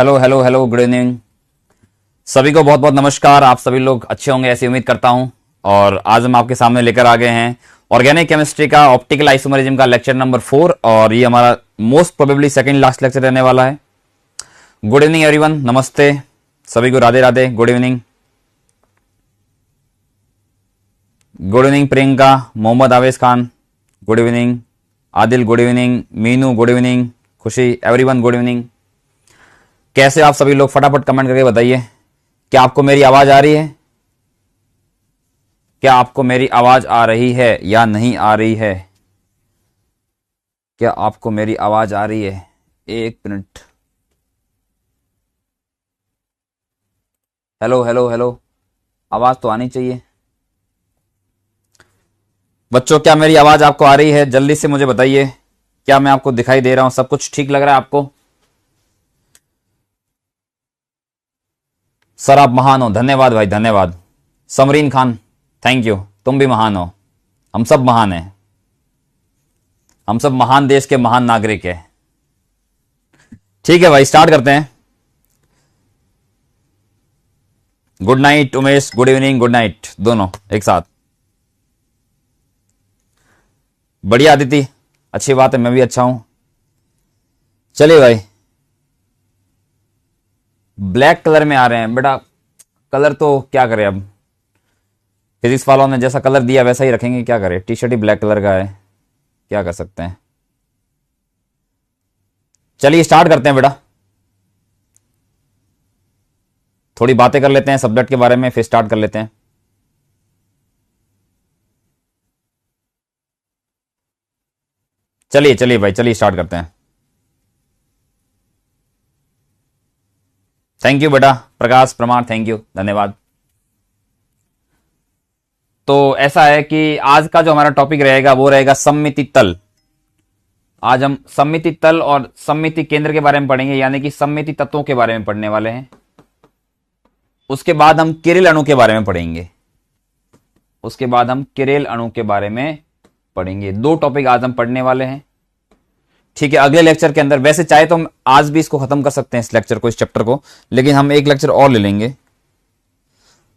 Hello hello hello, good evening सभी को। बहुत बहुत नमस्कार। आप सभी लोग अच्छे होंगे ऐसी उम्मीद करता हूं। और आज हम आपके सामने लेकर आ गए हैं ऑर्गेनिक केमिस्ट्री का ऑप्टिकल आइसोमरिज्म का लेक्चर नंबर 4, और ये हमारा most probably second last lecture रहने वाला है। गुड इवनिंग एवरीवन, नमस्ते सभी को, Radhe Radhe, good evening. Good evening Priyanka, Mohammad Avesh Khan good evening, Adil good evening, Meenu good evening, Khushi, everyone good evening. कैसे आप सभी लोग, फटाफट कमेंट करके बताइए। क्या आपको मेरी आवाज आ रही है? क्या आपको मेरी आवाज आ रही है या नहीं आ रही है? क्या आपको मेरी आवाज आ रही है? एक मिनट। हेलो हेलो हेलो, आवाज तो आनी चाहिए बच्चों। क्या मेरी आवाज आपको आ रही है? जल्दी से मुझे बताइए। क्या मैं आपको दिखाई दे रहा हूं? सब कुछ ठीक लग रहा है आपको? सर आप महान हो, धन्यवाद भाई, धन्यवाद। समरीन खान, थैंक यू, तुम भी महान हो। हम सब महान हैं, हम सब महान देश के महान नागरिक हैं। ठीक है भाई, स्टार्ट करते हैं। Good night Umesh, good evening, good night, दोनों एक साथ। बढ़िया अदिति, अच्छी बात है, मैं भी अच्छा हूं। चलिए भाई, ब्लैक कलर में आ रहे हैं बेटा। कलर तो क्या करें, अब फिजिक्स वालों ने जैसा कलर दिया वैसा ही रखेंगे, क्या करें। टी शर्ट ही ब्लैक कलर का है, क्या कर सकते हैं। चलिए स्टार्ट करते हैं बेटा। थोड़ी बातें कर लेते हैं सब्जेक्ट के बारे में, फिर स्टार्ट कर लेते हैं। चलिए चलिए भाई, चलिए स्टार्ट करते हैं। थैंक यू बेटा प्रकाश प्रमाण, थैंक यू, धन्यवाद। तो ऐसा है कि आज का जो हमारा टॉपिक रहेगा वो रहेगा सममिति तल। आज हम सममिति तल और सममिति केंद्र के बारे में पढ़ेंगे, यानी कि सममिति तत्वों के बारे में पढ़ने वाले हैं। उसके बाद हम किरेल अणु के बारे में पढ़ेंगे। उसके बाद हम किरेल अणु के बारे में पढ़ेंगे। दो टॉपिक आज हम पढ़ने वाले हैं, ठीक है। अगले लेक्चर के अंदर वैसे चाहे तो हम आज भी इसको खत्म कर सकते हैं, इस लेक्चर को, इस चैप्टर को, लेकिन हम एक लेक्चर और ले लेंगे।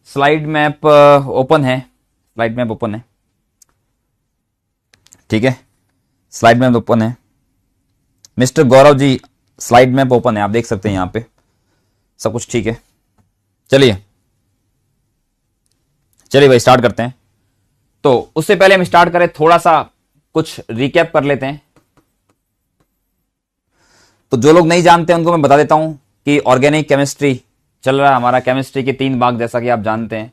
स्लाइड मैप ओपन है, स्लाइड मैप ओपन है, ठीक है। स्लाइड मैप ओपन है mister Gaurav ji, slide map open है, आप देख सकते हैं यहां पे सब कुछ ठीक है। चलिए चलिए भाई स्टार्ट करते हैं। तो उससे पहले हम स्टार्ट करें, थोड़ा सा कुछ रिकैप कर लेते हैं। तो जो लोग नहीं जानते उनको मैं बता देता हूं कि ऑर्गेनिक केमिस्ट्री चल रहा है हमारा। केमिस्ट्री के 3 भाग जैसा कि आप जानते हैं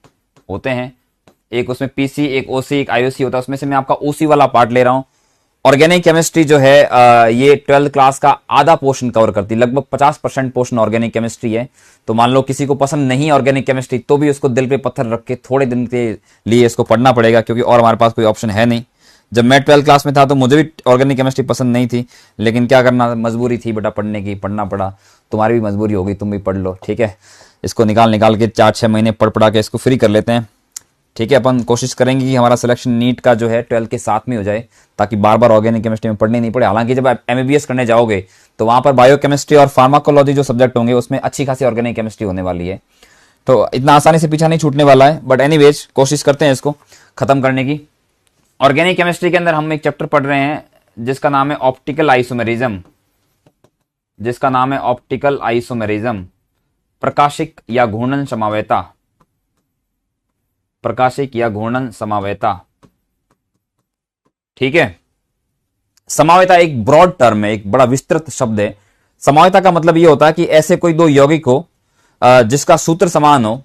होते हैं, एक उसमें पीसी, एक ओसी, एक आईओसी होता है। उसमें से मैं आपका ओसी वाला पार्ट ले रहा हूं। ऑर्गेनिक केमिस्ट्री जो है ये 12th क्लास का आधा पोर्शन कवर करती है, लगभग 50% पोर्शन ऑर्गेनिक केमिस्ट्री है। तो मान लो किसी को पसंद नहीं ऑर्गेनिक केमिस्ट्री, तो भी उसको दिल पे पत्थर रख के थोड़े दिन के लिए इसको पढ़ना पड़ेगा, क्योंकि और हमारे पास कोई ऑप्शन है नहीं। जब मैं 12th क्लास में था तो मुझे भी ऑर्गेनिक केमिस्ट्री पसंद नहीं थी, लेकिन क्या करना, मजबूरी थी बेटा पढ़ने की, पढ़ना पड़ा। तुम्हारी भी मजबूरी होगी, तुम भी पढ़ लो, ठीक है। इसको निकाल के 4-6 महीने पढ़ के इसको फ्री कर लेते हैं, ठीक है। अपन कोशिश करेंगे कि हमारा सिलेक्शन नीट का जो है 12 के साथ में हो जाए, ताकि बार बार ऑर्गेनिक केमिस्ट्री में पढ़नी नहीं पड़े। हालांकि जब आप एमबीबीएस करने जाओगे तो वहां पर बायोकेमिस्ट्री और फार्माकोलॉजी जो सब्जेक्ट होंगे उसमें अच्छी खासी ऑर्गेनिक केमिस्ट्री होने वाली है, तो इतना आसानी से पीछा नहीं छूटने वाला है। बट एनीवेज कोशिश करते हैं इसको खत्म करने की। ऑर्गेनिक केमिस्ट्री के अंदर हम एक चैप्टर पढ़ रहे हैं जिसका नाम है ऑप्टिकल आइसोमेरिज्म, जिसका नाम है ऑप्टिकल आइसोमेरिज्म, प्रकाशिक या घूर्णन समावेता, प्रकाशिक या घूर्णन समावेता, ठीक है। समावेता एक ब्रॉड टर्म है, एक बड़ा विस्तृत शब्द है। समावेता का मतलब यह होता है कि ऐसे कोई दो यौगिक हो जिसका सूत्र समान हो,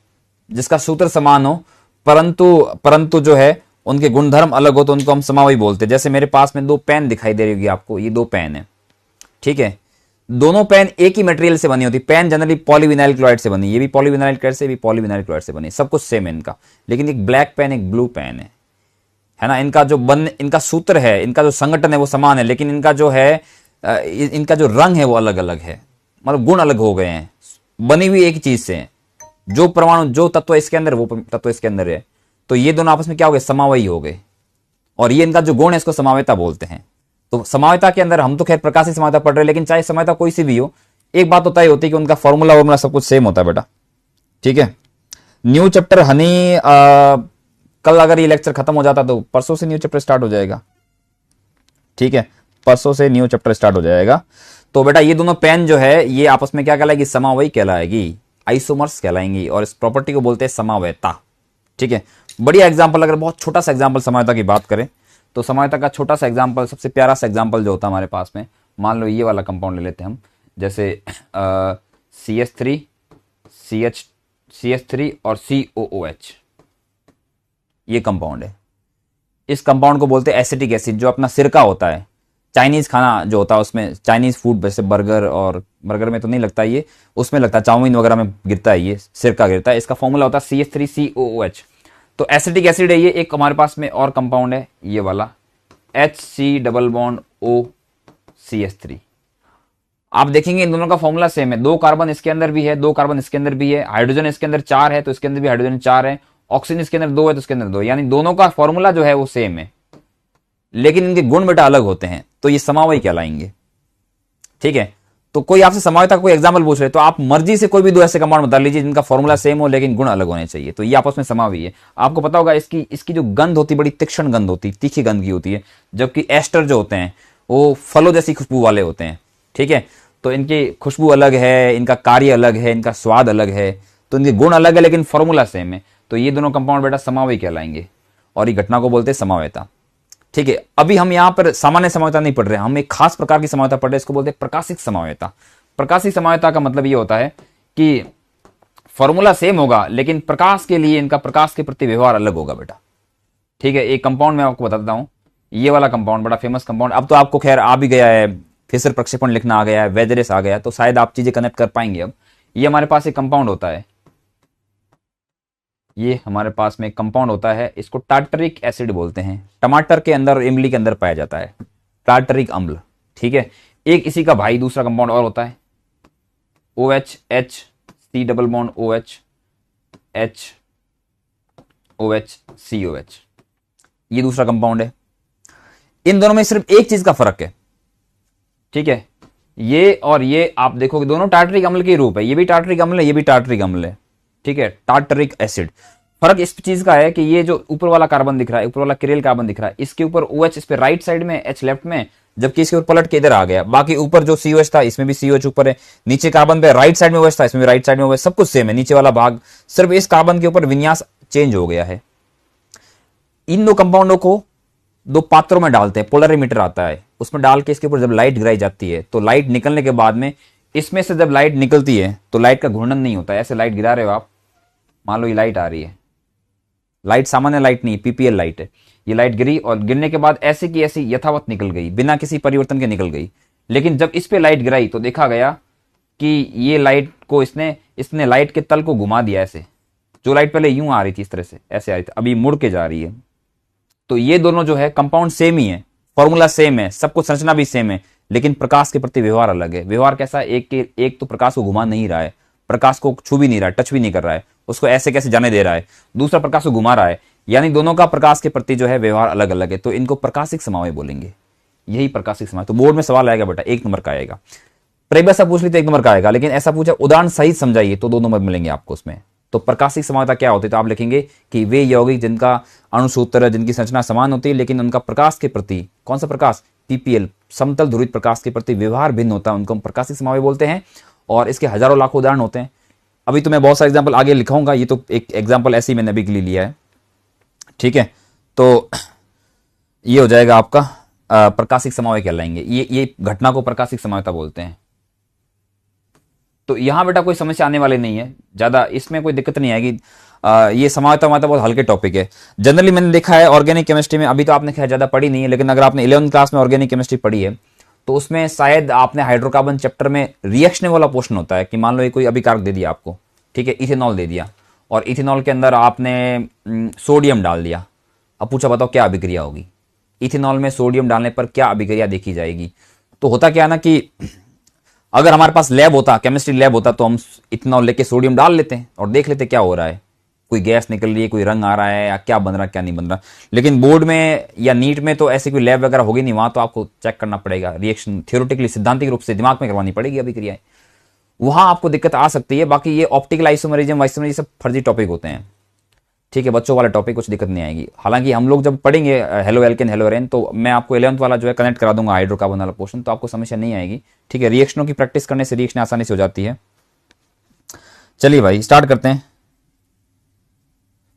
जिसका सूत्र समान हो, परंतु जो है उनके गुणधर्म अलग हो, तो उनको हम समावयी बोलते हैं। जैसे मेरे पास में 2 पेन दिखाई दे रही होगी आपको, ये 2 पेन है, ठीक है। दोनों पेन एक ही मटेरियल से बनी होती। पेन जनरली पॉलीविनाइल क्लोराइड से बनी, ये भी पॉलीविनाइल क्लोराइड से, भी पॉलीविनाइल क्लोराइड से बनी, सब कुछ सेम है इनका। लेकिन एक ब्लैक पेन, एक ब्लू पेन है ना। इनका जो इनका सूत्र है, इनका जो संगठन है वो समान है, लेकिन इनका जो है इनका जो रंग है वो अलग अलग है, मतलब गुण अलग हो गए हैं। बनी हुई एक ही चीज से है, जो परमाणु, जो तत्व इसके अंदर, वो तत्व इसके अंदर है, तो ये दोनों आपस में क्या हो गए, समावयी हो गए। और ये इनका जो गुण है इसको समावेता बोलते हैं। तो समावेता के अंदर हम तो खैर प्रकाशीय समावेता पढ़ रहे हैं, लेकिन चाहे समावेता कोई सी भी हो, एक बात तो तय होती है कि उनका फॉर्मूला वॉर्मूला सब कुछ सेम होता है बेटा, ठीक है। न्यू चैप्टर हनी, कल अगर ये लेक्चर खत्म हो जाता तो परसों से न्यू चैप्टर स्टार्ट हो जाएगा, ठीक है, परसों से न्यू चैप्टर स्टार्ट हो जाएगा। तो बेटा ये दोनों पेन जो है ये आपस में क्या कहलाएगी, समावयी कहलाएगी, आइसोमर्स कहलाएंगी, और इस प्रॉपर्टी को बोलते हैं समावयता, ठीक है। बढ़िया एग्जांपल, अगर बहुत छोटा सा एग्जांपल समावयता की बात करें तो समावयता का छोटा सा एग्जांपल, सबसे प्यारा सा एग्जांपल जो होता है हमारे पास में, मान लो ये वाला कंपाउंड ले लेते हैं हम, जैसे CH3 CH3 और COOH, ये कंपाउंड है। इस कंपाउंड को बोलते हैं एसिटिक एसिड, जो अपना सिरका होता है, चाइनीज खाना जो होता है उसमें, चाइनीज फूड जैसे बर्गर, और बर्गर में तो नहीं लगता ये, उसमें लगता है, चाउमीन वगैरह में गिरता है ये, सिरका गिरता है। इसका फॉर्मूला होता है CH3COOH। तो एसिटिक एसिड है ये। एक हमारे पास में और कंपाउंड है ये वाला HC+OCH3। आप देखेंगे इन दोनों का फॉर्मूला सेम है, 2 कार्बन इसके अंदर भी है, 2 कार्बन इसके अंदर भी है, हाइड्रोजन इसके अंदर 4 है तो इसके अंदर भी हाइड्रोजन 4 है, ऑक्सीजन इसके अंदर 2 है तो इसके अंदर 2, यानी दोनों का फॉर्मूला जो है वो सेम है, लेकिन इनके गुण बेटा अलग होते हैं, तो ये समावयी कहलाएंगे, ठीक है। तो कोई आपसे समावयता का कोई एग्जाम्पल पूछ रहे तो आप मर्जी से कोई भी 2 ऐसे कंपाउंड बता लीजिए जिनका फॉर्मूला सेम हो लेकिन गुण अलग होने चाहिए, तो ये आपस में समावयी है। आपको पता होगा इसकी जो गंध होती है बड़ी तीक्ष्ण गंध होती है, तीखी गंध की होती है, जबकि एस्टर जो होते हैं वो फलों जैसी खुशबू वाले होते हैं, ठीक है। तो इनकी खुशबू अलग है, इनका कार्य अलग है, इनका स्वाद अलग है, तो इनके गुण अलग है लेकिन फॉर्मूला सेम है, तो ये दोनों कंपाउंड बेटा समावयी कहलाएंगे, और ये घटना को बोलते हैं समावयता, ठीक है। अभी हम यहां पर सामान्य समावयता नहीं पढ़ रहे, हम एक खास प्रकार की समावयता पढ़ रहे हैं, इसको बोलते हैं प्रकाशिक समावयता। प्रकाशिक समावयता का मतलब ये होता है कि फॉर्मूला सेम होगा लेकिन प्रकाश के लिए इनका प्रकाश के प्रति व्यवहार अलग होगा बेटा, ठीक है। एक कंपाउंड मैं आपको बता देता हूं, ये वाला कंपाउंड बड़ा फेमस कंपाउंड, अब तो आपको खैर आ भी गया है, फिशर प्रक्षेपण लिखना आ गया है, वेजरेस आ गया, तो शायद आप चीजें कनेक्ट कर पाएंगे। अब ये हमारे पास एक कंपाउंड होता है, ये हमारे पास में कंपाउंड होता है, इसको टार्टरिक एसिड बोलते हैं, टमाटर के अंदर और इमली के अंदर पाया जाता है टार्टरिक अम्ल, ठीक है। एक इसी का भाई दूसरा कंपाउंड और होता है OH COH, ये दूसरा कंपाउंड है। इन दोनों में सिर्फ एक चीज का फर्क है, ठीक है, ये और ये आप देखोगे दोनों टार्टरिक अम्ल के रूप है, ये भी टार्टरिक अम्ल है, ये भी टार्टरिक अम्ल है, ठीक है, टार्टरिक एसिड। फर्क इस चीज का है कि ये जो ऊपर वाला कार्बन दिख रहा है, ऊपर वाला किरेल कार्बन दिख रहा है, इसके ऊपर OH इस पे राइट साइड में, H लेफ्ट में, जबकि इसके ऊपर पलट के इधर आ गया। बाकी ऊपर जो COH था इसमें भी COH ऊपर है, नीचे कार्बन पे राइट साइड में OH था, इसमें भी राइट साइड में OH, सब कुछ सेम है नीचे वाला भाग, सिर्फ इस कार्बन के ऊपर विन्यास चेंज हो गया है। इन 2 कंपाउंडों को 2 पात्रों में डालते हैं, पोलरीमीटर आता है, उसमें डाल के इसके ऊपर जब लाइट गिराई जाती है तो लाइट निकलने के बाद में इसमें से जब लाइट निकलती है तो लाइट का घूर्णन नहीं होता है। ऐसे लाइट गिरा रहे हो आप, मान लो ये लाइट आ रही है, लाइट सामान्य लाइट नहीं, PPL लाइट है, ये लाइट गिरी और गिरने के बाद ऐसे की ऐसी यथावत निकल गई, बिना किसी परिवर्तन के निकल गई। लेकिन जब इस पे लाइट गिराई तो देखा गया कि ये लाइट को इसने लाइट के तल को घुमा दिया, ऐसे जो लाइट पहले यूं आ रही थी इस तरह से ऐसे आ रही थी, अभी मुड़ के जा रही है। तो ये दोनों जो है कंपाउंड सेम ही है, फॉर्मूला सेम है, सब कुछ संरचना भी सेम है, लेकिन प्रकाश के प्रति व्यवहार अलग है। व्यवहार कैसा है, एक तो प्रकाश को घुमा नहीं रहा है, प्रकाश को छू भी नहीं रहा है, टच भी नहीं कर रहा है, उसको ऐसे कैसे जाने दे रहा है, दूसरा प्रकाश को घुमा रहा है, यानी दोनों का प्रकाश के प्रति जो है व्यवहार अलग अलग है, तो इनको प्रकाशिक समावयव बोलेंगे। यही प्रकाशिक समावयव। तो बोर्ड में सवाल आएगा बेटा 1 नंबर का आएगा, परिभाषा पूछ ली तो 1 नंबर का आएगा, लेकिन ऐसा पूछा उदाहरण सहित समझाइए तो 2 नंबर मिलेंगे आपको उसमें। तो प्रकाशिक समावयवता क्या होती है, तो आप लिखेंगे कि वे यौगिक जिनका अणुसूत्र, जिनकी संरचना समान होती है लेकिन उनका प्रकाश के प्रति, कौन सा प्रकाश, PPL समतल ध्रुवित प्रकाश के प्रति व्यवहार भिन्न होता है, उनको हम प्रकाशिक समावयव बोलते हैं। और इसके हजारों लाखों उदाहरण होते हैं। अभी तो मैं बहुत सारे एग्जाम्पल आगे लिखाऊंगा, ये तो एक एग्जाम्पल ऐसे ही मैंने अभी के लिए लिया है, ठीक है। तो ये हो जाएगा आपका प्रकाशिक समावयव कहलाएंगे, ये घटना को प्रकाशिक समावयवता बोलते हैं। तो यहां बेटा कोई समस्या आने वाली नहीं है ज्यादा, इसमें कोई दिक्कत नहीं आएगी। ये समावयवता बहुत हल्के टॉपिक है। जनरली मैंने देखा है ऑर्गेनिक केमिस्ट्री में, अभी तो आपने खैर ज्यादा पढ़ी नहीं है, लेकिन अगर आपने 11वीं क्लास में ऑर्गेनिक केमिस्ट्री पढ़ी है तो उसमें शायद आपने हाइड्रोकार्बन चैप्टर में रिएक्शन वाला पोर्शन होता है कि मान लो ये कोई अभिकारक दे दिया आपको, ठीक है, इथेनॉल दे दिया, और इथेनॉल के अंदर आपने सोडियम डाल दिया। अब पूछा बताओ क्या अभिक्रिया होगी, इथेनॉल में सोडियम डालने पर क्या अभिक्रिया देखी जाएगी। तो होता क्या ना कि अगर हमारे पास लैब होता, केमिस्ट्री लैब होता, तो हम इथेनॉल लेके सोडियम डाल लेते हैं और देख लेते क्या हो रहा है, कोई गैस निकल रही है, कोई रंग आ रहा है, या क्या बन रहा है क्या नहीं बन रहा। लेकिन बोर्ड में या नीट में तो ऐसी कोई लैब वगैरह होगी नहीं, वहां तो आपको चेक करना पड़ेगा, रिएक्शन थियोरेटिकली सिद्धांतिक रूप से दिमाग में करवानी पड़ेगी अभिक्रियाएं। वहां आपको दिक्कत आ सकती है। बाकी ये ऑप्टिकल आइसोमेरिज्म वाइसोमेरिज्म सब फर्जी टॉपिक होते हैं, ठीक है, बच्चों वाले टॉपिक, कुछ दिक्कत नहीं आएगी। हालांकि हम लोग जब पढ़ेंगे हेलो एल्केन हेलो एरेन, तो मैं आपको 11th वाला जो है कनेक्ट करा दूंगा हाइड्रोकार्बन वाला पोर्शन, तो आपको समस्या नहीं आएगी, ठीक है। रिएक्शनों की प्रैक्टिस करने से रिएक्शन आसानी से हो जाती है। चलिए भाई स्टार्ट करते हैं।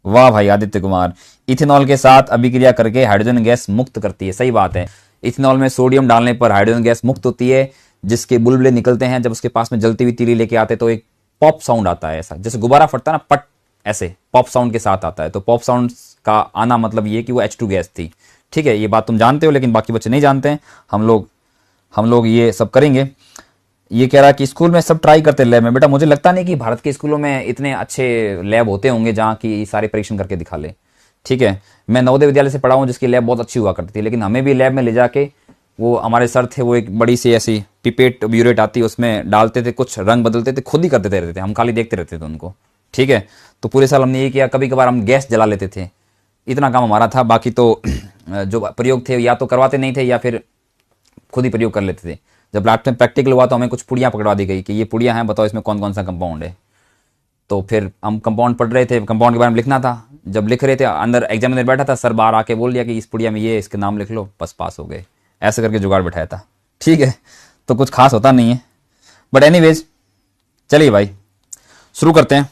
वाह भाई आदित्य कुमार, इथेनॉल के साथ अभिक्रिया करके हाइड्रोजन गैस मुक्त करती है। सही बात है, इथेनॉल में सोडियम डालने पर हाइड्रोजन गैस मुक्त होती है, जिसके बुलबुले निकलते हैं। जब उसके पास में जलती हुई तीली लेके आते तो एक पॉप साउंड आता है, ऐसा जैसे गुब्बारा फटता है ना, पट, ऐसे पॉप साउंड के साथ आता है। तो पॉप साउंड का आना मतलब ये कि वो H2 गैस थी, ठीक है। ये बात तुम जानते हो, लेकिन बाकी बच्चे नहीं जानते हैं। हम लोग ये सब करेंगे। ये कह रहा है कि स्कूल में सब ट्राई करते लैब में। बेटा मुझे लगता नहीं कि भारत के स्कूलों में इतने अच्छे लैब होते होंगे जहाँ की सारे परीक्षण करके दिखा ले, ठीक है। मैं नवोदय विद्यालय से पढ़ा हूँ जिसकी लैब बहुत अच्छी हुआ करती थी, लेकिन हमें भी लैब में ले जाके, वो हमारे सर थे, वो एक बड़ी सी ऐसी पिपेट ब्यूरेट आती, उसमें डालते थे, कुछ रंग बदलते थे, खुद ही करते रहते थे, हम खाली देखते रहते थे उनको, ठीक है। तो पूरे साल हमने ये किया। कभी कभार हम गैस जला लेते थे, इतना काम हमारा था। बाकी तो जो प्रयोग थे या तो करवाते नहीं थे या फिर खुद ही प्रयोग कर लेते थे। जब लास्ट में प्रैक्टिकल हुआ तो हमें कुछ पुड़ियाँ पकड़वा दी गई कि ये पुड़ियाँ हैं, बताओ इसमें कौन कौन सा कंपाउंड है। तो फिर हम कंपाउंड पढ़ रहे थे, कंपाउंड के बारे में लिखना था। जब लिख रहे थे, अंदर एग्जामिनर बैठा था, सर बाहर आके बोल दिया कि इस पुड़िया में ये, इसके नाम लिख लो, बस पास हो गए। ऐसे करके जुगाड़ बैठाया था, ठीक है। तो कुछ खास होता नहीं है, बट एनीवेज चलिए भाई शुरू करते हैं।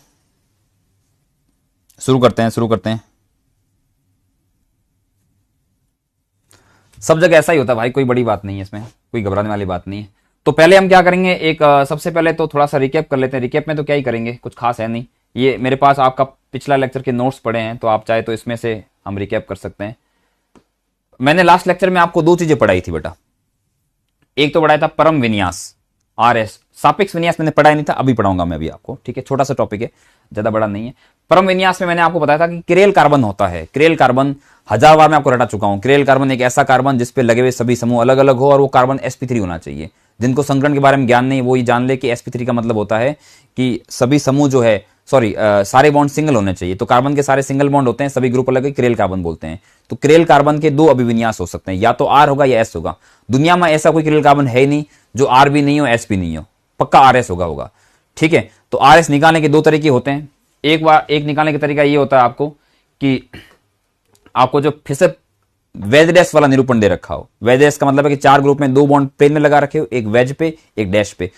सब जगह ऐसा ही होता है भाई, कोई बड़ी बात नहीं है इसमें, कोई घबराने वाली बात नहीं है। तो पहले हम क्या करेंगे, एक सबसे पहले तो थोड़ा सा रिकैप कर लेते हैं। रिकैप में तो क्या ही करेंगे, कुछ खास है नहीं। ये मेरे पास आपका पिछला लेक्चर के नोट्स पड़े हैं, तो आप चाहे तो इसमें से हम रिकैप कर सकते हैं। मैंने लास्ट लेक्चर में आपको दो चीजें पढ़ाई थी बेटा। एक तो पढ़ाया था परम विन्यास, RS। सापेक्ष विन्यास मैंने पढ़ा ही नहीं था, अभी पढ़ाऊंगा मैं अभी आपको, ठीक है। छोटा सा टॉपिक है, ज्यादा बड़ा नहीं है। परम विन्यास में मैंने आपको बताया था कि क्रेल कार्बन होता है। क्रेल कार्बन 1000 बार मैं आपको रटा चुका हूं। क्रेल कार्बन एक ऐसा कार्बन जिसपे लगे हुए सभी समूह अलग अलग हो, और वो कार्बन sp3 होना चाहिए। जिनको संकरण के बारे में ज्ञान नहीं, वो ये जान ले कि sp3 का मतलब होता है कि सभी समूह जो है, सारे बॉन्ड सिंगल होने चाहिए। तो कार्बन के सारे सिंगल बॉन्ड होते हैं, सभी ग्रुप अलग है, क्रेल कार्बन बोलते हैं। तो क्रेल कार्बन के दो अभिविन्यास हो सकते हैं, या तो R होगा या S होगा। दुनिया में ऐसा कोई क्रेल कार्बन है ही नहीं जो R भी नहीं हो, S भी नहीं हो, पक्का RS होगा, ठीक है। तो RS निकालने के दो तरीके होते हैं। एक निकालने का तरीका ये होता है आपको कि आपको जो फिर से वेज डैश वाला निरूपण दे रखा हो। वेज डैश का मतलब है कि 4 ग्रुप में 2 बॉन्ड प्लेन में लगा रखे हो, एक वेज पे एक डैश पे।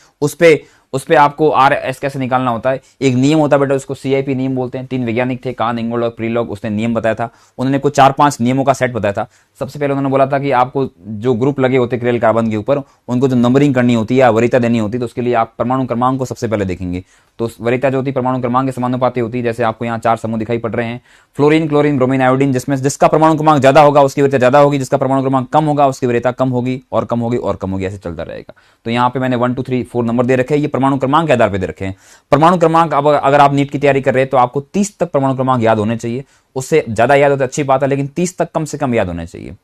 उस पे आपको RS कैसे निकालना होता है, एक नियम होता है बेटा, उसको CIP नियम बोलते हैं। 3 वैज्ञानिक थे, कान, इंगोल्ड और प्रीलॉग, उसने नियम बताया था। उन्होंने कुछ 4-5 नियमों का सेट बताया था। सबसे पहले उन्होंने बोला था कि आपको जो ग्रुप लगे होते क्रेल कार्बन के ऊपर, उनको जो नंबरिंग करनी होती है या वरीयता देनी होती है, तो उसके लिए आप परमाणु क्रमांक को सबसे पहले देखेंगे। तो वरीयता जो होती है परमाणु क्रमांक के समानुपाती होती है। जैसे आपको यहाँ 4 समूह दिखाई पड़ रहे हैं, फ्लोरीन, क्लोरीन, ब्रोमीन, आयोडीन, जिसमें जिसका परमाणु क्रमांक ज्यादा होगा उसकी वरीयता ज्यादा होगी, जिसका परमाणु क्रमांक कम होगा उसकी वरीयता कम होगी, और कम होगी और कम होगी, ऐसे चलता रहेगा। तो यहाँ पे मैंने 1 2 3 4 नंबर दे रखे हैं, ये परमाणु क्रमांक के आधार पर दे रखे हैं। परमाणु क्रमांक, अब अगर आप नीट की तैयारी कर रहे हैं तो आपको 30 तक परमाणु क्रमांक याद होने चाहिए। उससे ज्यादा याद होता है अच्छी बात है, लेकिन 30 तक कम से कम याद होने चाहिए,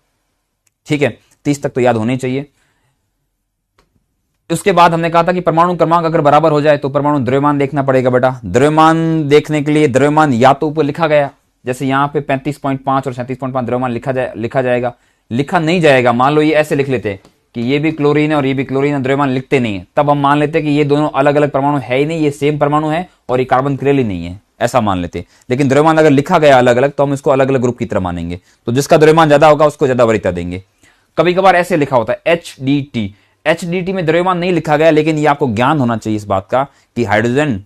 ठीक है। 30 तक तो याद होने चाहिए। उसके बाद हमने कहा था कि परमाणु क्रमांक अगर बराबर हो जाए तो परमाणु द्रव्यमान देखना पड़ेगा बेटा। द्रव्यमान देखने के लिए द्रव्यमान या तो ऊपर लिखा गया, जैसे यहाँ पे 35.5 और 37.5 द्रव्यमान लिखा जाएगा। लिखा नहीं जाएगा, मान लो ये ऐसे लिख लेते कि ये भी क्लोरीन है और ये भी क्लोरीन है, द्रव्यमान लिखते नहीं है, तब हम मान लेते कि ये दोनों अलग अलग परमाणु है ही नहीं, ये सेम परमाणु है और ये कार्बन क्रेल ही नहीं है, ऐसा मान लेते। लेकिन द्रव्यमान अगर लिखा गया अलग अलग तो हम इसको अलग अलग ग्रुप की तरह मानेंगे। तो जिसका द्रव्यमान ज्यादा होगा उसको ज्यादा वरीयता देंगे। कभी कभार ऐसे लिखा होता है HDT में द्रव्यमान नहीं लिखा गया, लेकिन ये आपको ज्ञान होना चाहिए इस बात का कि हाइड्रोजन,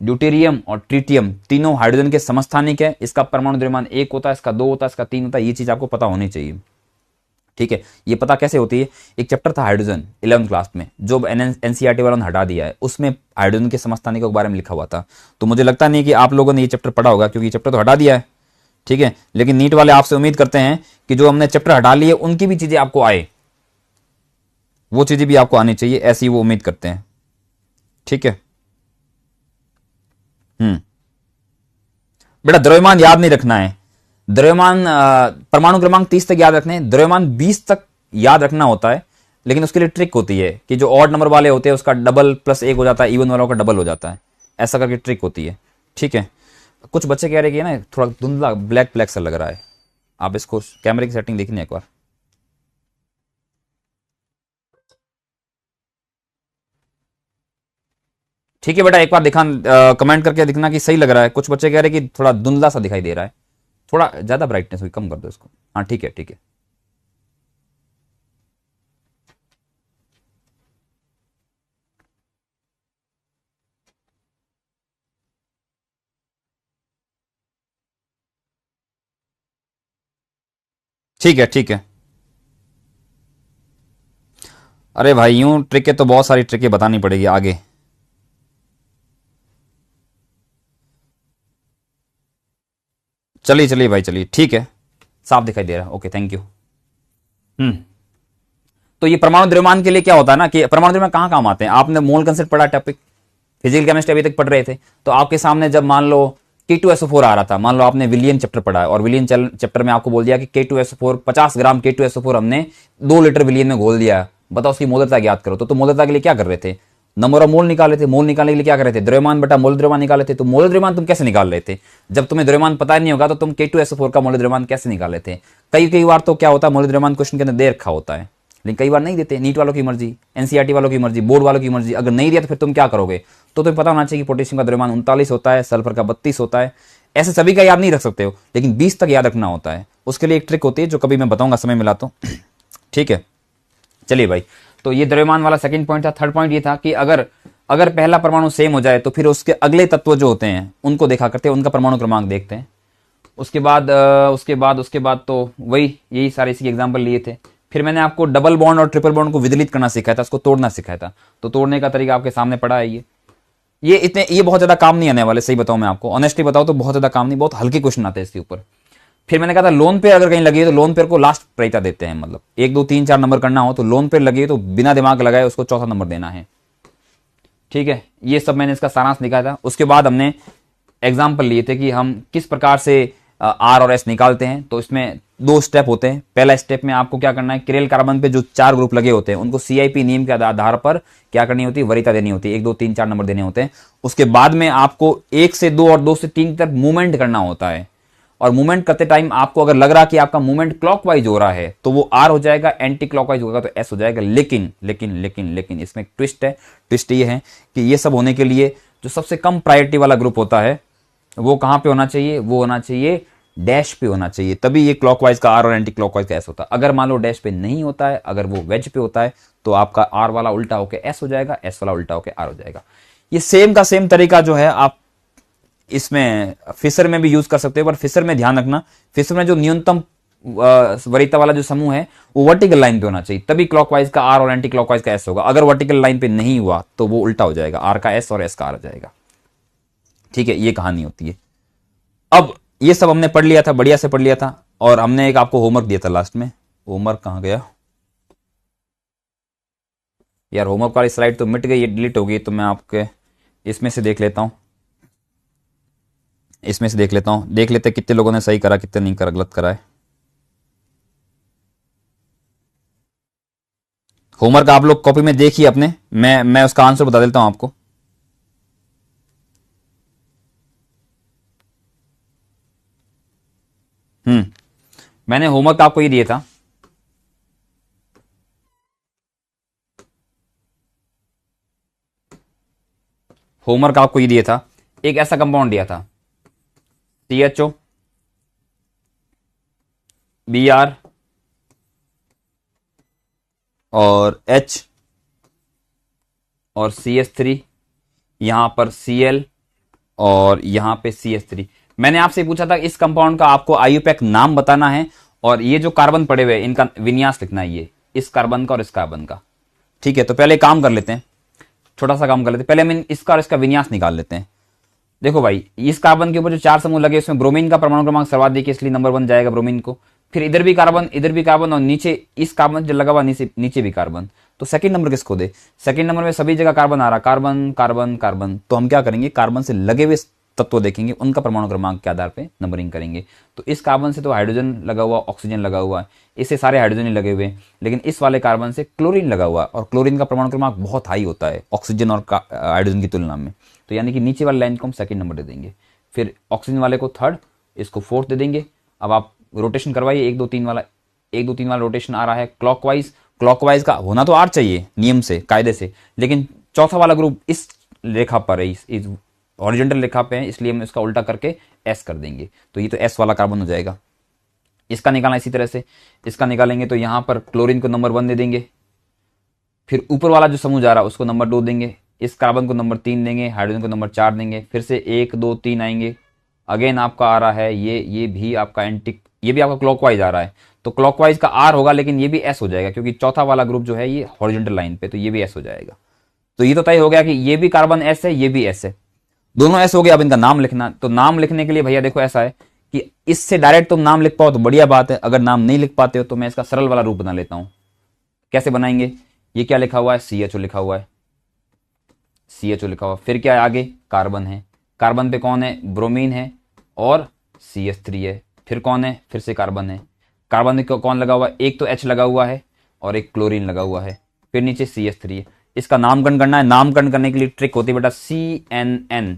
ड्यूटेरियम और ट्रिटियम तीनों हाइड्रोजन के समस्थानिक है। इसका परमाणु द्रव्यमान 1 होता है, इसका 2 होता है, इसका 3 होता है। ये चीज आपको पता होनी चाहिए, ठीक है। ये पता कैसे होती है, एक चैप्टर था हाइड्रोजन 11th क्लास में, जो NCERT वालों ने हटा दिया है, उसमें हाइड्रोजन के समस्थानिकों के बारे में लिखा हुआ था। तो मुझे लगता नहीं कि आप लोगों ने ये चैप्टर पढ़ा होगा, क्योंकि ये चैप्टर तो हटा दिया है, ठीक है। लेकिन नीट वाले आपसे उम्मीद करते हैं कि जो हमने चैप्टर हटा लिए उनकी भी चीजें आपको आए, वो चीजें भी आपको आनी चाहिए, ऐसी वो उम्मीद करते हैं, ठीक है। बेटा द्रव्यमान याद नहीं रखना है। द्रव्यमान परमाणु क्रमांक 30 तक याद रखने हैं, द्रव्यमान 20 तक याद रखना होता है। लेकिन उसके लिए ट्रिक होती है कि जो ऑड नंबर वाले होते हैं उसका डबल +1 हो जाता है, इवन वालों का डबल हो जाता है, ऐसा करके ट्रिक होती है, ठीक है। कुछ बच्चे कह रहे कि ना थोड़ा धुंधला ब्लैक ब्लैक सा लग रहा है, आप इसको कैमरे की सेटिंग देखनी है एक बार। ठीक है बेटा, एक बार दिखा, कमेंट करके दिखना कि सही लग रहा है। कुछ बच्चे कह रहे हैं कि थोड़ा धुंधला सा दिखाई दे रहा है, थोड़ा ज्यादा ब्राइटनेस हुई, कम कर दो इसको। हाँ ठीक है ठीक है। ठीक है ठीक है। अरे भाई यूं ट्रिकें तो बहुत सारी ट्रिकें बतानी पड़ेगी आगे। चलिए चलिए भाई चलिए, ठीक है, साफ दिखाई दे रहा है, ओके थैंक यू। हम्म। तो ये परमाणु द्रव्यमान के लिए क्या होता है ना कि परमाणु द्रव्यमान कहाँ काम आते हैं। आपने मोल कंसेप्ट पढ़ा टॉपिक, फिजिकल केमिस्ट्री अभी तक पढ़ रहे थे, तो आपके सामने जब मान लो K2SO4 आ रहा था, मान लो आपने विलियन चैप्टर पढ़ा है और विलियन चैप्टर में आपको बोल दिया कि K2SO4 50 ग्राम K2SO4 हमने 2 लीटर विलियन में घोल दिया, बताओ उसकी मोलरता ज्ञात करो। तो मोलरता के लिए क्या कर रहे थे, नंबर ऑफ मोल निकाले थे। मोल निकालने के लिए क्या कर रहे थे, द्रव्यमान बटा मोल द्रव्यमान निकाले थे। तो मोल द्रव्यमान तुम कैसे निकाल रहे थे, जब तुम्हें द्रव्यमान पता नहीं होगा तो तुम K2SO4 का मोल द्रव्यमान कैसे निकाल रहे थे। कई कई बार तो क्या होता है, मोल द्रव्यमान क्वेश्चन के अंदर दे रखा होता है, लेकिन कई बार नहीं देते। नीट वालों की मर्जी, एनसीईआरटी वालों की मर्जी, बोर्ड वालों की मर्जी, अगर नहीं दिया तो फिर तुम क्या करोगे। तो तुम्हें पता होना चाहिए कि पोटेशियम का द्रव्यमान 39 होता है, सल्फर का 32 होता है। ऐसे सभी का याद नहीं रख सकते हो, लेकिन 20 तक याद रखना होता है। उसके लिए एक ट्रिक होती है जो कभी मैं बताऊंगा समय मिला तो। ठीक है चलिए भाई, तो ये द्रव्यमान वाला सेकंड पॉइंट था। थर्ड पॉइंट ये था कि अगर अगर पहला परमाणु सेम हो जाए तो फिर उसके अगले तत्व जो होते हैं उनको देखा करते हैं, उनका परमाणु क्रमांक देखते हैं। उसके बाद तो वही यही सारे इसी एग्जाम्पल लिए थे। फिर मैंने आपको डबल बॉन्ड और ट्रिपल बॉन्ड को विदलित करना सिखाया था, उसको तोड़ना सिखाया था। तो तोड़ने का तरीका आपके सामने पड़ा है। ये बहुत ज्यादा काम नहीं आने वाले, सही बताऊं मैं आपको, ऑनेस्टली बताओ तो बहुत ज्यादा काम नहीं, बहुत हल्के क्वेश्चन आते हैं इसके ऊपर। फिर मैंने कहा था लोन पेयर अगर कहीं लगी तो लोन पेयर को लास्ट प्रायोरिटी देते हैं, मतलब 1 2 3 4 नंबर करना हो तो लोन पेयर लगी तो बिना दिमाग लगाए उसको चौथा नंबर देना है। ठीक है, ये सब मैंने इसका सारांश निकाला था। उसके बाद हमने एग्जाम्पल लिए थे कि हम किस प्रकार से आर और एस निकालते हैं। तो इसमें 2 स्टेप होते हैं। पहला स्टेप में आपको क्या करना है, किरेल कार्बन पे जो 4 ग्रुप लगे होते हैं उनको CIP नियम के आधार पर क्या करनी होती है, वरीयता देनी होती है। 1 2 3 4 नंबर देने होते हैं। उसके बाद में आपको 1 से 2 और 2 से 3 तक मूवमेंट करना होता है। और मूवमेंट करते टाइम आपको अगर लग रहा कि आपका मूवमेंट क्लॉकवाइज हो रहा है तो वो आर हो जाएगा, एंटी क्लॉकवाइज होगा तो एस हो जाएगा। लेकिन लेकिन लेकिन लेकिन इसमें ट्विस्ट है। ट्विस्ट ये है कि ये सब होने के लिए जो सबसे कम प्रायोरिटी वाला ग्रुप होता है वो कहां पे होना चाहिए, वो होना चाहिए डैश पे होना चाहिए, तभी ये क्लॉकवाइज का आर और एंटी क्लॉकवाइज का एस होता है। अगर मान लो डैश पे नहीं होता है, अगर वो वेज पे होता है तो आपका आर वाला उल्टा होकर एस हो जाएगा, एस वाला उल्टा होकर आर हो जाएगा। ये सेम का सेम तरीका जो है आप इसमें फिशर में भी यूज कर सकते हो, पर फिशर में ध्यान रखना, फिशर में जो न्यूनतम वरीयता वाला जो समूह है वो वर्टिकल लाइन पे होना चाहिए, तभी क्लॉकवाइज का आर और एंटी क्लॉकवाइज का एस होगा। अगर वर्टिकल लाइन पे नहीं हुआ तो वो उल्टा हो जाएगा, आर का एस और एस का आर हो जाएगा। ठीक है, ये कहानी होती है। अब ये सब हमने पढ़ लिया था, बढ़िया से पढ़ लिया था, और हमने एक आपको होमवर्क दिया था लास्ट में। होमवर्क कहां गया यार, होमवर्क वाली स्लाइड तो मिट गई, ये डिलीट हो गई। तो मैं आपके इसमें से देख लेता हूं, देख लेते कितने लोगों ने सही करा, कितने नहीं करा, गलत करा है। होमवर्क आप लोग कॉपी में देखिए अपने, मैं उसका आंसर बता देता हूं आपको। मैंने होमवर्क आपको ये दिया था, एक ऐसा कंपाउंड दिया था CHO Br और H और CH3, यहां पर Cl और यहां पे CH3। मैंने आपसे पूछा था इस कंपाउंड का आपको आयुपैक नाम बताना है, और ये जो कार्बन पड़े हुए इनका विन्यास लिखना है, ये इस कार्बन का और इस कार्बन का। ठीक है, तो पहले काम कर लेते हैं, छोटा सा काम कर लेते हैं। पहले हम इसका और इसका विन्यास निकाल लेते हैं। देखो भाई, इस कार्बन के ऊपर जो 4 समूह लगे उसमें ब्रोमीन का परमाणु क्रमांक सर्वाधिक है, इसलिए नंबर 1 जाएगा ब्रोमीन को। फिर इधर भी कार्बन और नीचे इस कार्बन जो लगा हुआ नीचे भी कार्बन, तो सेकंड नंबर किसको दे। सेकंड नंबर में सभी जगह कार्बन आ रहा, कार्बन कार्बन कार्बन। तो हम क्या करेंगे, कार्बन से लगे हुए तत्व देखेंगे, उनका परमाणु क्रमांक के आधार पे नंबरिंग करेंगे। तो इस कार्बन से तो हाइड्रोजन लगा हुआ, ऑक्सीजन लगा हुआ है, इससे सारे हाइड्रोजन ही लगे हुए हैं। लेकिन इस वाले कार्बन से क्लोरीन लगा हुआ है, और क्लोरीन का परमाणु क्रमांक बहुत हाई होता है ऑक्सीजन और हाइड्रोजन की तुलना में। तो यानी कि नीचे वाले लाइन को हम सेकंड नंबर दे देंगे, फिर ऑक्सीजन वाले को थर्ड, इसको फोर्थ दे देंगे। अब आप रोटेशन करवाइए, 1 2 3 वाला रोटेशन आ रहा है क्लॉकवाइज का होना तो आर चाहिए नियम से, कायदे से, लेकिन चौथा वाला ग्रुप इस रेखा पर है, इस हॉरिजॉन्टल रेखा पे है, इसलिए हम इसका उल्टा करके S कर देंगे। तो ये तो S वाला कार्बन हो जाएगा। इसका निकालना इसी तरह से, इसका निकालेंगे तो यहां पर क्लोरीन को नंबर 1 दे देंगे, फिर ऊपर वाला जो समूह जा रहा है उसको नंबर 2 देंगे, इस कार्बन को नंबर 3 देंगे, हाइड्रोजन को नंबर 4 देंगे, फिर से 1 2 3 आएंगे। अगेन आपका आ रहा है ये भी आपका एंटी, ये भी आपका क्लॉकवाइज आ रहा है, तो क्लॉकवाइज का R होगा, लेकिन ये भी S हो जाएगा क्योंकि चौथा वाला ग्रुप जो है ये हॉरिजॉन्टल लाइन पे, तो ये भी S हो जाएगा। तो ये तो तय हो गया कि ये भी कार्बन S है, ये भी S है, दोनों S हो गया। अब इनका नाम लिखना, तो नाम लिखने के लिए भैया देखो ऐसा है कि इससे डायरेक्ट तुम नाम लिख पाओ तो बढ़िया बात है, अगर नाम नहीं लिख पाते हो तो मैं इसका सरल वाला रूप बना लेता हूं। कैसे बनाएंगे, ये क्या लिखा हुआ है, CHO लिखा हुआ है, CHO लिखा हुआ, फिर क्या है आगे, कार्बन है, कार्बन पे कौन है, ब्रोमीन है और CH3 है, फिर कौन है, फिर से कार्बन है, कार्बन पे कौन लगा हुआ है, एक तो H लगा हुआ है और एक क्लोरीन लगा हुआ है, फिर नीचे CH3 है। इसका नामकरण करना है, नामकरण करने के लिए ट्रिक होती है बेटा CNN,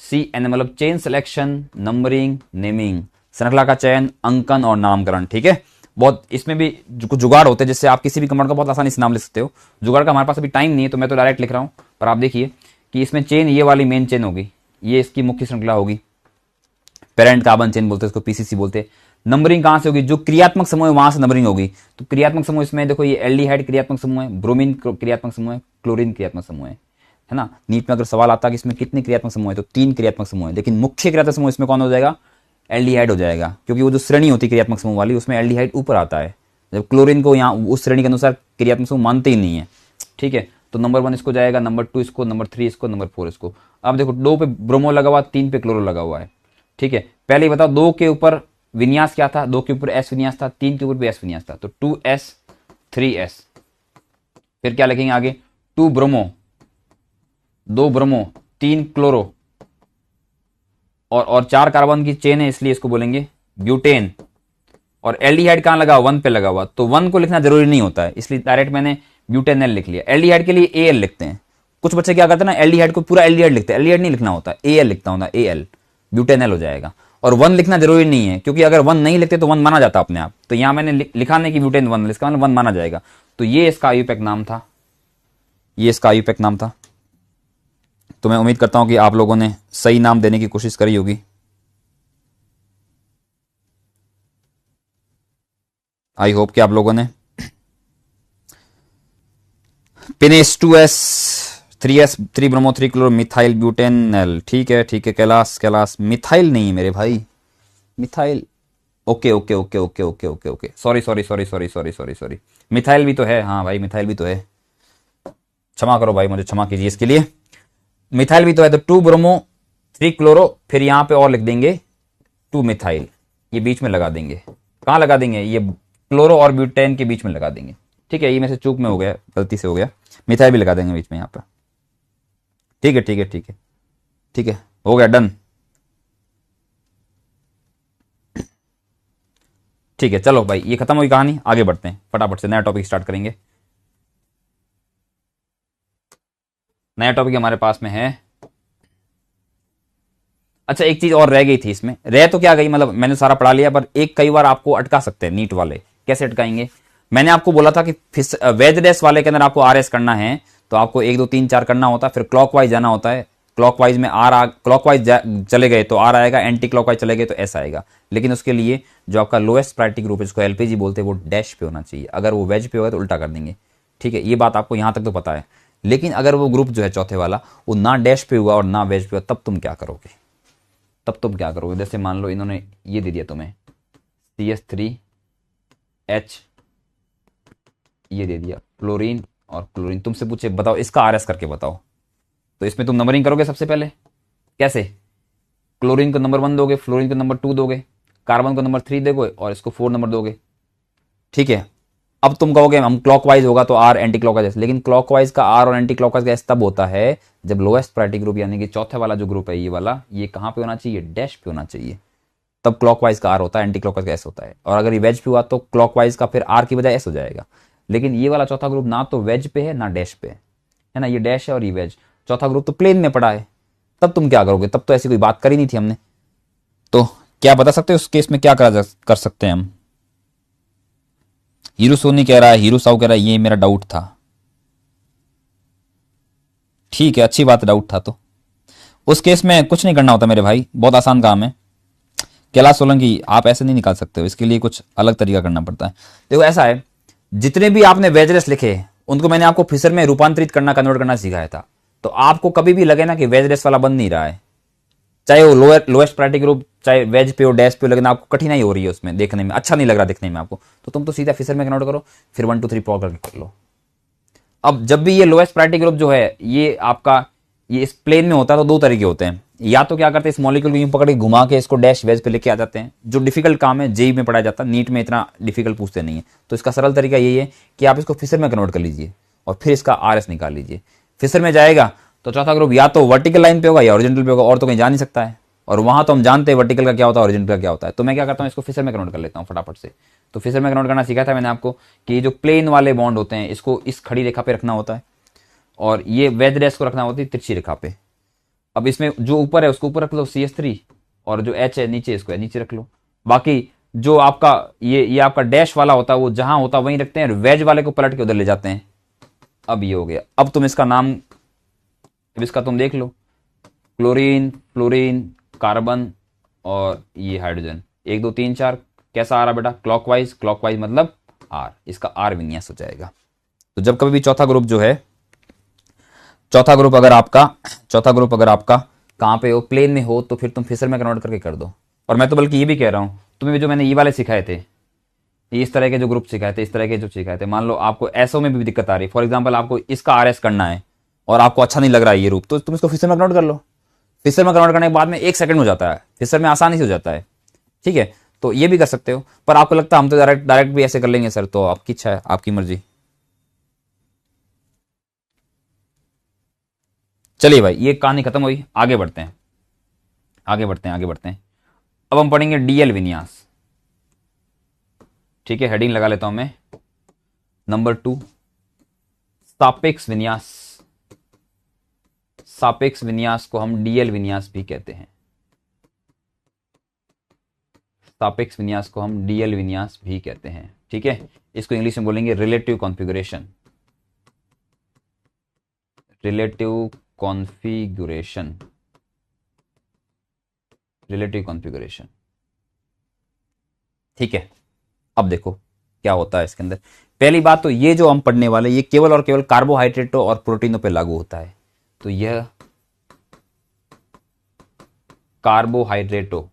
CN मतलब चेन सिलेक्शन, नंबरिंग, नेमिंग, श्रृंखला का चयन, अंकन और नामकरण। ठीक है, बहुत इसमें भी कुछ जुगाड़ होते हैं जिससे आप किसी भी कमांड का बहुत आसानी से नाम लिख सकते हो। जुगाड़ का हमारे पास अभी टाइम नहीं है तो मैं तो डायरेक्ट लिख रहा हूं, पर आप देखिए कि इसमें चेन ये वाली मेन चेन होगी, ये इसकी मुख्य श्रृंखला होगी, पेरेंट कार्बन चेन बोलते हैं इसको, PCC बोलते हैं। नंबरिंग कहां से होगी, जो क्रियात्मक समूह है वहां से नंबरिंग होगी। तो क्रियात्मक समूह इसमें देखो, ये एल्डिहाइड क्रियात्मक समूह है, ब्रोमीन क्रियात्मक समूह है, क्लोरीन क्रियात्मक समूह है ना। नीट में अगर सवाल आता है कि इसमें कितने क्रियात्मक समूह है तो 3 क्रियात्मक समूह है, लेकिन मुख्य क्रियात्मक समूह इसमें कौन हो जाएगा, एल्डिहाइड हो जाएगा, क्योंकि वो जो श्रेणी होती है क्रियात्मक समूह वाली उसमें एल्डिहाइड ऊपर आता है, जब क्लोरीन को यहाँ उस श्रेणी के अनुसार क्रियात्मक समूह मानते ही नहीं है। ठीक है, तो नंबर 1 इसको जाएगा, नंबर 2 इसको, नंबर 3 इसको, नंबर 4 इसको। अब देखो 2 पे ब्रोमो लगा हुआ, 3 पे क्लोरो लगा हुआ है। ठीक है, पहले ही बताओ 2 के ऊपर विन्यास क्या था, 2 के ऊपर S विन्यास था, 3 के ऊपर भी S विन्यास था, तो 2S 3S। फिर क्या लिखेंगे आगे, 2 ब्रोमो, 2 ब्रोमो, 3 क्लोरो और 4 कार्बन की चेन है इसलिए इसको बोलेंगे ब्यूटेन। और एल्डिहाइड कहां लगा, 1 पे लगा हुआ, तो 1 को लिखना जरूरी नहीं होता है, इसलिए डायरेक्ट मैंने ब्यूटेनल लिख लिया। एल्डिहाइड के लिए AL लिखते हैं, कुछ बच्चे क्या करते हैं ना, एल्डिहाइड को पूरा एल्डिहाइड लिखते हैं, एल्डिहाइड नहीं लिखना होता, AL लिखता होता, AL ब्यूटेनल हो जाएगा। और 1 लिखना जरूरी नहीं है, क्योंकि अगर 1 नहीं लिखते तो 1 माना जाता अपने आप, तो यहां मैंने लिखा नहीं कि ब्यूटेन 1, इसका मतलब 1 माना जाएगा। तो ये इसका आयुपैक नाम था, ये इसका आयुपैक नाम था। तो मैं उम्मीद करता हूं कि आप लोगों ने सही नाम देने की कोशिश करी होगी। आई होप कि आप लोगों ने पिनेस 2S 3S 3 bromo 3 chloro methyl butanal. ठीक है ठीक है, कैलाश कैलाश, मिथाइल नहीं मेरे भाई, methyl, okay okay okay okay okay okay okay, sorry sorry sorry sorry sorry sorry sorry, methyl भी तो है, हाँ भाई मिथाइल भी तो है, क्षमा करो भाई, मुझे क्षमा कीजिए इसके लिए, मिथाइल भी तो है। तो 2 ब्रोमो 3 क्लोरो, फिर यहां पे और लिख देंगे 2 मिथाइल, ये बीच में लगा देंगे, कहां लगा देंगे, ये क्लोरो और ब्यूटेन के बीच में लगा देंगे। ठीक है, ये में से चूक में हो गया, गलती से हो गया, मिथाइल भी लगा देंगे बीच में यहां पर। ठीक है ठीक है ठीक है ठीक है, हो गया, डन। ठीक है, चलो भाई ये खत्म हुई कहानी, आगे बढ़ते हैं, फटाफट से नया टॉपिक स्टार्ट करेंगे। नया टॉपिक हमारे पास में है, अच्छा एक चीज और रह गई थी इसमें, रह तो क्या गई, मतलब मैंने सारा पढ़ा लिया, पर एक कई बार आपको अटका सकते हैं नीट वाले। कैसे अटकाएंगे, मैंने आपको बोला था कि वेज डैश वाले के अंदर आपको RS करना है तो आपको 1 2 3 4 करना होता है, फिर क्लॉकवाइज जाना होता है, क्लॉकवाइज में क्लॉकवाइज चले गए तो R आएगा, एंटी क्लॉकवाइज चले गए तो S आएगा। लेकिन उसके लिए जो आपका लोएस्ट प्रायोरिटी ग्रुप है जिसको LPG बोलते हैं वो डैश पे होना चाहिए, अगर वो वेज पे होगा तो उल्टा कर देंगे। ठीक है, ये बात आपको यहां तक तो पता है, लेकिन अगर वो ग्रुप जो है चौथे वाला वो ना डैश पे हुआ और ना वेज पे हुआ, तब तुम क्या करोगे, तब तुम क्या करोगे। जैसे मान लो इन्होंने ये दे दिया तुम्हें CH3H, ये दे दिया क्लोरीन और क्लोरीन, तुमसे पूछे बताओ इसका RS करके बताओ, तो इसमें तुम नंबरिंग करोगे सबसे पहले, कैसे, क्लोरीन को नंबर 1 दोगे, फ्लोरीन को नंबर 2 दोगे, कार्बन को नंबर 3 दोगे और इसको 4 नंबर दोगे। ठीक है, अब तुम कहोगे हम क्लॉकवाइज होगा तो R, एंटी क्लॉकवाइज, लेकिन क्लॉकवाइज का R और एंटी क्लॉकवाइज का S तब होता है जब लोएस्ट प्रायोरिटी ग्रुप यानी कि चौथे वाला जो ग्रुप है ये वाला, ये कहां पे होना चाहिए, डैश पे होना चाहिए, तब क्लॉकवाइज का R होता है, एंटी क्लॉकवाइज का S होता है। और अगर ये वेज पे हुआ तो क्लॉकवाइज का फिर R की बजाय S हो जाएगा। लेकिन ये वाला चौथा ग्रुप ना तो वेज पे है ना डैश पे है ना, ये डैश है और ये वेज, चौथा ग्रुप तो प्लेन में पड़ा है, तब तुम क्या करोगे, तब तो ऐसी कोई बात करी नहीं थी हमने। तो क्या बता सकते हो उस केस में क्या कर सकते हैं हम। हीरू सोनी कह रहा है, हीरू साहू कह रहा है ये मेरा डाउट था। ठीक है, अच्छी बात, डाउट था तो। उस केस में कुछ नहीं करना होता मेरे भाई, बहुत आसान काम है। कैलाश सोलंकी, आप ऐसे नहीं निकाल सकते हो, इसके लिए कुछ अलग तरीका करना पड़ता है। देखो ऐसा है, जितने भी आपने वेजरेस लिखे उनको मैंने आपको फिशर में रूपांतरित करना, कन्वर्ट करना सिखाया था। तो आपको कभी भी लगे ना कि वेजरेस वाला बन नहीं रहा है, चाहे वो लोएस्ट प्रायोरिटी ग्रुप, चाहे वेज पे हो डैश पे हो, लेकिन आपको कठिनाई हो रही है उसमें, देखने में अच्छा नहीं लग रहा देखने में आपको, तो तुम तो सीधा फिशर में कन्वर्ट करो, फिर 1 2 3 प्रॉब्लम करके कर लो। अब जब भी ये लोएस्ट प्रायोरिटी ग्रुप जो है ये आपका ये इस प्लेन में होता है तो दो तरीके होते हैं। या तो क्या करते हैं, इस मॉलिक्यूल को यूं पकड़ के घुमा के इसको डैश वेज पे लेके आ जाते हैं, जो डिफिकल्ट काम है, जेई में पढ़ाया जाता है, नीट में इतना डिफिकल्ट पूछते नहीं है। तो इसका सरल तरीका यही है कि आप इसको फिशर में कन्वर्ट कर लीजिए और फिर इसका आरएस निकाल लीजिए। फिशर में जाएगा तो चौथा ग्रुप या तो वर्टिकल लाइन पे होगा या ओरिजेंटल पे होगा, और तो कहीं जा नहीं सकता है। और वहां तो हम जानते हैं वर्टिकल का क्या होता है, ओरिजेंटल का क्या होता है। तो मैं क्या करता हूँ, इसको फिशर में कन्वर्ट कर लेता हूँ फटाफट से। तो फिशर में कन्वर्ट करना सीखा था मैंने आपको कि जो प्लेन वाले बॉन्ड होते हैं इसको इस खड़ी रेखा पे रखना होता है, और ये वेज डैश को रखना होती है तिरछी रेखा पे। अब इसमें जो ऊपर है उसको ऊपर रख लो CH3, और जो H है नीचे, इसको नीचे रख लो। बाकी जो आपका ये आपका डैश वाला होता है वो जहां होता है वहीं रखते हैं, वेज वाले को पलट के उधर ले जाते हैं। अब ये हो गया। अब तुम इसका नाम, अब इसका तुम देख लो, क्लोरीन, फ्लोरीन, कार्बन और ये हाइड्रोजन, 1 2 3 4 कैसा आ रहा बेटा, क्लॉकवाइज। क्लॉकवाइज मतलब आर, इसका आर विन्यास हो जाएगा। तो जब कभी भी चौथा ग्रुप जो है, चौथा ग्रुप अगर आपका कहाँ पे हो, प्लेन में हो, तो फिर तुम फिशर में कन्वर्ट करके कर दो। और मैं तो बल्कि ये भी कह रहा हूँ, तुम्हें जो मैंने ये वाले सिखाए थे, इस तरह के जो ग्रुप सिखाए थे, इस तरह के जो सिखाए थे, मान लो आपको एसओ में भी दिक्कत आ रही है, फॉर एग्जाम्पल आपको इसका आरएस करना है और आपको अच्छा नहीं लग रहा है ये रूप, तो तुम इसको फिशर में कन्वर्ट कर लो। फिशर में कन्वर्ट करने के बाद में 1 सेकंड हो जाता है, फिशर में आसानी से हो जाता है। ठीक है, तो ये भी कर सकते हो। पर आपको लगता है हम तो डायरेक्ट भी ऐसे कर लेंगे सर, तो आपकी इच्छा है, आपकी मर्जी। चलिए भाई, ये कहानी खत्म हुई, आगे बढ़ते हैं। अब हम पढ़ेंगे डीएल विन्यास। ठीक है, हेडिंग लगा लेता हूं मैं, नंबर 2, सापेक्ष विन्यास। सापेक्ष विन्यास को हम डीएल विन्यास भी कहते हैं। सापेक्ष विन्यास को हम डीएल विन्यास भी कहते हैं। ठीक है, इसको इंग्लिश में बोलेंगे relative configuration. Relative configuration, relative configuration. ठीक है, अब देखो क्या होता है इसके अंदर। पहली बात तो ये जो हम पढ़ने वाले, ये केवल और केवल कार्बोहाइड्रेटों और प्रोटीनों पे लागू होता है। तो यह कार्बोहाइड्रेटों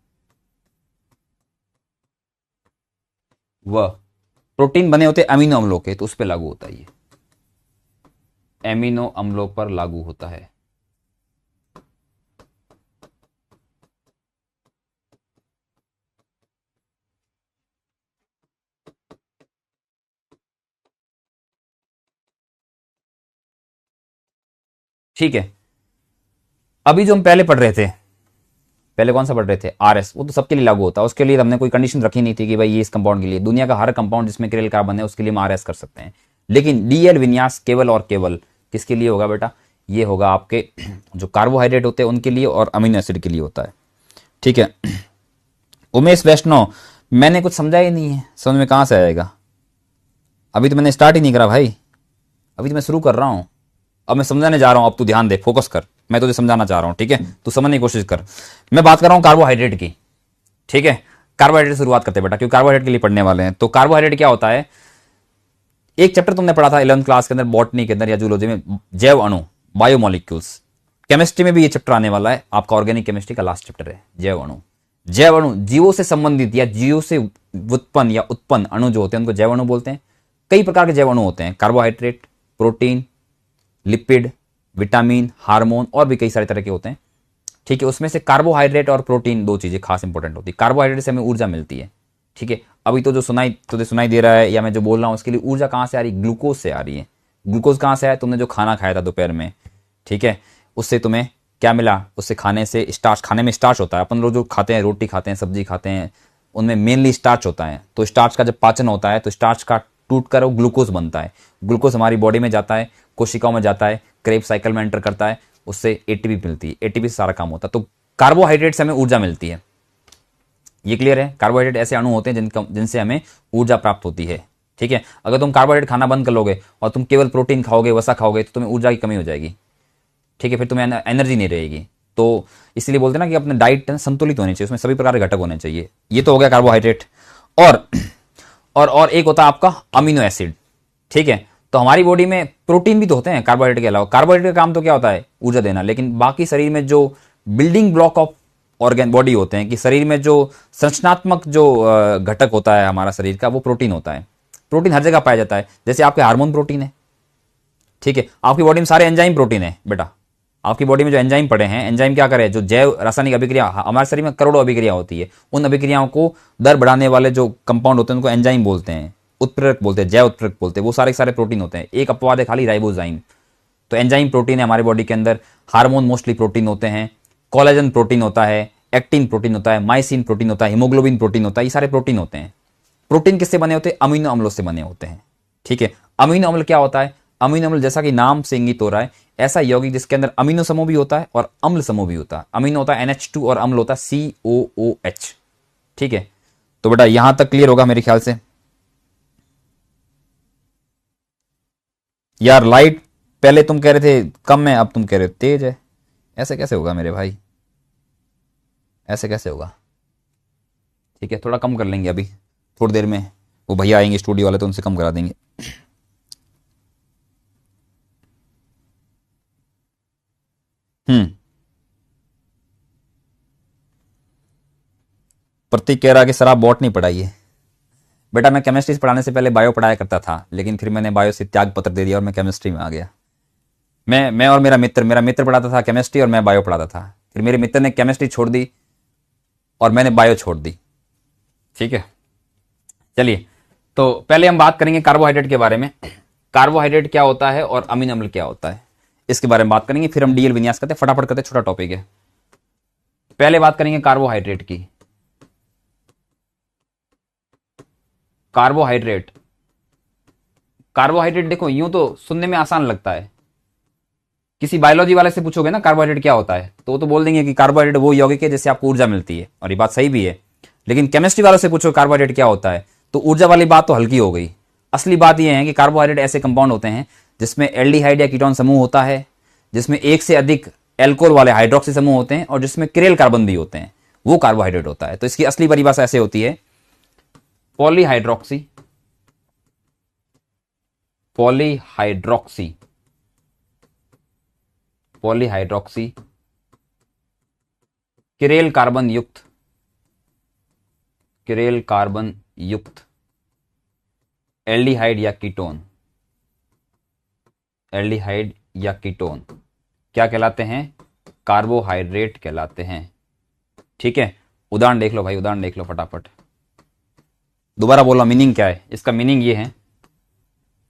व प्रोटीन बने होते अमीनो अम्लों के, तो उस पर लागू होता है, ये एमिनो अम्लों पर लागू होता है। ठीक है, अभी जो हम पहले पढ़ रहे थे, पहले कौन सा पढ़ रहे थे, आरएस, वो तो सबके लिए लागू होता है। उसके लिए हमने कोई कंडीशन रखी नहीं थी कि भाई ये इस कंपाउंड के लिए, दुनिया का हर कंपाउंड जिसमें क्रियल कार्बन है उसके लिए हम आरएस कर सकते हैं। लेकिन डीएल विन्यास केवल और केवल किसके लिए होगा बेटा, ये होगा आपके जो कार्बोहाइड्रेट होते हैं उनके लिए और अमीनो एसिड के लिए होता है। ठीक है, उमेश वैष्णव, मैंने कुछ समझा ही नहीं है, समझ में कहां से आएगा, अभी तो मैंने स्टार्ट ही नहीं करा भाई, अभी तो मैं शुरू कर रहा हूं, अब मैं समझाने जा रहा हूं। अब तू ध्यान दे, फोकस कर, मैं तुझे समझाना चाह रहा हूं। ठीक है, तू समझने की कोशिश कर। मैं बात कर रहा हूं कार्बोहाइड्रेट की। ठीक है, कार्बोहाइड्रेट से शुरुआत करते हैं बेटा, क्योंकि कार्बोहाइड्रेट के लिए पढ़ने वाले हैं। तो कार्बोहाइड्रेट क्या होता है, एक चैप्टर तुमने पढ़ा था 11th क्लास के अंदर, बॉटनी के अंदर या जूलॉजी में, जैव अणु, बायोमोलिक्यूल्स। केमिस्ट्री में भी ये चैप्टर आने वाला है आपका, ऑर्गेनिक केमिस्ट्री का लास्ट चैप्टर है जैव अणु। जैव अणु जीवों से संबंधित या जीवों से उत्पन्न या उत्पन्न अणु जो होते हैं उनको जैव अणु बोलते हैं। कई प्रकार के जैव अणु होते हैं, carbohydrate, protein, lipid, vitamin, hormone और भी कई सारे तरह के होते हैं। ठीक है, उसमें से कार्बोहाइड्रेट और प्रोटीन दो चीजें खास इंपॉर्टेंट होती है। कार्बोहाइड्रेट से हमें ऊर्जा मिलती है। ठीक है, अभी तो जो तुझे सुनाई दे रहा है या मैं जो बोल रहा हूं उसके लिए ऊर्जा कहां से आ रही है, ग्लूकोज से आ रही है। ग्लूकोज कहां से आया, तुमने जो खाना खाया था दोपहर में, ठीक है, उससे तुम्हें क्या मिला, उससे खाने से स्टार्च, खाने में स्टार्च होता है। अपन लोग जो खाते हैं, रोटी खाते हैं, सब्जी खाते हैं, उनमें मेनली स्टार्च होता है। तो स्टार्च का जब पाचन होता है तो स्टार्च का टूट कर वो ग्लूकोज बनता है। ग्लूकोज हमारी बॉडी में जाता है, कोशिकाओं में जाता है, क्रेब्स साइकिल में एंटर करता है, उससे एटीपी मिलती है, एटीपी से सारा काम होता है। तो कार्बोहाइड्रेट से हमें ऊर्जा मिलती है, ये क्लियर है। कार्बोहाइड्रेट ऐसे अणु होते हैं जिनसे हमें ऊर्जा प्राप्त होती है। ठीक है, अगर तुम कार्बोहाइड्रेट खाना बंद कर लोगे और तुम केवल प्रोटीन खाओगे, वसा खाओगे, तो तुम्हें ऊर्जा की कमी हो जाएगी। ठीक है, फिर तुम्हें एनर्जी नहीं रहेगी। तो इसलिए बोलते हैं ना कि अपने डाइट संतुलित होनी चाहिए, उसमें सभी प्रकार के घटक होने चाहिए। ये तो हो गया कार्बोहाइड्रेट। और और एक होता है आपका अमीनो एसिड, ठीक है। तो हमारी बॉडी में प्रोटीन भी तो होते हैं कार्बोहाइड्रेट के अलावा। कार्बोहाइड्रेट का काम तो क्या होता है, ऊर्जा देना, लेकिन बाकी शरीर में जो building block of organ body होते हैं, कि शरीर में जो संरचनात्मक जो घटक होता है हमारा शरीर का, वो प्रोटीन होता है। प्रोटीन हर जगह पाया जाता है, जैसे आपके हार्मोन प्रोटीन है, ठीक है। आपकी बॉडी में सारे एंजाइम प्रोटीन है बेटा। आपकी बॉडी में जो एंजाइम पड़े हैं, एंजाइम क्या करे, जो जैव रासायनिक अभिक्रिया, हमारे शरीर में करोड़ों अभिक्रिया होती है, उन अभिक्रियाओं को दर बढ़ाने वाले जो कंपाउंड होते हैं उनको एंजाइम बोलते हैं, उत्प्रेरक बोलते हैं, जैव उत्प्रेरक बोलते हैं। वो सारे सारे प्रोटीन होते हैं। एक अपवाद है खाली राइबोजाइम। तो एंजाइम प्रोटीन है हमारे बॉडी के अंदर। हार्मोन मोस्टली प्रोटीन होते हैं। कोलेजन प्रोटीन होता है, एक्टिन प्रोटीन होता है, माइसिन प्रोटीन होता है, हीमोग्लोबिन प्रोटीन होता है। ये सारे प्रोटीन होते हैं। प्रोटीन किससे बने होते हैं, अमीनो अम्लों से बने होते हैं, ठीक है। अमीनो अम्ल क्या होता है, अमीनो अम्ल जैसा कि नाम से इंगित हो रहा है, ऐसा यौगिक जिसके अंदर अमीनो समूह भी होता है और अम्ल समूह भी होता है। अमीनो होता है NH2 और अम्ल होता है COOH, ठीक है। तो बेटा यहां तक क्लियर होगा मेरे ख्याल से। यार लाइट पहले तुम कह रहे थे कम है, अब तुम कह रहे हो तेज है। ऐसे कैसे होगा मेरे भाई, ऐसे कैसे होगा? ठीक है, थोड़ा कम कर लेंगे अभी थोड़ी देर में। वो भैया आएंगे स्टूडियो वाले तो उनसे कम करा देंगे। प्रतीक कह रहा कि सर आप बॉट नहीं पढ़ाई है। बेटा मैं केमिस्ट्री पढ़ाने से पहले बायो पढ़ाया करता था, लेकिन फिर मैंने बायो से त्याग पत्र दे दिया और मैं केमिस्ट्री में आ गया। मैं और मेरा मित्र पढ़ाता था केमिस्ट्री और मैं बायो पढ़ाता था। फिर मेरे मित्र ने केमिस्ट्री छोड़ दी और मैंने बायो छोड़ दी, ठीक है। चलिए, तो पहले हम बात करेंगे कार्बोहाइड्रेट के बारे में। कार्बोहाइड्रेट क्या होता है और अमीनो अम्ल क्या होता है, इसके बारे में बात करेंगे। फिर हम डीएल विन्यास करते हैं, फटाफट करते हैं, छोटा टॉपिक है। पहले बात करेंगे कार्बोहाइड्रेट की। कार्बोहाइड्रेट कार्बोहाइड्रेट देखो, यूं तो सुनने में आसान लगता है। किसी बायोलॉजी वाले से पूछोगे ना कार्बोहाइड्रेट क्या होता है, तो वो तो बोल देंगे कि कार्बोहाइड्रेट वो यौगिक है जिससे आपको ऊर्जा मिलती है, और ये बात सही भी है। लेकिन केमिस्ट्री वालों से पूछो कार्बोहाइड्रेट क्या होता है, तो ऊर्जा वाली बात तो हल्की हो गई। असली बात यह है कि कार्बोहाइड्रेट ऐसे कंपाउंड होते हैं जिसमें एल्डिहाइड या कीटोन समूह होता है, जिसमें एक से अधिक एल्कोहल वाले हाइड्रोक्सी समूह होते हैं, और जिसमें किरेल कार्बन भी होते हैं, वो कार्बोहाइड्रेट होता है। तो इसकी असली परिभाषा ऐसे होती है, polyhydroxy polyhydroxy polyhydroxy chiral carbon युक्त एल्डिहाइड या कीटोन क्या कहलाते हैं, कार्बोहाइड्रेट कहलाते हैं, ठीक है। उदाहरण देख लो भाई, उदाहरण देख लो फटाफट। दोबारा बोलो मीनिंग क्या है इसका। मीनिंग ये है,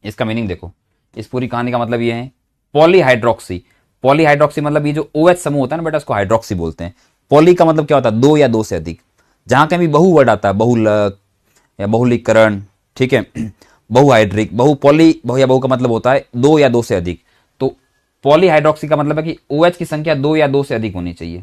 इसका मीनिंग देखो, इस पूरी कहानी का मतलब ये है, पॉलीहाइड्रोक्सी मतलब ये जो OH समूह होता है ना बेटा, उसको हाइड्रोक्सी बोलते हैं। पॉली का मतलब क्या होता है, दो या दो से अधिक। जहां कहीं भी बहु वर्ड आता है, बहुलक या बहुलीकरण, ठीक है, बहुहाइड्रिक, बहु का मतलब होता है दो या दो से अधिक। तो पॉलीहाइड्रोक्सी का मतलब है कि OH की संख्या दो या दो से अधिक होनी चाहिए,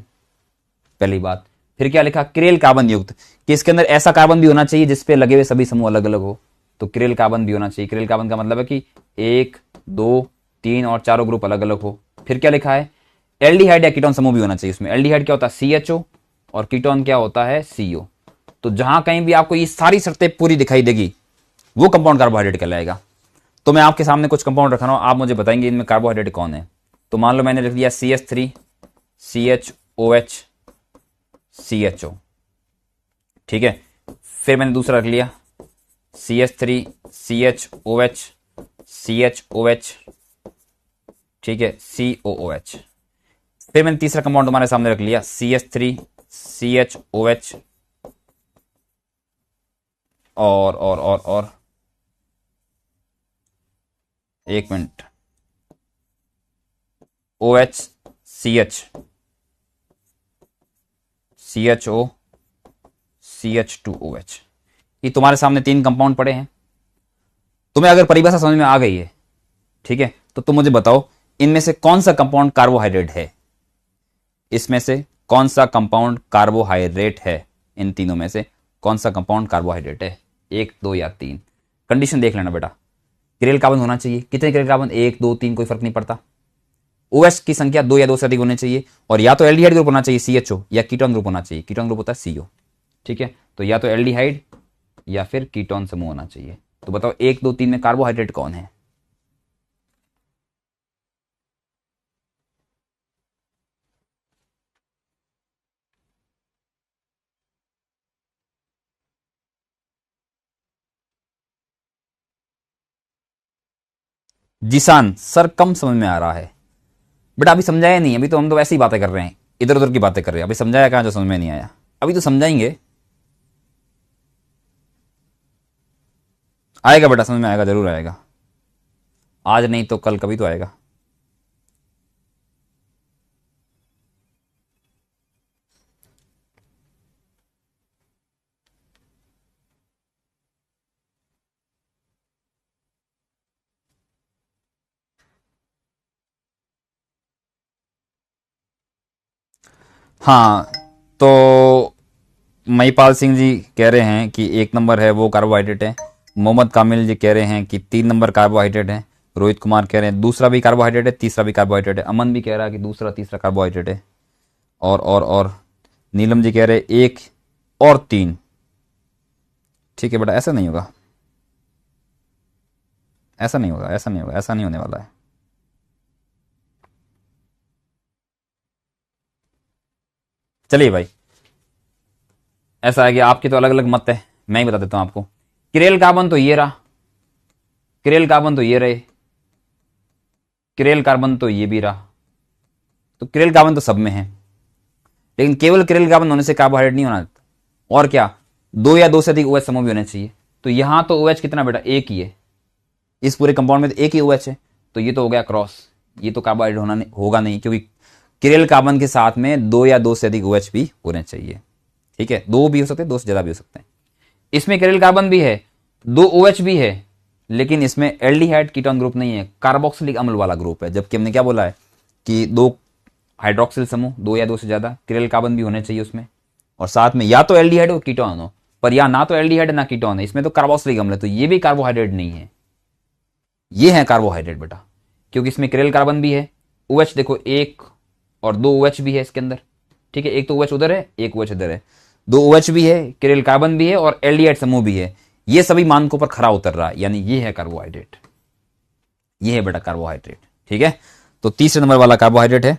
पहली बात। फिर क्या लिखा, किरेल कार्बन युक्त, कि इसके अंदर ऐसा कार्बन भी होना चाहिए जिसपे लगे हुए सभी समूह अलग अलग हो, तो किरेल कार्बन भी होना चाहिए। किरेल कार्बन का मतलब है कि 1, 2, 3 और चारों ग्रुप अलग अलग हो। फिर क्या लिखा है, एल्डिहाइड या कीटोन समूह भी होना चाहिए उसमें। एल्डिहाइड क्या होता है, CHO, और कीटोन क्या होता है, CO। तो जहां कहीं भी आपको ये सारी शर्तें पूरी दिखाई देगी, वो कंपाउंड कार्बोहाइड्रेट कहलाएगा। तो मैं आपके सामने कुछ कंपाउंड रख रहा हूं, आप मुझे बताएंगे इनमें कार्बोहाइड्रेट कौन है। तो मान लो मैंने लिख दिया CH3 CHOH CHO, ठीक है। फिर मैंने दूसरा रख लिया CH3 CHOH CHOH, ठीक है, COOH। फिर मैंने तीसरा कंपाउंड तुम्हारे सामने रख लिया CH3 CHOH और एक minute, OH CH CHO CH2OH। ये तुम्हारे सामने तीन कंपाउंड पड़े हैं। तुम्हें अगर परिभाषा समझ में आ गई है, ठीक है, तो तुम मुझे बताओ इनमें से कौन सा कंपाउंड कार्बोहाइड्रेट है। इसमें से कौन सा कंपाउंड कार्बोहाइड्रेट है, इन तीनों में से कौन सा कंपाउंड कार्बोहाइड्रेट है, 1, 2 या 3। कंडीशन देख लेना बेटा, किरेल कार्बन होना चाहिए। कितने किरेल कार्बन, 1, 2, 3, कोई फर्क नहीं पड़ता। OH की संख्या 2 या 2 से अधिक होनी चाहिए, और या तो एल्डिहाइड ग्रुप होना चाहिए CHO, या कीटोन ग्रुप होना चाहिए। कीटोन ग्रुप होता है CO। ठीक है, तो या तो एल्डिहाइड या फिर कीटोन समूह होना चाहिए। तो बताओ 1 2 3 में कार्बोहाइड्रेट कौन है? जिसान सर कम समझ में आ रहा है बेटा, अभी समझाया नहीं, अभी तो हम तो वैसी ही बातें कर रहे हैं, इधर उधर की बातें कर रहे हैं। अभी समझाया कहाँ जो समझ में नहीं आया, अभी तो समझाएंगे। आएगा बेटा, समझ में आएगा, जरूर आएगा। आज नहीं तो कल कभी तो आएगा। हाँ, तो महिपाल सिंह जी कह रहे हैं कि 1 नंबर है वो कार्बोहाइड्रेट है। मोहम्मद कामिल जी कह रहे हैं कि 3 नंबर कार्बोहाइड्रेट है। रोहित कुमार कह रहे हैं दूसरा भी कार्बोहाइड्रेट है, तीसरा भी कार्बोहाइड्रेट है। अमन भी कह रहा है कि दूसरा तीसरा कार्बोहाइड्रेट है। और नीलम जी कह रहे हैं 1 और 3। ठीक है बेटा, ऐसा नहीं होगा, ऐसा नहीं होगा, ऐसा नहीं होगा, ऐसा नहीं होने वाला है। चलिए भाई, ऐसा है कि आपके तो अलग अलग मत है, मैं ही बता देता हूं आपको। क्रेल कार्बन तो ये रहा, क्रेल कार्बन तो ये रहे, क्रेल कार्बन तो ये भी रहा। तो क्रेल कार्बन तो सब में है, लेकिन केवल क्रेल कार्बन होने से कार्बोहाइड्रेट नहीं होना। और क्या, 2 या 2 से अधिक OH समूह भी होने चाहिए। तो यहां तो OH कितना बेटा, एक ही है। इस पूरे कंपाउंड में तो एक ही OH है, तो ये तो हो गया क्रॉस। ये तो कार्बोहाइड्रेट होगा नहीं, क्योंकि क्रेल कार्बन के साथ में 2 या 2 से अधिक OH भी होने चाहिए। ठीक है, 2 भी हो सकते हैं, 2 से ज्यादा भी हो सकते हैं। इसमें क्रेल कार्बन भी है, 2 OH भी है, लेकिन इसमें एल्डिहाइड कीटोन ग्रुप नहीं है, कार्बोक्सिलिक अम्ल वाला ग्रुप है। जबकि हमने क्या बोला है कि 2 हाइड्रोक्सिल समूह, 2 या 2 से ज्यादा क्रेल कार्बन भी होने चाहिए उसमें, और साथ में या तो एल्डिहाइड हो कीटोन हो। पर या ना तो एल्डिहाइड ना कीटोन है, इसमें तो कार्बोक्सिलिक अम्ल है, तो ये भी कार्बोहाइड्रेट नहीं है। ये है कार्बोहाइड्रेट बेटा, क्योंकि इसमें क्रेल कार्बन भी है। OH देखो 1 और 2 OH भी है इसके अंदर। ठीक है, एक तो OH उधर है, एक OH इधर है, 2 OH भी है, क्रेल कार्बन भी है, और एल्डिहाइड समूह भी है। ये सभी मानकों पर खरा उतर रहा है, यानी ये है कार्बोहाइड्रेट। ये है बेटा कार्बोहाइड्रेट। ठीक है, तो तीसरे नंबर वाला कार्बोहाइड्रेट है,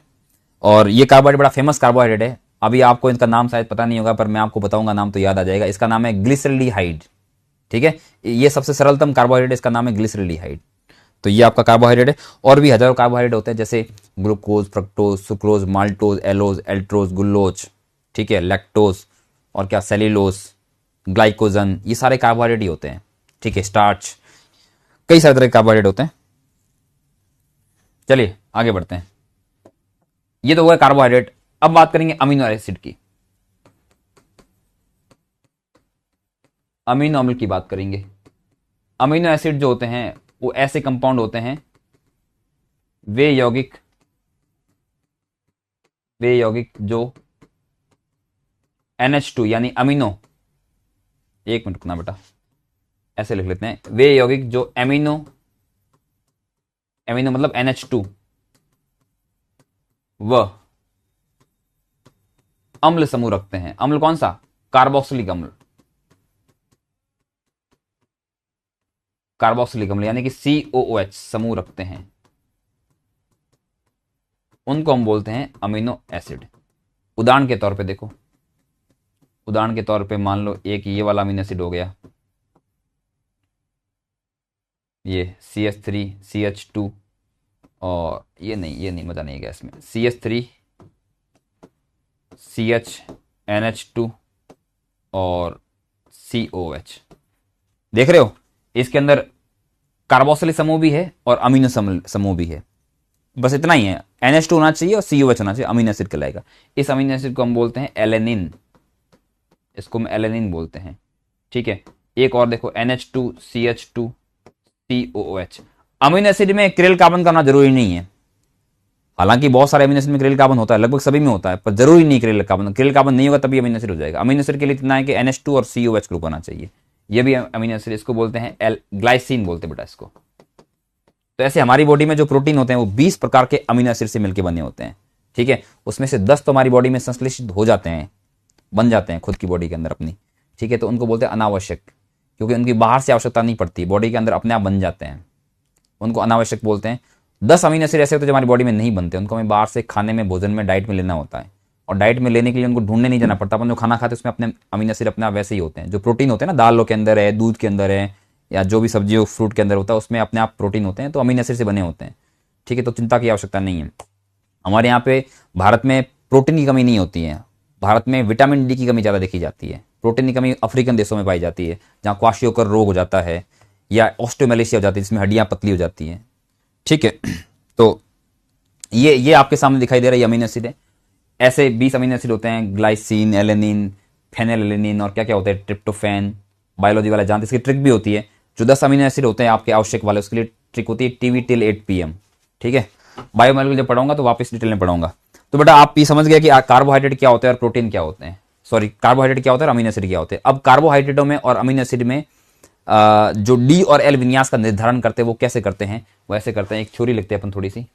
और ये कार्बोहाइड्रेट बड़ा फेमस कार्बोहाइड्रेट है। अभी आपको इनका नाम शायद पता नहीं होगा, पर मैं आपको बताऊंगा नाम तो याद आ जाएगा। इसका नाम है ग्लिसरल्डिहाइड। ठीक है, ये सबसे सरलतम कार्बोहाइड्रेट, इसका नाम है ग्लिसरल्डिहाइड। तो ये आपका कार्बोहाइड्रेट है। और भी हजारों कार्बोहाइड्रेट होते हैं, जैसे glucose, fructose, sucrose, maltose, allose, altrose, gulose, ठीक है, लैक्टोज, और क्या, सेल्यूलोज, ग्लाइकोजन, ये सारे कार्बोहाइड्रेट ही होते हैं। ठीक है, स्टार्च, कई सारे तरह के कार्बोहाइड्रेट होते हैं। चलिए आगे बढ़ते हैं। ये तो हुआ कार्बोहाइड्रेट। अब बात करेंगे अमीनो एसिड की। अमीनो अम्ल की बात करेंगे। अमीनो एसिड जो होते हैं वो ऐसे कंपाउंड होते हैं, वे यौगिक जो NH2 यानी अमीनो, एक मिनट रुकना बेटा, ऐसे लिख लेते हैं, वे यौगिक जो एमिनो, एमिनो मतलब NH2, वह अम्ल समूह रखते हैं। अम्ल कौन सा, कार्बोक्सिलिक अम्ल। कार्बोक्सिलिक अम्ल यानी कि COOH समूह रखते हैं, उनको हम बोलते हैं अमीनो एसिड। उदाहरण के तौर पे देखो, उदाहरण के तौर पे मान लो एक ये वाला अमीनो एसिड हो गया, ये CH3 CH2, और ये नहीं मजा नहीं गया इसमें, CH3 CH NH2 और COH। देख रहे हो, इसके अंदर कार्बोक्सिलिक समूह भी है और अमीनो समूह भी है। बस इतना ही है, NH2 होना चाहिए और COH होना चाहिए, अमीनो एसिड कहलाएगा। इस अमीनो एसिड को हम बोलते हैं एलेनिन, इसको हम एलेनिन बोलते हैं। ठीक है, एक और देखो, NH2 CH2 COOH। Amino acid में क्रेल कार्बन करना जरूरी नहीं है, हालांकि बहुत सारे अमीनो एसिड में क्रेल कार्बन होता है, लगभग सभी में होता है, पर जरूरी नहीं क्रेल कार्बन। क्रेल कार्बन नहीं होगा तभी अमीनो एसिड हो जाएगा। अमीनो एसिड के लिए इतना है कि NH2 और COH ग्रुप होना चाहिए। ये भी अमीनो एसिड, इसको बोलते हैं ग्लाइसिन बोलते हैं बेटा इसको। तो ऐसे हमारी बॉडी में जो प्रोटीन होते हैं वो 20 प्रकार के अमीनो एसिड से मिलकर बने होते हैं, ठीक है। उसमें से 10 तो हमारी बॉडी में संश्लेषित हो जाते हैं, बन जाते हैं खुद की बॉडी के अंदर अपनी, ठीक है। तो उनको बोलते हैं अनावश्यक, क्योंकि उनकी बाहर से आवश्यकता नहीं पड़ती, बॉडी के अंदर अपने आप बन जाते हैं, उनको अनावश्यक बोलते हैं। 10 अमीनो एसिड ऐसे होते हैं जो हमारी बॉडी में नहीं बनते, उनको हमें बाहर से खाने में, भोजन में, डाइट में लेना होता है। और डाइट में लेने के लिए उनको ढूंढने नहीं जाना पड़ता, अपन जो खाना खाते हैं उसमें अपने अमीनो एसिड अपने आप वैसे ही होते हैं। जो प्रोटीन होते हैं ना, दालों के अंदर है, दूध के अंदर है, या जो भी सब्जियों फ्रूट के अंदर होता है, उसमें अपने आप प्रोटीन होते हैं, तो अमीनो एसिड से बने होते हैं, ठीक है। तो चिंता की आवश्यकता नहीं है। हमारे यहाँ पे भारत में प्रोटीन की कमी नहीं होती है, भारत में विटामिन डी की कमी ज़्यादा देखी जाती है। प्रोटीन की कमी अफ्रीकन देशों में पाई जाती है, जहाँ क्वाशियोकर रोग हो जाता है या ऑस्टियोमेलेशिया हो जाती है, जिसमें हड्डियाँ पतली हो जाती हैं, ठीक है। तो ये आपके सामने दिखाई दे रहा है अमीनो एसिड है। ऐसे 20 अमीनो एसिड होते हैं, ग्लाइसिन, एलेनिन, फेनिलएलेनिन और क्या क्या होता है, ट्रिप्टोफैन। बायोलॉजी वाला जानते, इसकी ट्रिक भी होती है। जो 10 अमीनो एसिड होते हैं आपके आवश्यक वाले, उसके लिए ट्रिक होती है टीवी टिल 8 PM, ठीक है। बायोमोलिक्यूलर जब पढ़ाऊंगा तो वापस डिटेल में पढ़ाऊंगा। तो बेटा आप ये समझ गए कि कार्बोहाइड्रेट क्या होता है और प्रोटीन क्या होते हैं, सॉरी कार्बोहाइड्रेट क्या होता है और अमीनो एसिड क्या होते हैं। अब कार्बोहाइड्रेटों में और अमीनो एसिड में जो डी और एल विन्यास का निर्धारण करते हैं वो कैसे करते हैं, वो ऐसे करते हैं। एक थ्योरी लिखते हैं अपन, थोड़ी सी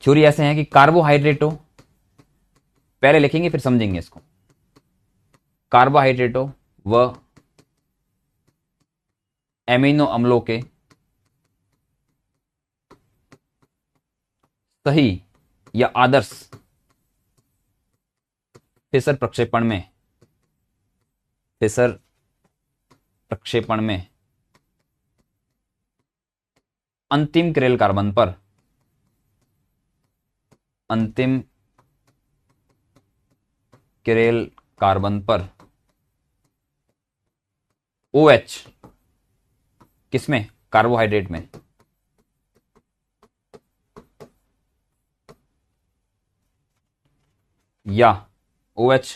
थ्योरी ऐसे है कि कार्बोहाइड्रेटों, पहले लिखेंगे फिर समझेंगे इसको। कार्बोहाइड्रेटों व एमिनो अम्लों के सही या आदर्श फिशर प्रक्षेपण में अंतिम किरेल कार्बन पर OH, किसमें, कार्बोहाइड्रेट में, या OH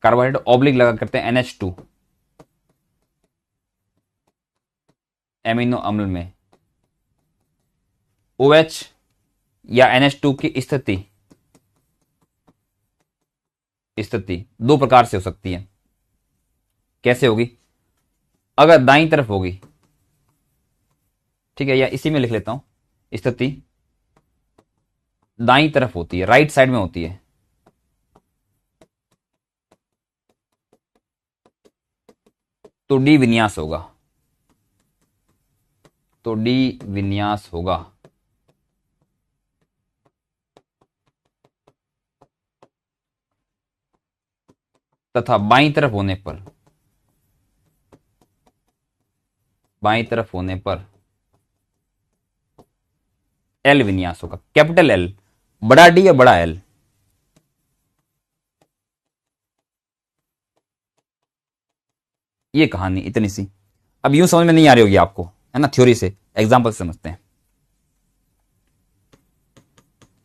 कार्बोहाइड्रेट ऑब्लिक लगा करते हैं NH2 एमिनो अम्ल में। OH या NH2 की स्थिति दो प्रकार से हो सकती है। कैसे होगी, अगर दाईं तरफ होगी, ठीक है, या इसी में लिख लेता हूं, स्थिति दाईं तरफ होती है, राइट साइड में होती है, तो डी विन्यास होगा, तथा बाईं तरफ होने पर एल विन्यास होगा, कैपिटल एल, बड़ा डी या बड़ा एल। ये कहानी इतनी सी, अब यूं समझ में नहीं आ रही होगी आपको, है ना, थ्योरी से, एग्जांपल समझते हैं।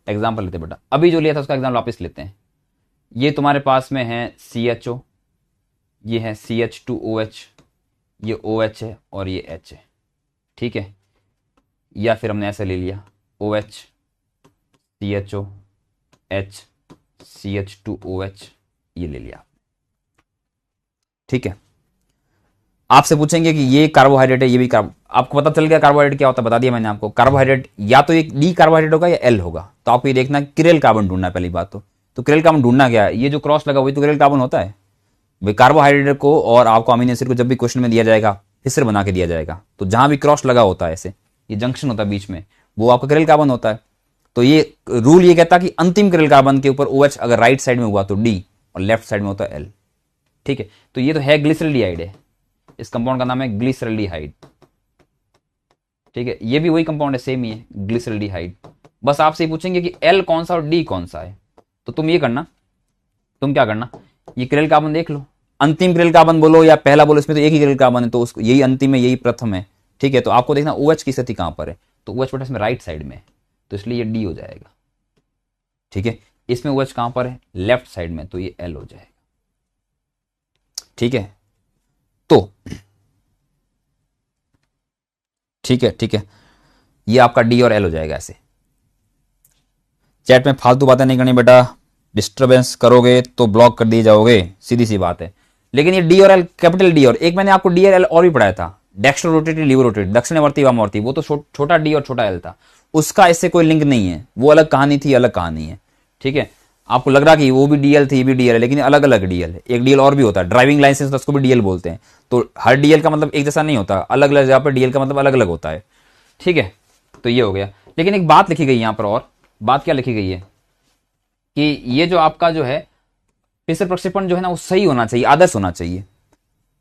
एग्जांपल लेते बेटा, अभी जो लिया था उसका एग्जांपल वापस लेते हैं। ये तुम्हारे पास में है CHO, ये है CH2OH, ये OH है और ये H है, ठीक है। या फिर हमने ऐसे ले लिया OH CHO H CH2OH, ये ले लिया, ठीक है। आपसे पूछेंगे कि ये कार्बोहाइड्रेट है, ये भी आपको पता चल गया कार्बोहाइड्रेट क्या होता है, बता दिया मैंने आपको। कार्बोहाइड्रेट या तो एक डी कार्बोहाइड्रेट होगा या एल होगा, तो आपको ये देखना किरेल कार्बन ढूंढना है पहली बात। तो किरेल कार्बन ढूंढना क्या है, ये जो क्रॉस लगा हुआ तो किरेल कार्बन होता है भाई। कार्बोहाइड्रेट को और आपको अमीनो एसिड को जब भी क्वेश्चन में दिया जाएगा, फिशर बना के दिया जाएगा, तो जहां भी क्रॉस लगा होता है, ऐसे ये जंक्शन होता है बीच में, वो आपका किरेल कार्बन होता है। तो ये रूल ये कहता है कि अंतिम किरेल कार्बन के ऊपर OH अगर राइट साइड में हुआ तो डी और लेफ्ट साइड में होता है एल, ठीक है। तो ये तो है ग्लिसरल्डिहाइड है, इस कंपाउंड का नाम है ग्लिसरल्डिहाइड, ठीक है। ये भी वही कंपाउंड है, सेम ही है, ग्लिसरल्डिहाइड। बस आपसे पूछेंगे कि एल कौन सा और डी कौन सा है, तो तुम क्या करना, ये किरेल कार्बन देख लो, अंतिम किरेल कार्बन बोलो या पहला बोलो, इसमें तो एक ही किरेल कार्बन है, तो उसको यही अंतिम है, यही प्रथम है, ठीक है। तो आपको देखना OH की स्थिति कहां पर है, तो OH बेटा इसमें राइट साइड में, तो इसलिए ये डी हो जाएगा, ठीक है। इसमें OH कहां पर है, लेफ्ट साइड में, तो ये एल हो जाएगा, ठीक है। तो ठीक है, ये आपका डी और एल हो जाएगा ऐसे। चैट में फालतू बातें नहीं करनी बेटा, डिस्टरबेंस करोगे तो ब्लॉक कर दिए जाओगे, सीधी सी बात है। लेकिन ये डी और एल, कैपिटल डी, और एक मैंने आपको डी और एल और भी पढ़ाया था, डेक्स्ट्रोरोटेटेड लिवोरोटेटेड, दक्षिणावर्ती वामावर्ती, वो तो छोटा डी और छोटा एल था, उसका इससे कोई लिंक नहीं है, वो अलग कहानी थी, अलग कहानी है। ठीक है, आपको लग रहा कि वो भी डीएल थी, ये भी डीएल है, लेकिन अलग अलग डीएल है। एक डीएल और भी होता है, ड्राइविंग लाइसेंस, तो उसको भी डीएल बोलते हैं। तो हर डीएल का मतलब एक जैसा नहीं होता, अलग अलग जगह पर डीएल का मतलब अलग अलग होता है। ठीक है, तो ये हो गया। लेकिन एक बात लिखी गई यहां पर, और बात क्या लिखी गई है कि ये जो आपका जो है फिसर प्रक्षेपण जो है ना, वो सही होना चाहिए, आदर्श होना चाहिए।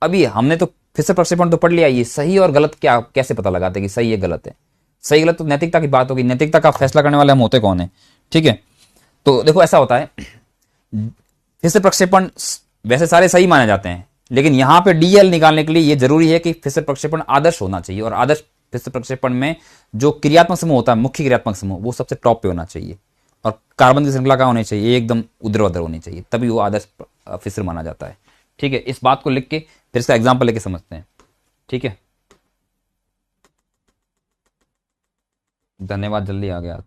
अभी हमने तो फिसर प्रक्षेपण तो पढ़ लिया, ये सही और गलत क्या कैसे पता लगाते कि सही है गलत है? सही गलत तो नैतिकता की बात होगी, नैतिकता का फैसला करने वाले हम होते कौन है? ठीक है, तो देखो ऐसा होता है, फिसर प्रक्षेपण वैसे सारे सही माने जाते हैं, लेकिन यहां पे डीएल निकालने के लिए ये जरूरी है कि फिसर प्रक्षेपण आदर्श होना चाहिए, और आदर्श फिसर प्रक्षेपण में जो क्रियात्मक समूह होता है, मुख्य क्रियात्मक समूह, वो सबसे टॉप पे होना चाहिए, और कार्बन की श्रृंखला का होनी चाहिए, एकदम उधर होनी चाहिए, तभी वो आदर्श फिसर माना जाता है। ठीक है, इस बात को लिख के फिर इसका एग्जाम्पल लेके समझते हैं। ठीक है, धन्यवाद, जल्दी आ गया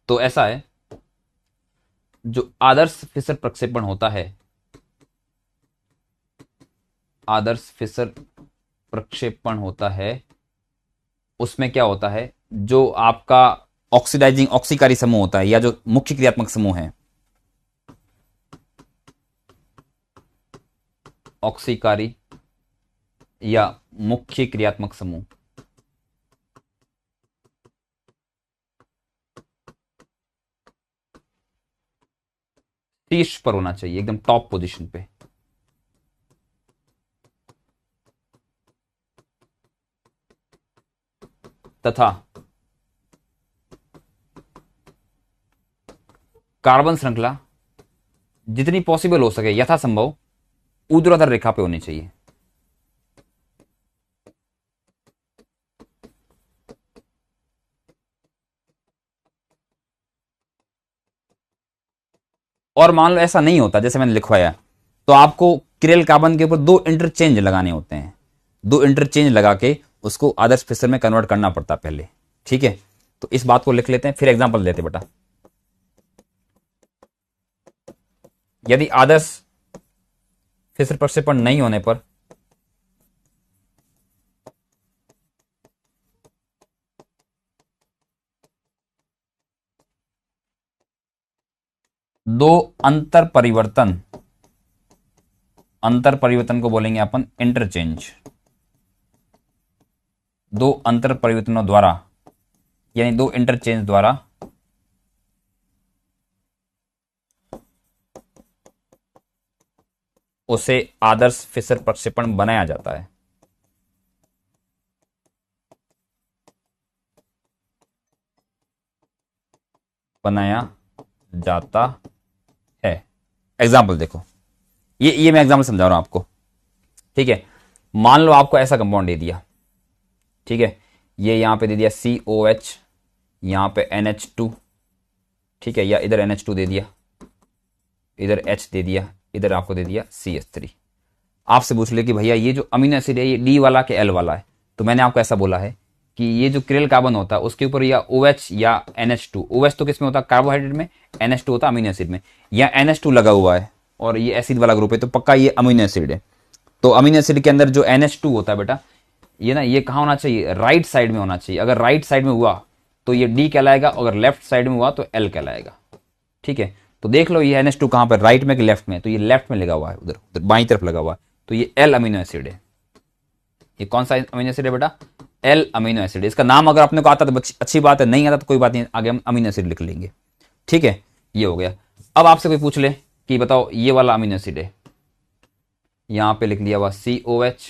तो ऐसा है, जो आदर्श फिसर प्रक्षेपण होता है, आदर्श फिसर प्रक्षेपण होता है, उसमें क्या होता है, जो आपका ऑक्सीडाइजिंग ऑक्सीकारी समूह होता है, या जो मुख्य क्रियात्मक समूह है, ऑक्सीकारी या मुख्य क्रियात्मक समूह, शीर्ष पर होना चाहिए, एकदम टॉप पोजीशन पे। तथा कार्बन श्रृंखला जितनी पॉसिबल हो सके, यथासंभव ऊर्ध्वाधर रेखा पे होनी चाहिए। और मान लो ऐसा नहीं होता जैसे मैंने लिखवाया, तो आपको क्रियल कार्बन के ऊपर 2 इंटरचेंज लगाने होते हैं, 2 इंटरचेंज लगा के उसको आदर्श फिसर में कन्वर्ट करना पड़ता पहले। ठीक है, तो इस बात को लिख लेते हैं, फिर एग्जांपल लेते बेटा। यदि आदर्श फिसर प्रक्षेपण नहीं होने पर दो अंतर परिवर्तन, अंतर परिवर्तन को बोलेंगे अपन इंटरचेंज, 2 अंतर परिवर्तनों द्वारा, यानी 2 इंटरचेंज द्वारा उसे आदर्श फिसर प्रक्षेपण बनाया जाता है। बनाया जाता है। एग्जाम्पल देखो, ये मैं एग्जाम्पल समझा रहा हूं आपको। ठीक है, मान लो आपको ऐसा कंपाउंड दे दिया, ठीक है, ये यहां पे दे दिया COH, यहां पे NH2, ठीक है, या इधर NH2 दे दिया, इधर H दे दिया, इधर आपको दे दिया CH3। आपसे पूछ ले कि भैया ये जो अमीनो एसिड है ये D वाला के L वाला है, तो मैंने आपको ऐसा बोला है कि ये जो क्रियल कार्बन होता है उसके ऊपर या OH या NH2, OH तो किस में होता है, कार्बोहाइड्रेट में, NH2 होता है अमीनो एसिड में, या NH2 लगा हुआ है और ये एसिड वाला ग्रुप है, तो पक्का ये अमीनो एसिड है। तो अमीनो एसिड के अंदर जो NH2 होता है बेटा, ये ना, ये कहाँ होना चाहिए, राइट साइड में होना चाहिए। अगर राइट साइड में हुआ तो ये D कहलाएगा, अगर लेफ्ट साइड में हुआ तो L कहलाएगा। ठीक है, तो देख लो ये NH2 कहां पर, राइट में कि लेफ्ट में, तो ये लेफ्ट में लगा हुआ है, उधर उधर बाईं तरफ लगा हुआ है, तो ये L अमीनो एसिड है। ये कौन सा अमीनो एसिड है बेटा, L अमीनो एसिड। इसका नाम अगर आपने को आता तो अच्छी बात है, नहीं आता तो कोई बात नहीं, आगे हम अमीनो एसिड लिख लेंगे। ठीक है, ये हो गया। अब आपसे कोई पूछ ले कि बताओ ये वाला अमीनो एसिड है, यहां पे लिख लिया हुआ COH,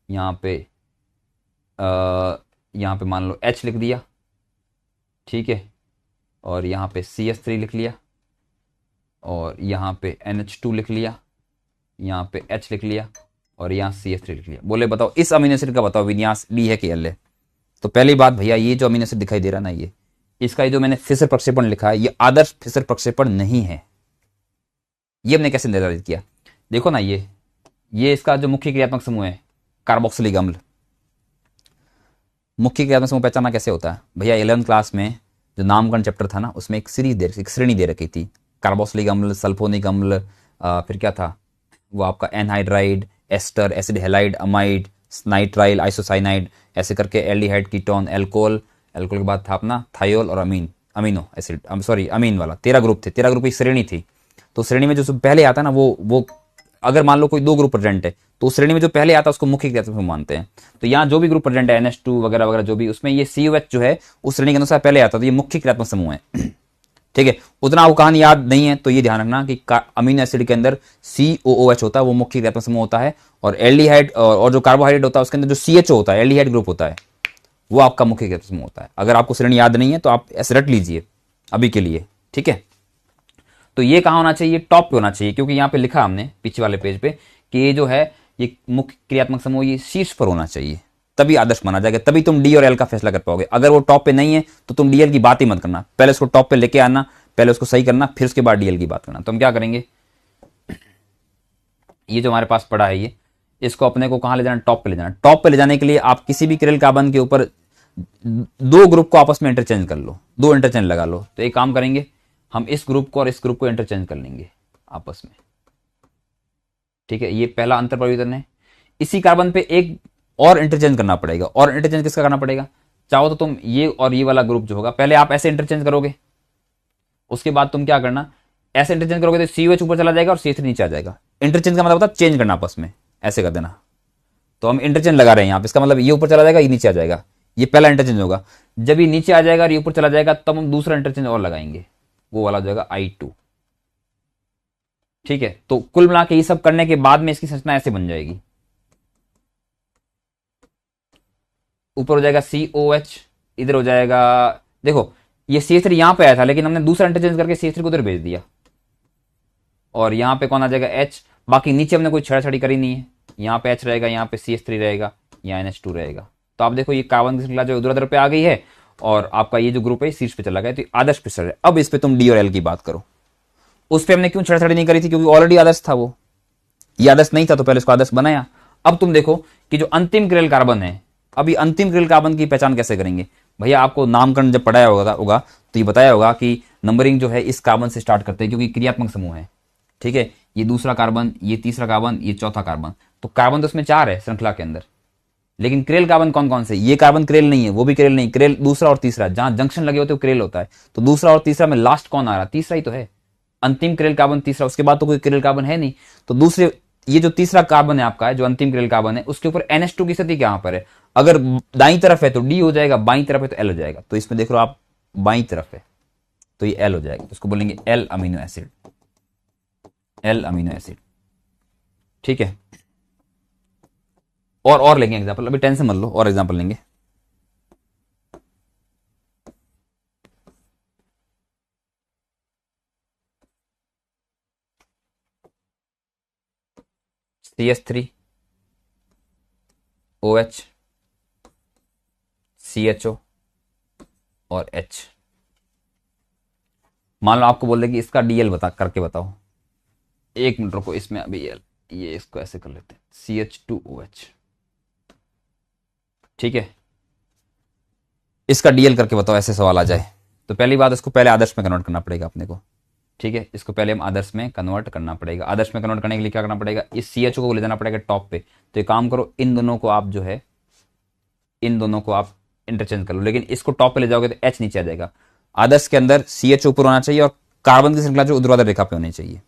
यहां पे मान लो H लिख दिया, ठीक है, और यहां पे CH3 लिख लिया, और यहां पे NH2 लिख लिया, यहां पे H लिख लिया, और यहां CH3 लिख लिया। बोले बताओ इस अमीनो एसिड का बताओ विन्यास D है कि L है? तो पहली बात भैया, ये जो अमीनो एसिड दिखाई दे रहा ना, ये इसका जो मैंने फिसर प्रक्षेपण लिखा है, ये आदर्श फिसर प्रक्षेपण नहीं है। ये हमने कैसे निर्धारित किया, देखो ना, ये इसका जो मुख्य क्रियात्मक समूह है कार्बोक्सिलिक अम्ल। मुख्य क्रियात्मक समूह पहचाना कैसे होता है भैया, 11th क्लास में जो नामकरण चैप्टर था ना, उसमें एक श्रेणी दे रखी थी, कार्बोक्सिलिक अम्ल, सल्फोनिक अम्ल, फिर क्या था वो आपका anhydride, ester, acid halide, amide, nitrile, isocyanide, ऐसे करके एल्डिहाइड, कीटोन, एल्कोहल, एल्कोहल के बाद था अपना थायोल और अमीनो एसिड, सॉरी अमीन वाला 13 ग्रुप थे, 13 ग्रुप की श्रेणी थी। तो श्रेणी में जो सब पहले आता है ना वो अगर मान लो कोई 2 ग्रुप प्रेजेंट है तो उस श्रेणी में जो पहले आता है उसको मुख्य क्रियात्मक समूह मानते हैं। तो यहाँ जो भी ग्रुप प्रेजेंट है NH2 वगैरह वगैरह जो भी, उसमें ये COH जो है उस श्रेणी के अनुसार पहले आता है, तो ये मुख्य क्रियात्मक समूह है। ठीक है, उतना आपको कहानी याद नहीं है तो ये ध्यान रखना कि अमीनो एसिड के अंदर COOH होता है, वो मुख्य क्रियात्मक समूह होता है, और एल्डिहाइड और जो कार्बोहाइड्रेट होता है उसके अंदर जो CHO होता है, एल्डिहाइड ग्रुप होता है, वो आपका मुख्य क्रियात्मक समूह होता है। अगर आपको श्रेणी याद नहीं है तो आप ऐसे रट लीजिए अभी के लिए, ठीक है। तो ये कहाँ होना चाहिए, टॉप पे होना चाहिए, क्योंकि यहाँ पे लिखा हमने पीछे वाले पेज पे कि ये जो है ये मुख्य क्रियात्मक समूह ये शीर्ष पर होना चाहिए, तभी आदर्श माना जाएगा, तभी तुम डी और एल का फैसला कर पाओगे। अगर वो टॉप पे नहीं है तो तुम डीएल की बात ही मत करना, पहले उसको टॉप पे लेके आना, पहले उसको सही करना, फिर उसके बाद डीएल की बात करना। तो हम क्या करेंगे, ये जो हमारे पास पड़ा है ये, इसको अपने को कहां ले जाना, टॉप पे ले जाना। टॉप पे ले जाने के लिए आप किसी भी किरल कार्बन के ऊपर 2 ग्रुप को आपस में इंटरचेंज कर लो, 2 इंटरचेंज लगा लो। तो एक काम करेंगे, हम इस ग्रुप को और इस ग्रुप को इंटरचेंज कर लेंगे आपस में, ठीक है। ये पहला अंतर परिवर्तन है। इसी कार्बन पे एक और इंटरचेंज करना पड़ेगा, और इंटरचेंज किसका करना पड़ेगा, चाहो तो तुम ये और ये वाला ग्रुप जो होगा पहले आप ऐसे इंटरचेंज करोगे, उसके बाद तुम क्या करना, ऐसे इंटरचेंज करोगे तो COH ऊपर चला जाएगा और CH3 नीचे आ जाएगा। इंटरचेंज का मतलब होता है चेंज करना आपस में, ऐसे कर देना। तो हम इंटरचेंज लगा रहे हैं यहाँ पे, इसका मतलब ये ऊपर चला जाएगा, ये नीचे आ जाएगा, ये पहला इंटरचेंज होगा। जब ये नीचे आ जाएगा और ये ऊपर चला जाएगा तब हम दूसरा इंटरचेंज और लगाएंगे, वो वाला हो जाएगा I2, ठीक है। तो कुल मिला के ये सब करने के बाद में इसकी संरचना ऐसे बन जाएगी, ऊपर हो जाएगा COH, इधर हो जाएगा, देखो ये CH3 यहां पे आया था लेकिन हमने दूसरा इंटरचेंज करके CH3 को उधर भेज दिया, और यहां पे कौन आ जाएगा H। बाकी नीचे हमने कोई छेड़छाड़ी करी नहीं है, यहाँ पे H रहेगा, यहाँ पे CH3 रहेगा, यहाँ NH2 रहेगा। तो आप देखो ये कार्बन की श्रृंखला जो उधर उधर पे आ गई है, और आपका ये जो ग्रुप है शीर्ष पे चला गया, तो आदर्श प्रेशर है। अब इस पे तुम डी और एल की बात करो, उस पर हमने क्यों छेड़छाड़ी नहीं करी थी, क्योंकि ऑलरेडी आदर्श था वो, ये आदर्श नहीं था तो पहले इसको आदर्श बनाया। अब तुम देखो कि जो अंतिम किरल कार्बन है, अभी अंतिम किरल कार्बन की पहचान कैसे करेंगे भैया, आपको नामकरण जब पढ़ाया होगा तो ये बताया होगा कि नंबरिंग जो है इस कार्बन से स्टार्ट करते हैं, क्योंकि क्रियात्मक समूह है, ठीक है। ये दूसरा कार्बन, ये तीसरा कार्बन, ये चौथा कार्बन, तो कार्बन तो उसमें 4 है श्रृंखला के अंदर, लेकिन क्रेल कार्बन कौन कौन से, ये कार्बन क्रेल नहीं है, वो भी क्रेल नहीं, क्रेल दूसरा और तीसरा, जहां जंक्शन लगे होते हैं क्रेल होता है। तो दूसरा और तीसरा में लास्ट कौन आ रहा, तीसरा ही तो है, अंतिम क्रेल कार्बन तीसरा, उसके बाद तो कोई क्रेल कार्बन है नहीं। तो दूसरे ये जो तीसरा कार्बन है आपका है, जो अंतिम क्रेल कार्बन है, उसके ऊपर NH2 की स्थिति कहां पर है, अगर दाईं तरफ है तो डी हो जाएगा, बाईं तरफ है तो एल हो जाएगा। तो इसमें देख लो आप बाईं तरफ है तो ये एल हो जाएगा, तो इसको बोलेंगे L amino acid, L amino acid, ठीक है। और लेंगे एग्जांपल, अभी टेंशन मत लो, और एग्जांपल लेंगे। CH3 OH CHO और H। मान लो आपको बोल दे कि इसका DL बता करके बताओ, 1 मिनट रुको, इसमें अभी ये इसको ऐसे कर लेते हैं, CH2OH, ठीक है। इसका DL करके बताओ, ऐसे सवाल आ जाए तो पहली बात इसको पहले आदर्श में कन्वर्ट करना पड़ेगा अपने को, ठीक है। इसको पहले हम आदर्श में कन्वर्ट करना पड़ेगा। आदर्श में कन्वर्ट करने के लिए क्या करना पड़ेगा, इस CHO को ले जाना पड़ेगा टॉप पे। तो एक काम करो, इन दोनों को आप जो है, इन दोनों को आप इंटरचेंज कर लो, लेकिन इसको टॉप पे ले जाओगे तो H नीचे आ जाएगा। आदर्श के अंदर CH ऊपर होना चाहिए और कार्बन की श्रृंखला जो ऊर्ध्वाधर रेखा पे होनी चाहिए।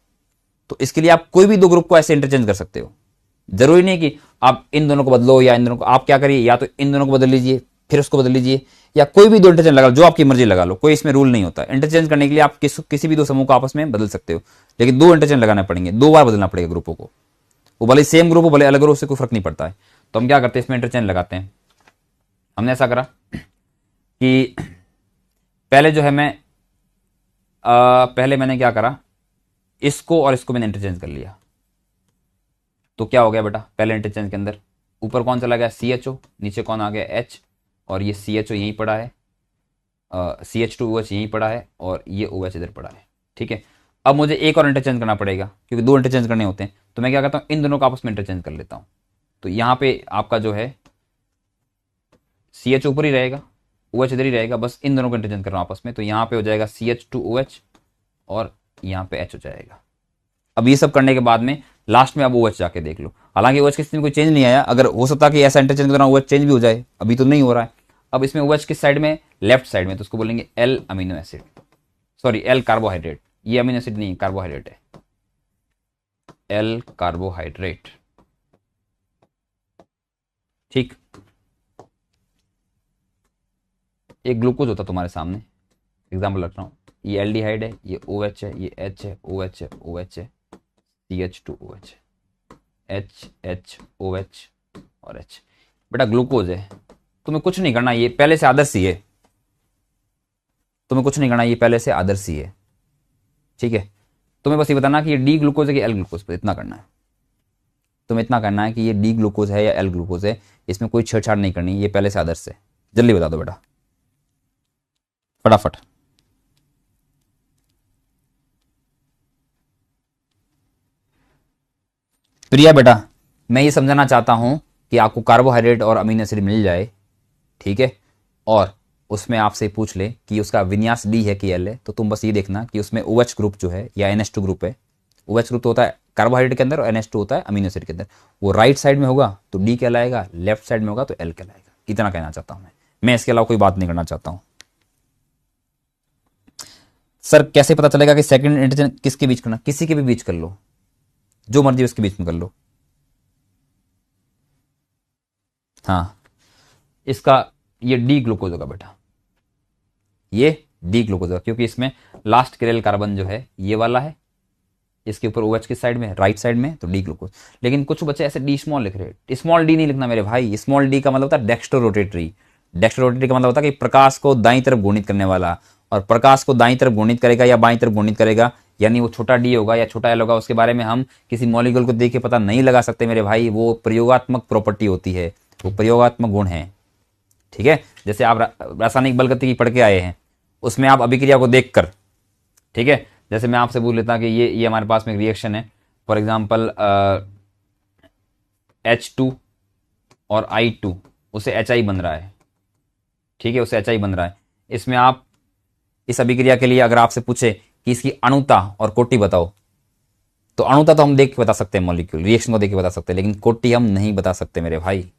तो इसके लिए आप कोई भी 2 ग्रुप को ऐसे इंटरचेंज कर सकते हो, जरूरी नहीं कि आप इन दोनों को बदलो या इन दोनों को, आप क्या करिए, या तो इन दोनों को बदल लीजिए फिर उसको बदल लीजिए, या कोई भी 2 इंटरचेंज लगा लो, जो आपकी मर्जी लगा लो, कोई इसमें रूल नहीं होता। इंटरचेंज करने के लिए आप किसी भी 2 समूह को आपस में बदल सकते हो, लेकिन 2 इंटरचेंज लगाने पड़ेंगे, 2 बार बदलना पड़ेगा ग्रुपों को, वो भले सेम ग्रुप हो भले अलग ग्रुप, उससे कोई फर्क नहीं पड़ता है। तो हम क्या करते हैं, इसमें इंटरचेंज लगाते हैं। हमने ऐसा करा कि पहले जो है पहले मैंने क्या करा, इसको और इसको मैंने इंटरचेंज कर लिया। तो क्या हो गया बेटा, पहले इंटरचेंज के अंदर ऊपर कौन चला गया, CHO, नीचे कौन आ गया, H, और ये CHO यहीं पड़ा है, CH2OH यहीं पड़ा है, और ये OH इधर पड़ा है, ठीक है। अब मुझे एक और इंटरचेंज करना पड़ेगा, क्योंकि 2 इंटरचेंज करने होते हैं। तो मैं क्या करता हूँ, इन दोनों को आपस में इंटरचेंज कर लेता हूँ। तो यहाँ पे आपका जो है CH ऊपर ही रहेगा, OH इधर ही रहेगा, बस इन दोनों को इंटरचेंज कर रहा हूँ आपस में। तो यहाँ पे हो जाएगा CH2OH और यहाँ पे H हो जाएगा। अब ये सब करने के बाद में लास्ट में आप OH जाके देख लो। हालांकि OH किसी में कोई चेंज नहीं आया, अगर हो सकता है कि ऐसा इंटरचेंज के दौरान OH चेंज भी हो जाए, अभी तो नहीं हो रहा है। अब इसमें OH किस साइड में, लेफ्ट साइड में, तो उसको बोलेंगे L amino acid, sorry L carbohydrate. ये अमीनो एसिड नहीं, कार्बोहाइड्रेट है, L कार्बोहाइड्रेट। ठीक, एक ग्लूकोज होता तुम्हारे सामने, एग्जाम्पल रख रहा हूं, ये एल्डिहाइड है, ये OH है, ये H है, OH है, OH है, CH2OH, H OH और H। बेटा ग्लूकोज है, तुम्हें कुछ नहीं करना, ये पहले से आदर्श ही है, तुम्हें कुछ नहीं करना, ये पहले से आदर्श ही है। ठीक है, तुम्हें बस ये बताना कि ये डी ग्लूकोज है कि एल ग्लूकोज पे, इतना करना है। तुम्हें इतना करना है कि ये डी ग्लूकोज है या एल ग्लूकोज है, इसमें कोई छेड़छाड़ नहीं करनी, ये पहले से आदर्श है। जल्दी बता दो बेटा, फटाफट। प्रिया बेटा, मैं ये समझाना चाहता हूं कि आपको कार्बोहाइड्रेट और अमीनो एसिड मिल जाए, ठीक है, और उसमें आपसे पूछ ले कि उसका विन्यास डी है कि एल है, तो तुम बस ये देखना कि उसमें OH ग्रुप जो है या NH2 ग्रुप है। OH ग्रुप तो होता है कार्बोहाइड्रेट के अंदर और NH2 होता है अमीनो एसिड के अंदर। वो राइट साइड में होगा तो डी कहलाएगा, लेफ्ट साइड में होगा तो एल कहलाएगा। इतना कहना चाहता हूं मैं इसके अलावा कोई बात नहीं करना चाहता हूं। सर कैसे पता चलेगा कि सेकंड इंटरचेंज किसके बीच करना? किसी के भी बीच कर लो, जो मर्जी उसके बीच में कर लो। हाँ, इसका ये डी ग्लूकोज होगा बेटा, ये डी ग्लूकोज होगा, क्योंकि इसमें लास्ट किरेल कार्बन जो है ये वाला है, इसके ऊपर OH किस साइड में, राइट साइड में, तो डी ग्लूकोज। लेकिन कुछ बच्चे ऐसे डी स्मॉल लिख रहे हैं, स्मॉल डी नहीं लिखना मेरे भाई। स्मॉल डी का मतलब होता है डेक्स्ट्रो रोटेटरी। डेक्स्ट्रो रोटेटरी का मतलब होता है कि प्रकाश को दाईं तरफ गुणित करने वाला, और प्रकाश को दाईं तरफ गुणित करेगा या बाईं तरफ गुणित करेगा, यानी वो छोटा डी होगा या छोटा एल होगा, उसके बारे में हम किसी मॉलिक्यूल को देख के पता नहीं लगा सकते मेरे भाई। वो प्रयोगात्मक प्रॉपर्टी होती है, वो प्रयोगात्मक गुण है। ठीक है, जैसे आप रासायनिक बलगतिकी पढ़ के आए हैं, उसमें आप अभिक्रिया को देखकर, ठीक है, जैसे मैं आपसे पूछ लेता कि ये हमारे पास में एक रिएक्शन है, फॉर एग्जांपल H2 और I2, उसे HI बन रहा है, ठीक है, उसे HI बन रहा है। इसमें आप इस अभिक्रिया के लिए अगर आपसे पूछे कि इसकी अणुता और कोटि बताओ, तो अणुता तो हम देख के बता सकते हैं, मॉलिक्यूल रिएक्शन को देख के बता सकते हैं, लेकिन कोटि हम नहीं बता सकते मेरे भाई,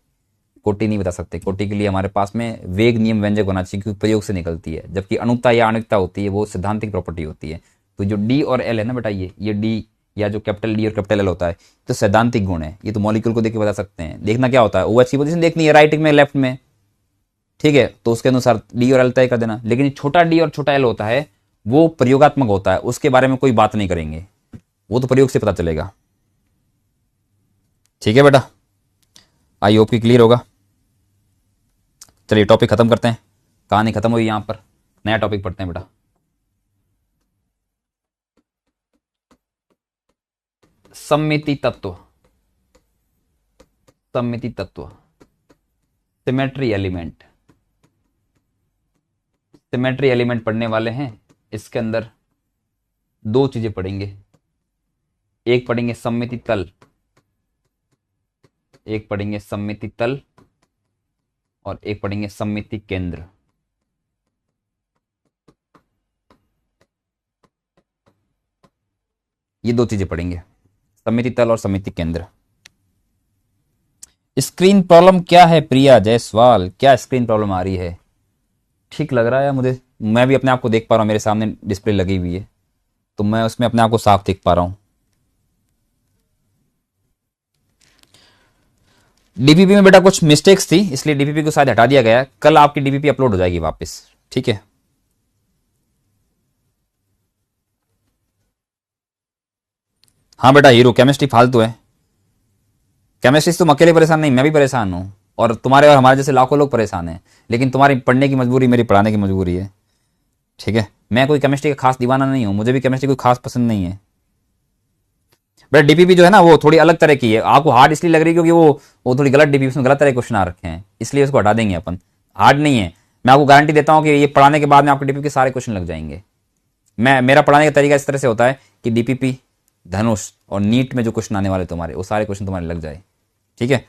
कोटि नहीं बता सकते। कोटि के लिए हमारे पास में वेग नियम व्यंजक होना चाहिए, क्योंकि प्रयोग से निकलती है, जबकि अणुता या आणविकता होती है वो सिद्धांतिक प्रॉपर्टी होती है। तो जो डी और एल है ना बेटा, ये डी या जो कैपिटल डी और कैपिटल एल होता है, तो सैद्धांतिक गुण है, ये तो मॉलिक्यूल को देख के बता सकते हैं। देखना क्या होता है, OH की पोजीशन देखनी है, राइट में लेफ्ट में, ठीक है, तो उसके अनुसार डी और एल तय कर देना। लेकिन छोटा डी और छोटा एल होता है वो प्रयोगात्मक होता है, उसके बारे में कोई बात नहीं करेंगे, वो तो प्रयोग से पता चलेगा। ठीक है बेटा, आई होप कि क्लियर होगा। चलिए टॉपिक खत्म करते हैं, कहानी खत्म हुई, यहां पर नया टॉपिक पढ़ते हैं बेटा। सममिति तत्व, सममिति तत्व, सिमेट्री एलिमेंट। सिमेट्री एलिमेंट पढ़ने वाले हैं, इसके अंदर दो चीजें पढ़ेंगे, एक पढ़ेंगे सममिति तल, एक पढ़ेंगे सममिति तल, और एक पढ़ेंगे सममिति केंद्र। ये दो चीजें पढ़ेंगे, सममिति तल और सममिति केंद्र। स्क्रीन प्रॉब्लम क्या है प्रिया जायसवाल, क्या स्क्रीन प्रॉब्लम आ रही है? ठीक लग रहा है मुझे, मैं भी अपने आप को देख पा रहा हूं, मेरे सामने डिस्प्ले लगी हुई है, तो मैं उसमें अपने आप को साफ देख पा रहा हूं। डीपीपी में बेटा कुछ मिस्टेक्स थी, इसलिए डीपीपी को शायद हटा दिया गया। कल आपकी डीपीपी अपलोड हो जाएगी वापस, ठीक है। हाँ बेटा हीरो, केमिस्ट्री फालतू है। केमिस्ट्री से तुम अकेले परेशान नहीं, मैं भी परेशान हूं, और तुम्हारे और हमारे जैसे लाखों लोग परेशान हैं, लेकिन तुम्हारी पढ़ने की मजबूरी मेरी पढ़ाने की मजबूरी है, ठीक है। मैं कोई केमिस्ट्री का खास दीवाना नहीं हूं, मुझे भी केमिस्ट्री कोई खास पसंद नहीं है। बट डीपीपी जो है ना वो थोड़ी अलग तरह की है, आपको हार्ड इसलिए लग रही है क्योंकि वो थोड़ी गलत डीपीपी, उसमें गलत तरह के क्वेश्चन आ रखे हैं, इसलिए उसको हटा देंगे अपन। हार्ड नहीं है, मैं आपको गारंटी देता हूं कि ये पढ़ाने के बाद में आपके डीपीपी के सारे क्वेश्चन लग जाएंगे। मेरा पढ़ाने का तरीका इस तरह से होता है कि डीपीपी, धनुष और नीट में जो क्वेश्चन आने वाले तुम्हारे, वो सारे क्वेश्चन तुम्हारे लग जाए, ठीक है।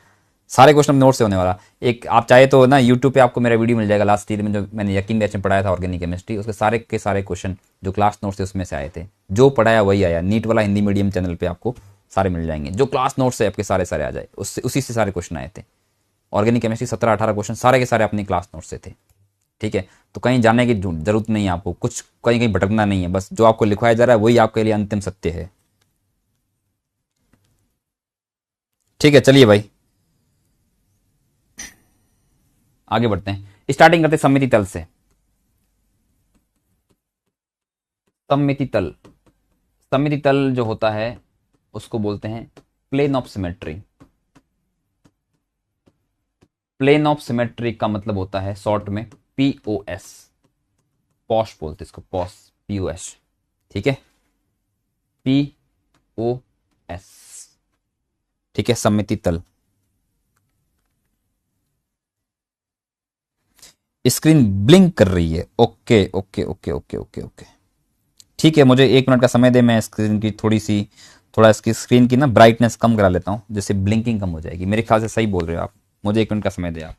सारे क्वेश्चन नोट से होने वाला। एक आप चाहे तो ना यूट्यूब पे आपको मेरा वीडियो मिल जाएगा लास्ट ईयर में, जो मैंने यकीन बैच में पढ़ाया था ऑर्गेनिक केमिस्ट्री, उसके सारे के सारे क्वेश्चन जो क्लास नोट से उसमें से आए थे, जो पढ़ाया वही आया। नीट वाला हिंदी मीडियम चैनल पे आपको सारे मिल जाएंगे, जो क्लास नोट्स है आपके सारे सारे आ जाए, उससे उसी से सारे क्वेश्चन आए थे। ऑर्गेनिक केमिस्ट्री 17-18 क्वेश्चन सारे के सारे अपनी क्लास नोट से थे। ठीक है, तो कहीं जाने की जरूरत नहीं है आपको, कुछ कहीं कहीं भटकना नहीं है, बस जो आपको लिखवाया जा रहा है वही आपके लिए अंतिम सत्य है। ठीक है, चलिए भाई आगे बढ़ते हैं। स्टार्टिंग करते सममिति तल से। सममिति तल, सममिति तल जो होता है उसको बोलते हैं plane of symmetry. Plane of symmetry का मतलब होता है शॉर्ट में पीओएस, पॉश बोलते इसको, पॉश, पीओएस। ठीक है, पीओएस। ठीक है, सममिति तल। स्क्रीन ब्लिंक कर रही है। Okay okay okay okay okay okay, ठीक है, मुझे 1 मिनट का समय दे, मैं स्क्रीन की थोड़ा इसकी स्क्रीन की ना ब्राइटनेस कम करा लेता हूँ, जिससे ब्लिंकिंग कम हो जाएगी। मेरे ख्याल से सही बोल रहे हो आप, मुझे 1 मिनट का समय दे आप।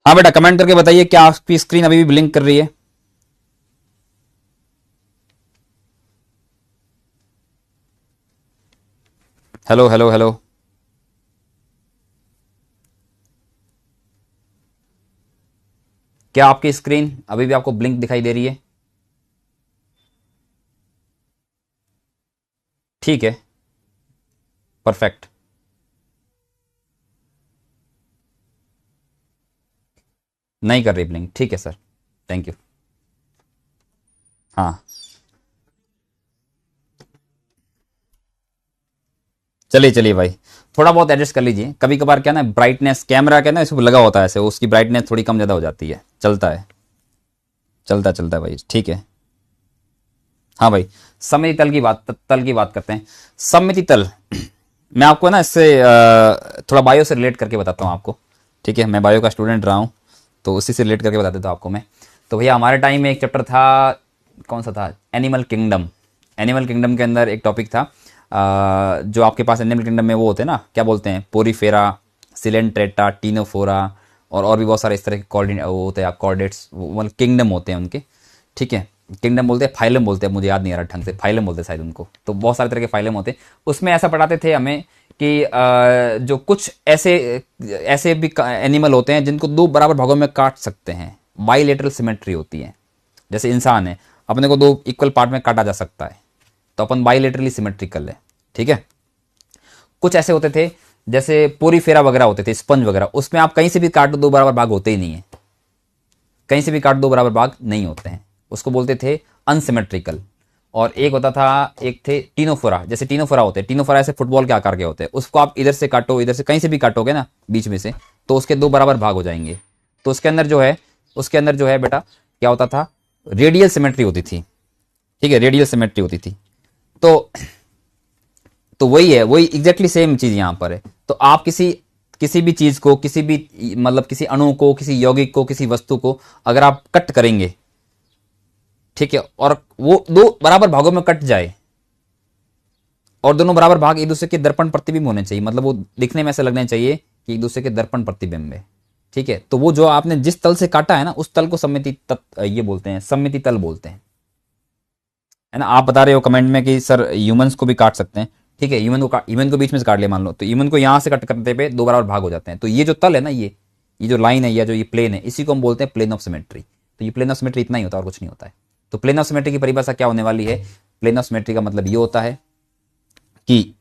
हाँ बेटा, कमेंट करके बताइए क्या आपकी स्क्रीन अभी भी ब्लिंक कर रही है। Hello hello hello. क्या आपकी स्क्रीन अभी भी आपको ब्लिंक दिखाई दे रही है? ठीक है, परफेक्ट। नहीं कर रही ब्लिंक, ठीक है सर, थैंक यू। हाँ, चलिए चलिए भाई, थोड़ा बहुत एडजस्ट कर लीजिए। कभी कभार क्या ना, ब्राइटनेस कैमरा क्या ना इसमें लगा होता है ऐसे, उसकी ब्राइटनेस थोड़ी कम ज़्यादा हो जाती है, चलता है, चलता चलता है भाई, ठीक है। हाँ भाई, सममिति तल की बात करते हैं। सममिति तल मैं आपको ना इससे थोड़ा बायो से रिलेट करके बताता हूँ आपको। ठीक है, मैं बायो का स्टूडेंट रहा हूँ, तो उसी से रिलेट करके बता देता हूँ आपको मैं। तो भैया हमारे टाइम में एक चैप्टर था, कौन सा था, एनिमल किंगडम। एनिमल किंगडम के अंदर एक टॉपिक था, जो आपके पास एनिमल किंगडम में वो होते हैं ना, क्या बोलते हैं, पोरीफेरा, सिलेंट्रेटा, टीनोफोरा, और भी बहुत सारे इस तरह के कॉर्डिनेट वो होते हैं, कॉर्डेट्स, मतलब किंगडम होते हैं उनके। ठीक है, किंगडम बोलते हैं, फाइलम बोलते हैं, मुझे याद नहीं आ रहा ढंग से, फाइलम बोलते हैं शायद उनको। तो बहुत सारे तरह के फाइलम होते हैं। उसमें ऐसा पढ़ाते थे हमें कि जो कुछ ऐसे ऐसे भी एनिमल होते हैं जिनको 2 बराबर भागों में काट सकते हैं, बाइलेटरल सिमेट्री होती है। जैसे इंसान है, अपने को 2 इक्वल पार्ट में काटा जा सकता है, तो अपन बाइलेटरली सिमेट्रिकल है। ठीक है, कुछ ऐसे होते थे जैसे पोरीफेरा वगैरह होते थे, स्पंज वगैरह, उसमें आप कहीं से भी काटो 2 बराबर भाग होते ही नहीं है, कहीं से भी काट 2 बराबर भाग नहीं होते हैं, उसको बोलते थे अनसिमेट्रिकल। और एक होता था, एक थे टीनोफोरा, जैसे टीनोफोरा होते हैं, टीनोफोरा ऐसे फुटबॉल के आकार के होते हैं, उसको आप इधर से काटो, इधर से कहीं से भी काटोगे ना बीच में से, तो उसके दो बराबर भाग हो जाएंगे। तो उसके अंदर जो है बेटा क्या होता था, रेडियल सिमेट्री होती थी। ठीक है, रेडियल सिमेट्री होती थी। तो वही है, वही एग्जैक्टली सेम चीज यहां पर है। तो आप किसी भी चीज को, किसी भी मतलब किसी अणु को, किसी यौगिक को, किसी वस्तु को अगर आप कट करेंगे, ठीक है, और वो दो बराबर भागों में कट जाए और दोनों बराबर भाग एक दूसरे के दर्पण प्रतिबिंब होने चाहिए, मतलब वो दिखने में ऐसे लगने चाहिए कि एक दूसरे के दर्पण प्रतिबिंब है। ठीक है, तो वो जो आपने जिस तल से काटा है ना, उस तल को ये बोलते हैं, सममिति तल बोलते हैं, है ना। आप बता रहे हो कमेंट में कि सर ह्यूमंस को भी काट सकते हैं। ठीक है, ह्यूमन को बीच में से काट लिया मान लो, तो ह्यूमन को यहां से कट करते पे दो बराबर भाग हो जाते हैं। तो ये जो तल है ना, ये जो लाइन है या जो ये प्लेन है, इसी को हम बोलते हैं प्लेन ऑफ सिमेट्री। तो ये प्लेन ऑफ सिमेट्री इतना ही होता है और कुछ नहीं होता है। तो प्लेन ऑफ सिमेट्री की परिभाषा क्या होने वाली है, प्लेन ऑफ सिमेट्री का मतलब ये होता है कि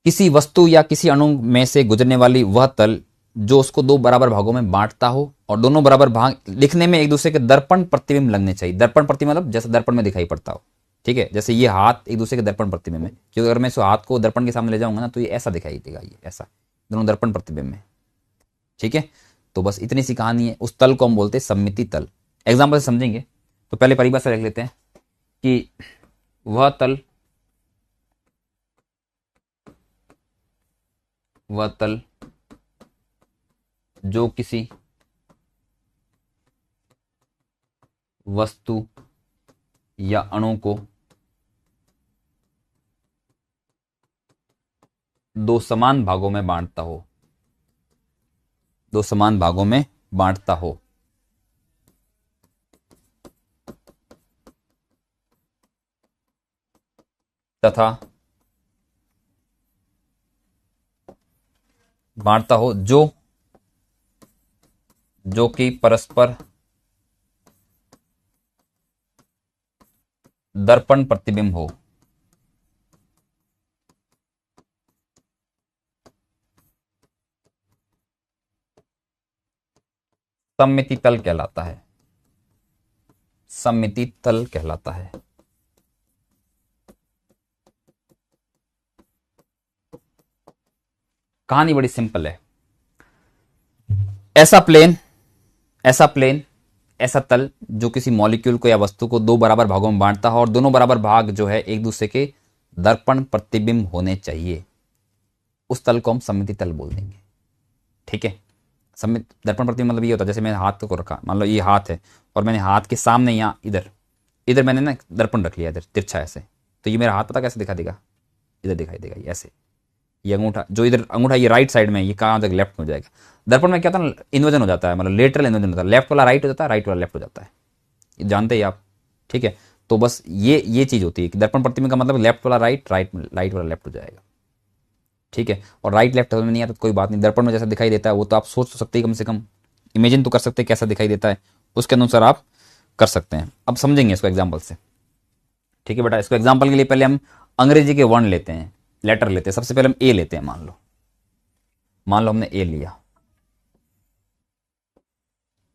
किसी वस्तु या किसी अणु में से गुजरने वाली वह तल जो उसको दो बराबर भागों में बांटता हो और दोनों बराबर भाग दिखने में एक दूसरे के दर्पण प्रतिबिंब लगने चाहिए। दर्पण प्रतिबिंब मतलब जैसे दर्पण में दिखाई पड़ता हो। ठीक है, जैसे ये हाथ एक दूसरे के दर्पण प्रतिबिंब है, क्योंकि अगर मैं इस हाथ को दर्पण के सामने ले जाऊंगा ना, तो ये ऐसा दिखाई देगा, ये ऐसा, दोनों दर्पण प्रतिबिंब है। ठीक है, तो बस इतनी सी कहानी है। उस तल को हम बोलते हैं सममिति तल। एग्जाम्पल से समझेंगे तो पहले परिभाषा लिख लेते हैं कि वह तल जो किसी वस्तु या अणु को दो समान भागों में बांटता हो, तथा जो कि परस्पर दर्पण प्रतिबिंब हो, सममिति तल कहलाता है। सममिति तल कहलाता है। कहानी बड़ी सिंपल है। ऐसा तल जो किसी मॉलिक्यूल को या वस्तु को दो बराबर भागों में बांटता है और दोनों बराबर भाग जो है एक दूसरे के दर्पण प्रतिबिंब होने चाहिए, उस तल को हम सममिति तल बोल देंगे। ठीक है, दर्पण प्रतिबिंब मतलब ये होता है, जैसे मैंने हाथ को रखा, मान लो ये हाथ है और मैंने हाथ के सामने यहाँ इधर मैंने ना दर्पण रख लिया, इधर तिरछा ऐसे, तो ये मेरा हाथ पता कैसे दिखा देगा, इधर दिखाई देगा, ये ऐसे। ये अंगूठा जो इधर अंगूठा ये राइट साइड में, ये कहाँ तक लेफ्ट में हो जाएगा। दर्पण में क्या होता है, इन्वर्जन हो जाता है, मतलब लेटरल इन्वर्जन होता है, लेफ्ट वाला राइट हो जाता है, राइट वाला लेफ्ट हो जाता है, ये जानते ही आप। ठीक है, तो बस ये चीज होती है कि दर्पण प्रतिबिंब का मतलब लेफ्ट वाला राइट वाला लेफ्ट हो जाएगा। ठीक है, और राइट लेफ्ट में नहीं आता तो कोई बात नहीं, दर्पण में जैसा दिखाई देता है वो तो आप सोच तो सकते ही, कम से कम इमेजिन तो कर सकते हैं कैसा दिखाई देता है, उसके अनुसार आप कर सकते हैं। अब समझेंगे इसको एग्जाम्पल से। ठीक है बेटा, इसको एग्जाम्पल के लिए पहले हम अंग्रेजी के वर्ण लेते हैं, लेटर लेते हैं। सबसे पहले हम ए लेते हैं। मान लो हमने ए लिया,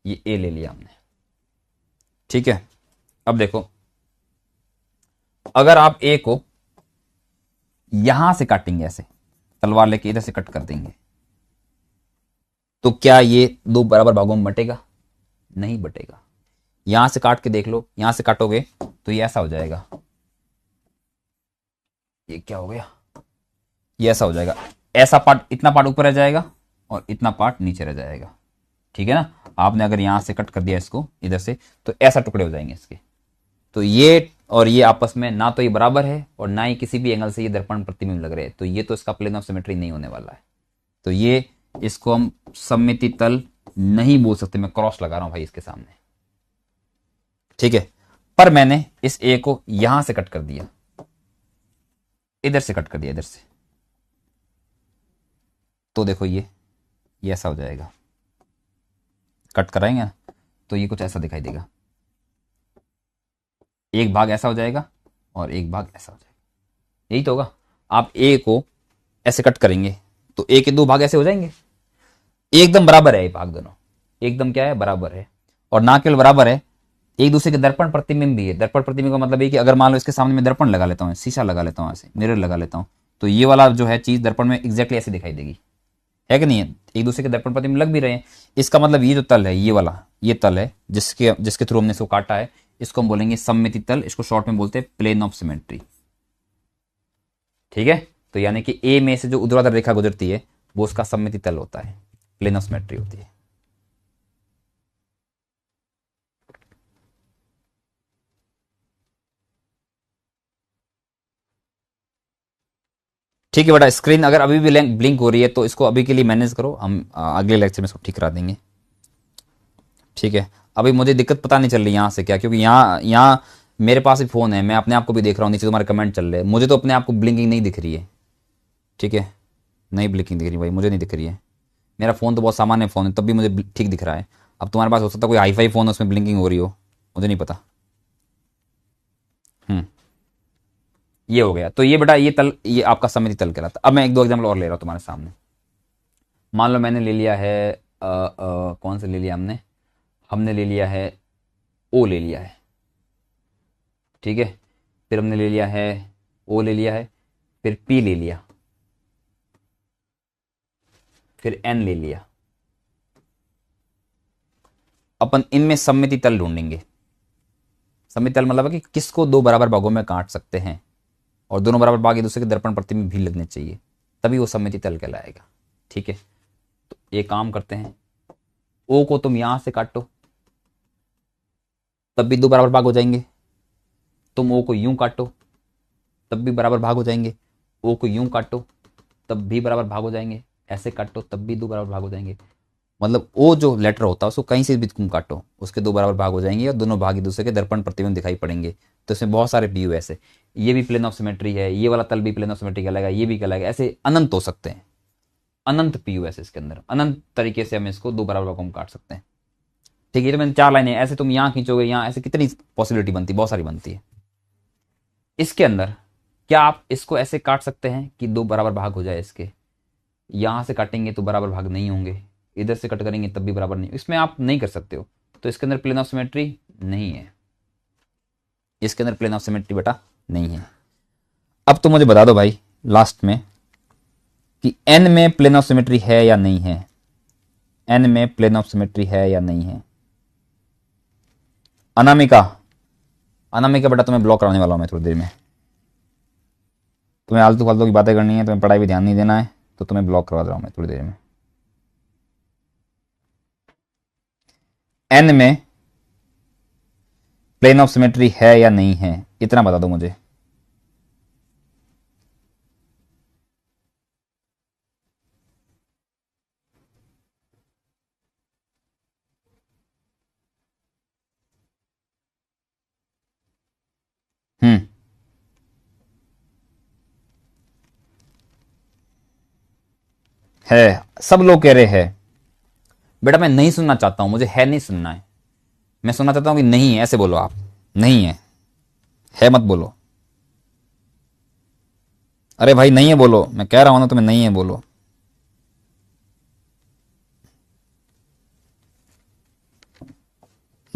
ये ए ले लिया हमने। ठीक है, अब देखो अगर आप ए को यहां से काटेंगे, ऐसे तलवार लेके इधर से कट कर देंगे, तो क्या ये दो बराबर भागों में बटेगा? नहीं बटेगा। यहां से काट के देख लो, यहां से काटोगे तो ये ऐसा हो जाएगा, ये क्या हो गया, ये ऐसा हो जाएगा। ऐसा पार्ट, इतना पार्ट ऊपर रह जाएगा और इतना पार्ट नीचे रह जाएगा। ठीक है ना, आपने अगर यहां से कट कर दिया इसको इधर से, तो ऐसा टुकड़े हो जाएंगे इसके। तो ये और ये आपस में ना तो ये बराबर है और ना ही किसी भी एंगल से ये दर्पण प्रतिबिंब लग रहे हैं, तो ये तो इसका प्लेन ऑफ सिमेट्री नहीं होने वाला है। तो ये इसको हम सममिति तल नहीं बोल सकते। मैं क्रॉस लगा रहा हूं भाई इसके सामने। ठीक है, पर मैंने इस ए को यहां से कट कर दिया, इधर से कट कर दिया, इधर से, तो देखो ये ऐसा हो जाएगा। कट कराएंगे ना तो ये कुछ ऐसा दिखाई देगा, एक भाग ऐसा हो जाएगा और एक भाग ऐसा हो जाएगा। यही तो होगा। आप ए को ऐसे कट करेंगे तो ए के दो भाग ऐसे हो जाएंगे, एकदम बराबर है ये भाग, दोनों एकदम क्या है, बराबर है। और ना केवल बराबर है, एक दूसरे के दर्पण प्रतिबिंब भी है। दर्पण प्रतिबिंब का मतलब है कि अगर मान लो इसके सामने मैं दर्पण लगा लेता हूँ, शीशा लगा लेता हूँ, ऐसे मिरर लगा लेता हूँ, तो ये वाला जो है चीज दर्पण में एग्जैक्टली ऐसे दिखाई देगी, है कि नहीं है, एक दूसरे के दर्पण प्रतिबिंब लग भी रहे हैं। इसका मतलब ये जो तल है, ये वाला ये तल है जिसके जिसके थ्रू हमने इसको काटा है, इसको हम बोलेंगे सममिति तल, इसको शॉर्ट में बोलते हैं प्लेन ऑफ सिमेट्री। ठीक है, तो यानी कि ए में से जो ऊर्ध्वाधर रेखा गुजरती है वो उसका सममिति तल होता है, प्लेन ऑफ सिमेट्री होती है। ठीक है बेटा, स्क्रीन अगर अभी भी ब्लिंक हो रही है तो इसको अभी के लिए मैनेज करो, हम अगले लेक्चर में इसको ठीक करा देंगे। ठीक है, अभी मुझे दिक्कत पता नहीं चल रही यहाँ से क्या, क्योंकि यहाँ मेरे पास भी फ़ोन है, मैं अपने आप को भी देख रहा हूँ, नीचे तुम्हारे कमेंट चल रहे हैं, मुझे तो अपने आप को ब्लिंकिंग नहीं दिख रही है। ठीक है, नहीं ब्लिंकिंग दिख रही भाई, मुझे नहीं दिख रही है। मेरा फ़ोन तो बहुत सामान्य फ़ोन है, तब भी मुझे ठीक दिख रहा है। अब तुम्हारे पास हो सकता है कोई हाईफाई फ़ोन है उसमें ब्लिंकिंग हो रही हो, मुझे नहीं पता। ये हो गया। तो ये बेटा ये तल, ये आपका सममिति तल कहलाता। अब मैं एक दो एग्जाम्पल और ले रहा हूँ तुम्हारे सामने। मान लो मैंने ले लिया है कौन सा ले लिया हमने ले लिया है ओ ले लिया है। ठीक है, फिर हमने ले लिया है ओ ले लिया है, फिर पी ले लिया, फिर एन ले लिया। अपन इनमें सममिति तल ढूंढेंगे। सममिति तल मतलब है कि किसको दो बराबर भागों में काट सकते हैं और दोनों बराबर भाग एक दूसरे के दर्पण प्रतिबिंब भी लगने चाहिए, तभी वो सममिति तल कहलाएगा। ठीक है, तो ये काम करते हैं, ओ को तुम यहां से काटो तब भी दो बराबर भाग हो जाएंगे, तुम ओ को यूं काटो तब भी बराबर भाग हो जाएंगे, ओ को यूं काटो तब भी बराबर भाग हो जाएंगे, ऐसे काटो तब भी दो बराबर भाग हो जाएंगे। मतलब ओ जो लेटर होता है उसको कहीं से भी तुम काटो उसके दो बराबर भाग हो जाएंगे और दोनों भाग एक दूसरे के दर्पण प्रतिबिंब दिखाई पड़ेंगे। तो इसमें बहुत सारे पी यू ऐसे, ये भी प्लेन ऑफ सिमेट्री है, ये वाला तल भी प्लेन ऑफ सिमेट्री कहलाएगा, ये भी कहलाएगा, ऐसे अनंत हो सकते हैं, अनंत पी यू ऐसे इसके अंदर, अनंत तरीके से हम इसको दो बराबर भागों में काट सकते हैं। ठीक है, तो मैंने 4 लाइनें, ऐसे तुम यहाँ खींचोगे, यहाँ ऐसे कितनी पॉसिबिलिटी बनती है, बहुत सारी बनती है। इसके अंदर क्या आप इसको ऐसे काट सकते हैं कि दो बराबर भाग हो जाए इसके, यहां से काटेंगे तो बराबर भाग नहीं होंगे, इधर से कट करेंगे तब भी बराबर नहीं, इसमें आप नहीं कर सकते हो। तो इसके अंदर प्लेन ऑफ सिमेट्री नहीं है, इसके अंदर प्लेन ऑफ सिमेट्री बेटा नहीं है। अब तो मुझे बता दो भाई लास्ट में कि एन में प्लेन ऑफ सिमेट्री है या नहीं है, एन में प्लेन ऑफ सिमेट्री है या नहीं है। अनामिका, अनामिका बेटा तुम्हें ब्लॉक कराने वाला हूं मैं थोड़ी देर में, तुम्हें आलतू फालतू की बातें करनी है, तुम्हें पढ़ाई भी ध्यान नहीं देना है, तो तुम्हें ब्लॉक करवा रहा हूं मैं थोड़ी देर में। एन में प्लेन ऑफ सिमेट्री है या नहीं है, इतना बता दो मुझे। है, सब लोग कह रहे हैं। बेटा मैं नहीं सुनना चाहता हूं, मुझे है नहीं सुनना है, मैं सुनना चाहता हूं कि नहीं है, ऐसे बोलो आप, नहीं है मत बोलो। अरे भाई नहीं है बोलो, मैं कह रहा हूं ना तुम्हें नहीं है बोलो।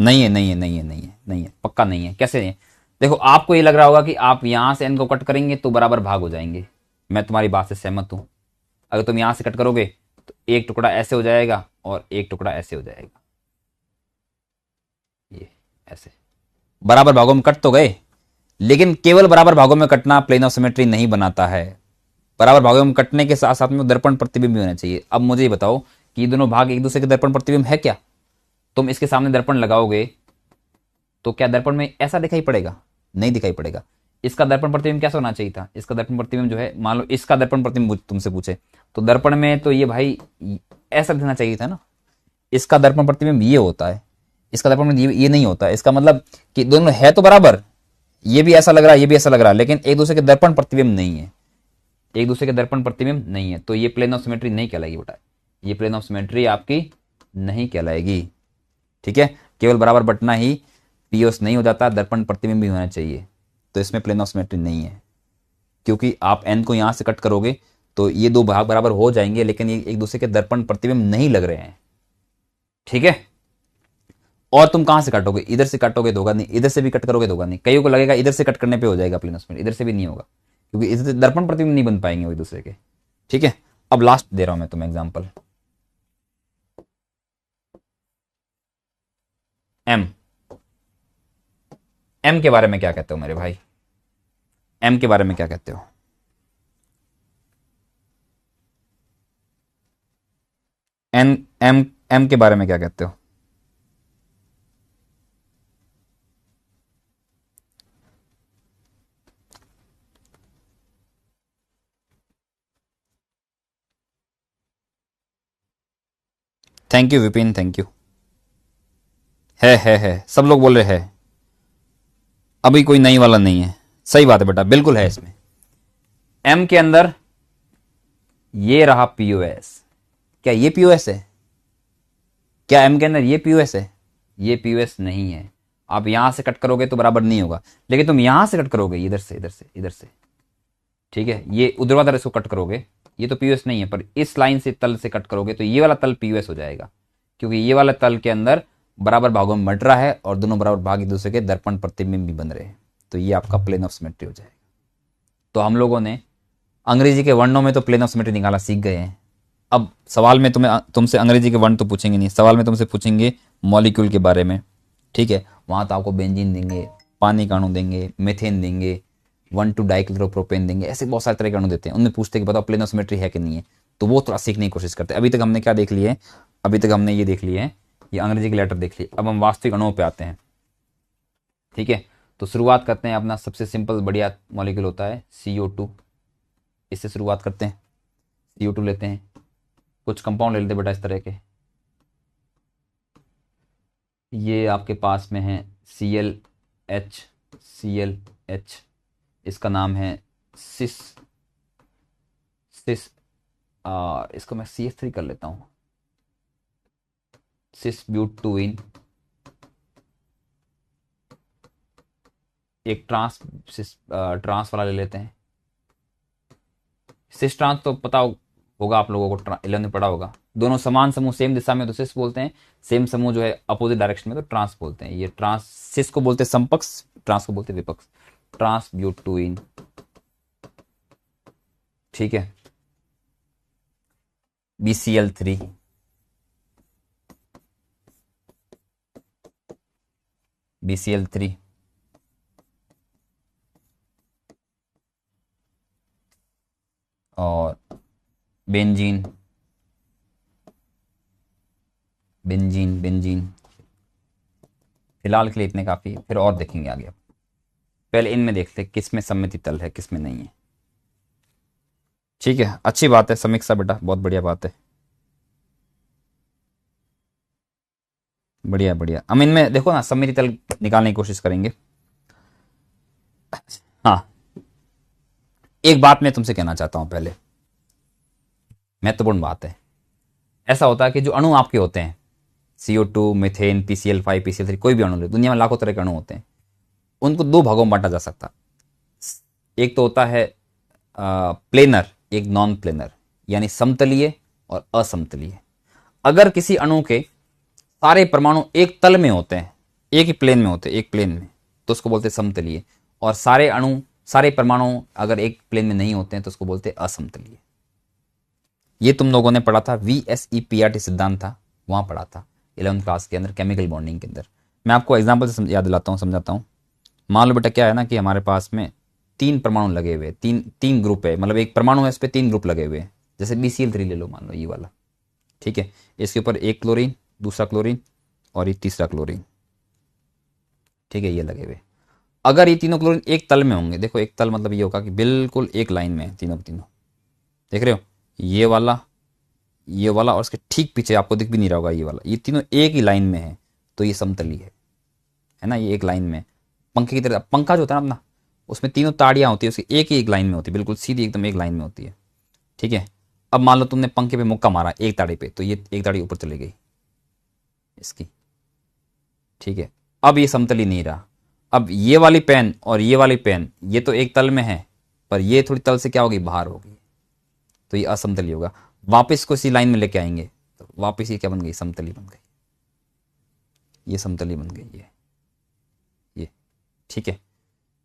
नहीं है नहीं है नहीं है नहीं है नहीं है, पक्का नहीं है। कैसे नहीं है? देखो आपको ये लग रहा होगा कि आप यहां से एन को कट करेंगे तो बराबर भाग हो जाएंगे, मैं तुम्हारी बात से सहमत हूं। अगर तुम यहां से कट करोगे तो एक टुकड़ा ऐसे हो जाएगा और एक टुकड़ा ऐसे हो जाएगा, ये ऐसे बराबर भागों में कट तो गए, लेकिन केवल बराबर भागों में कटना प्लेन ऑफ सिमेट्री नहीं बनाता है। बराबर भागों में कटने के साथ साथ में दर्पण प्रतिबिंब भी होना चाहिए। अब मुझे ये बताओ कि ये दोनों भाग एक दूसरे के दर्पण प्रतिबिंब है क्या? तुम इसके सामने दर्पण लगाओगे तो क्या दर्पण में ऐसा दिखाई पड़ेगा? नहीं दिखाई पड़ेगा। इसका दर्पण प्रतिबिंब कैसा होना चाहिए था? इसका दर्पण प्रतिबिंब जो है, मान लो इसका दर्पण प्रतिबिंब तुमसे पूछे तो दर्पण में तो ये भाई ऐसा दिखना चाहिए था ना। इसका दर्पण प्रतिबिंब ये होता है, इसका दर्पण प्रतिबिंब ये नहीं होता है। इसका मतलब कि दोनों है तो बराबर, ये भी ऐसा लग रहा है ये भी ऐसा लग रहा है, लेकिन एक दूसरे के दर्पण प्रतिबिंब नहीं है, एक दूसरे के दर्पण प्रतिबिंब नहीं है। तो ये प्लेन ऑफ सिमेट्री नहीं कहलाएगी बेटा, ये प्लेन ऑफ सिमेट्री आपकी नहीं कहलाएगी। ठीक है, केवल बराबर बटना ही पीओस नहीं हो जाता, दर्पण प्रतिबिंब भी होना चाहिए। तो इसमें प्लेन ऑफ सिमेट्री नहीं है, क्योंकि आप एन को यहां से कट करोगे तो ये दो भाग बराबर हो जाएंगे, लेकिन ये एक दूसरे के दर्पण प्रतिबिंब नहीं लग रहे हैं। ठीक है, और तुम कहां से काटोगे? इधर से काटोगे तो होगा नहीं, इधर से भी कट करोगे तो होगा नहीं। कईयों को लगेगा इधर से कट करने पे हो जाएगा प्लेन ऑफ सिमेट्री, इधर से भी नहीं होगा, क्योंकि इधर से दर्पण प्रतिबिंब नहीं बन पाएंगे वो एक दूसरे के। ठीक है, अब लास्ट दे रहा हूं मैं तुम्हें एग्जांपल। एम, एम के बारे में क्या कहते हो मेरे भाई? एम के बारे में क्या कहते हो? एन, एम, एम के बारे में क्या कहते हो? Thank you Vipin, thank you. है सब लोग बोल रहे हैं। अभी कोई नई वाला नहीं है। सही बात है बेटा, बिल्कुल है इसमें। एम के अंदर ये रहा पीओएस। क्या ये पीओएस है? क्या एम के अंदर ये पीओएस है? ये पीओएस नहीं है। आप यहां से कट करोगे तो बराबर नहीं होगा, लेकिन तुम यहां से कट करोगे, इधर से इधर से इधर से, ठीक है, ये उर्ध्वाधर इसको कट करोगे, ये तो पीओएस नहीं है, पर इस लाइन से तल से कट करोगे तो ये वाला तल पीओएस हो जाएगा, क्योंकि ये वाला तल के अंदर बराबर भागों में बट रहा है और दोनों बराबर भाग एक दूसरे के दर्पण प्रतिबिंब भी बन रहे हैं, तो ये आपका प्लेन ऑफ सिमेट्री हो जाएगा। तो हम लोगों ने अंग्रेजी के वर्णों में तो प्लेन ऑफ सिमेट्री निकाला सीख गए हैं। अब सवाल में तुमसे अंग्रेजी के वर्ण तो पूछेंगे नहीं, सवाल में तुमसे पूछेंगे मॉलिक्यूल के बारे में, ठीक है। वहां तो आपको बेंजीन देंगे, पानी का अणु देंगे, मेथेन देंगे, 1,2 डाइक्लोरोप्रोपेन देंगे, ऐसे बहुत सारे तरह के अणु देते हैं। उनमें पूछते हैं कि बताओ प्लेन ऑफ सिमेट्री है कि नहीं है, तो वो थोड़ा सीखने की कोशिश करते हैं। अभी तक हमने क्या देख लिया है? अभी तक हमने ये देख लिया है, ये अंग्रेजी के लेटर देख लिए। अब हम वास्तविक अणुओं पे आते हैं, ठीक है। तो शुरुआत करते हैं, अपना सबसे सिंपल बढ़िया मॉलिक्यूल होता है CO2, इससे शुरुआत करते हैं। CO2 लेते हैं, कुछ कंपाउंड ले लेते हैं बेटा इस तरह के। ये आपके पास में है ClH, ClH, इसका नाम है सिस, इसको मैं CH3 कर लेता हूँ, सिस ब्यूटूइन। एक ट्रांस वाला ले लेते हैं, सिस ट्रांस तो पता होगा आप लोगों को, 11 में पढ़ा होगा। दोनों समान समूह सेम दिशा में तो सिस बोलते हैं, सेम समूह जो है अपोजिट डायरेक्शन में तो ट्रांस बोलते हैं। ये ट्रांस, सिस को बोलते हैं समपक्ष, ट्रांस को बोलते हैं विपक्ष, ट्रांस ब्यूटूइन, ठीक है। BCl3, BCl3, और बेंजीन, बेंजीन, बेंजीन। फिलहाल के लिए इतने काफी, फिर और देखेंगे आगे। पहले इनमें देखते किस में सम्मिति तल है, किस में नहीं है, ठीक है। अच्छी बात है समीक्षा बेटा, बहुत बढ़िया बात है, बढ़िया बढ़िया। हम इनमें देखो ना सम्मिति तल निकालने की कोशिश करेंगे। हाँ, एक बात मैं तुमसे कहना चाहता हूं पहले, महत्वपूर्ण बात है। ऐसा होता है कि जो अणु आपके होते हैं, CO2, मीथेन, PCl5, PCl3, कोई भी अणु ले, दुनिया में लाखों तरह के अणु होते हैं, उनको दो भागों में बांटा जा सकता। एक तो होता है प्लेनर, एक नॉन प्लेनर, यानी समतलीय और असमतलीय। अगर किसी अणु के सारे परमाणु एक तल में होते हैं, एक ही प्लेन में होते हैं, एक प्लेन में, तो उसको बोलते हैं समतलीय। और सारे अणु, सारे परमाणु अगर एक प्लेन में नहीं होते हैं तो उसको बोलते हैं असमतलीय। ये तुम लोगों ने पढ़ा था, VSEPRT सिद्धांत था, वहां पढ़ा था 11th क्लास के अंदर, केमिकल बॉन्डिंग के अंदर। मैं आपको एग्जाम्पल से याद दिलाता हूँ, समझाता हूँ। मान लो बेटा क्या है ना कि हमारे पास में 3 परमाणु लगे हुए, तीन ग्रुप है, मतलब एक परमाणु है इस पर 3 ग्रुप लगे हुए हैं। जैसे BCl3 ले लो, मान लो ये वाला, ठीक है। इसके ऊपर एक क्लोरीन, दूसरा क्लोरीन और ये तीसरा क्लोरीन, ठीक है, ये लगे हुए। अगर ये तीनों क्लोरीन एक तल में होंगे, देखो एक तल मतलब ये होगा कि बिल्कुल एक लाइन में तीनों के तीनों, देख रहे हो, ये वाला, ये वाला और इसके ठीक पीछे आपको दिख भी नहीं रहा होगा ये वाला, ये तीनों एक ही लाइन में है, तो ये समतली है ना, ये एक लाइन में। पंखे की तरह, पंखा जो होता है ना अपना, उसमें तीनों ताड़ियां होती है, उसकी एक ही एक लाइन में होती है, बिल्कुल सीधी एकदम एक लाइन में होती है, ठीक है। अब मान लो तुमने पंखे पे मुक्का मारा एक ताड़ी पे, तो ये एक ताड़ी ऊपर चली गई इसकी, ठीक है। अब ये समतली नहीं रहा। अब ये वाली पेन और ये वाली पेन, ये तो एक तल में है, पर ये थोड़ी तल से क्या होगी, बाहर होगी, तो ये असमतली होगा। वापस को इसी लाइन में लेके आएंगे तो वापस ये क्या बन गई, समतली बन गई, ये समतली बन गई, ये ठीक है।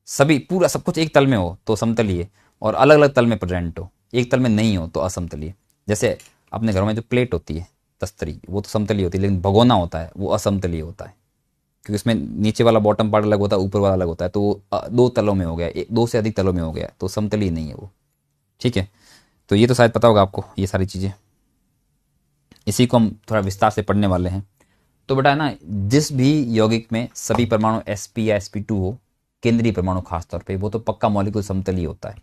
सभी पूरा सब कुछ एक तल में हो तो समतली है, और अलग अलग तल में प्रेजेंट हो, एक तल में नहीं हो तो असमतली है। जैसे अपने घरों में जो प्लेट होती है तस्तरी, वो तो समतली होती है, लेकिन भगोना होता है वो असमतलीय होता है, क्योंकि उसमें नीचे वाला बॉटम पार्ट अलग होता है, ऊपर वाला अलग होता है, तो वो दो तलों में हो गया, दो से अधिक तलों में हो गया, तो समतलीय नहीं है वो। ठीक है, तो ये तो शायद पता होगा आपको ये सारी चीज़ें, इसी को हम थोड़ा विस्तार से पढ़ने वाले हैं। तो बेटा है ना, जिस भी यौगिक में सभी परमाणु sp या sp2 हो, केंद्रीय परमाणु खासतौर पे, वो तो पक्का मॉलिक्यूल समतलीय होता है।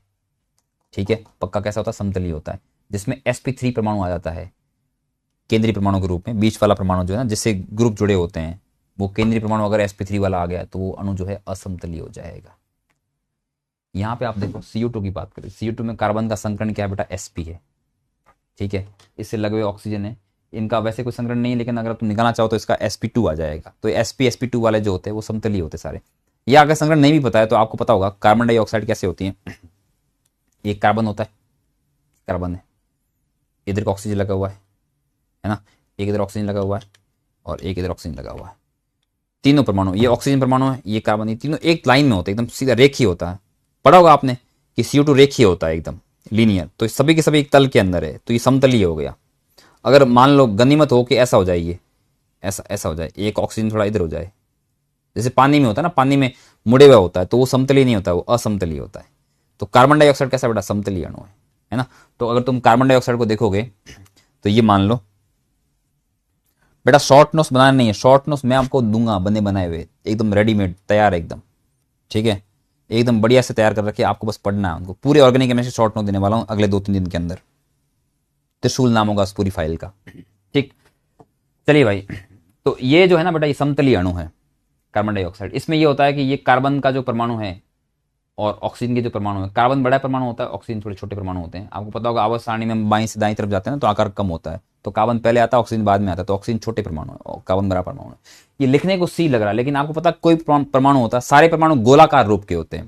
ठीक है, पक्का कैसा होता है? समतलीय होता है। जिसमें sp3 परमाणु आ जाता है केंद्रीय परमाणु के रूप में, बीच वाला परमाणु जो है ना, जिससे ग्रुप जुड़े होते हैं, वो केंद्रीय परमाणु अगर sp3 वाला आ गया तो वो अणु जो है असमतलीय हो जाएगा। यहाँ पे आप देखो CO2 की बात करें, CO2 में कार्बन का संकरण क्या है बेटा? sp है। ठीक है, इससे लगे हुए ऑक्सीजन है, इनका वैसे कोई संकरण नहीं है, लेकिन अगर तुम निकालना चाहो तो इसका sp2 आ जाएगा। तो sp वाले जो होते हैं वो समतलीय होते सारे। या अगर संकरण नहीं भी पता है तो आपको पता होगा कार्बन डाइऑक्साइड कैसे होती है। एक कार्बन होता है, कार्बन है, इधर का ऑक्सीजन लगा हुआ है ना, एक इधर ऑक्सीजन लगा हुआ है और एक इधर ऑक्सीजन लगा हुआ है, तीनों परमाणु, ये ऑक्सीजन परमाणु है, ये कार्बन, ये तीनों एक लाइन में होते हैं, एकदम सीधा रेखीय होता है। पढ़ा होगा आपने कि CO2 रेखीय होता है, एकदम लीनियर, तो सभी के सभी एक तल के अंदर है, तो ये समतलीय हो गया। अगर मान लो गनीमत हो कि ऐसा हो जाए, ये ऐसा हो जाए, एक ऑक्सीजन थोड़ा इधर हो जाए, जैसे पानी में होता है ना, पानी में मुड़े हुआ होता है, तो वो समतलीय नहीं होता, वो असमतलीय होता है। तो कार्बन डाइऑक्साइड कैसा बेटा? समतलीय अणु है ना। तो अगर तुम कार्बन डाइऑक्साइड को देखोगे तो ये मान लो बेटा, शॉर्ट नोट्स बनाना नहीं है, शॉर्ट नोट्स मैं आपको दूंगा बने बनाए हुए, एकदम रेडीमेड तैयार एकदम। ठीक है, एकदम बढ़िया से तैयार कर रखे, आपको बस पढ़ना है उनको। पूरे ऑर्गेनिक केमिस्ट्री शॉर्ट नोट देने वाला हूँ अगले 2-3 दिन के अंदर, त्रिशूल नाम होगा उस पूरी फाइल का। ठीक, चलिए भाई, तो ये जो है ना बेटा, ये समतलीय अणु है कार्बन डाइऑक्साइड। इसमें ये होता है कि ये कार्बन का जो परमाणु है और ऑक्सीजन के जो परमाणु है, कार्बन बड़ा परमाणु होता है, ऑक्सीजन थोड़े छोटे परमाणु होते हैं। आपको पता होगा आवर्त सारणी में बाईं से दाईं तरफ जाते हैं ना, तो आकार कम होता है, तो कार्बन पहले आता है, ऑक्सीजन बाद में आता है, तो ऑक्सीजन छोटे परमाणु है और कार्बन बड़ा परमाणु है। ये लिखने को सी लग रहा है, लेकिन आपको पता कोई परमाणु होता है, सारे परमाणु गोलाकार रूप के होते हैं।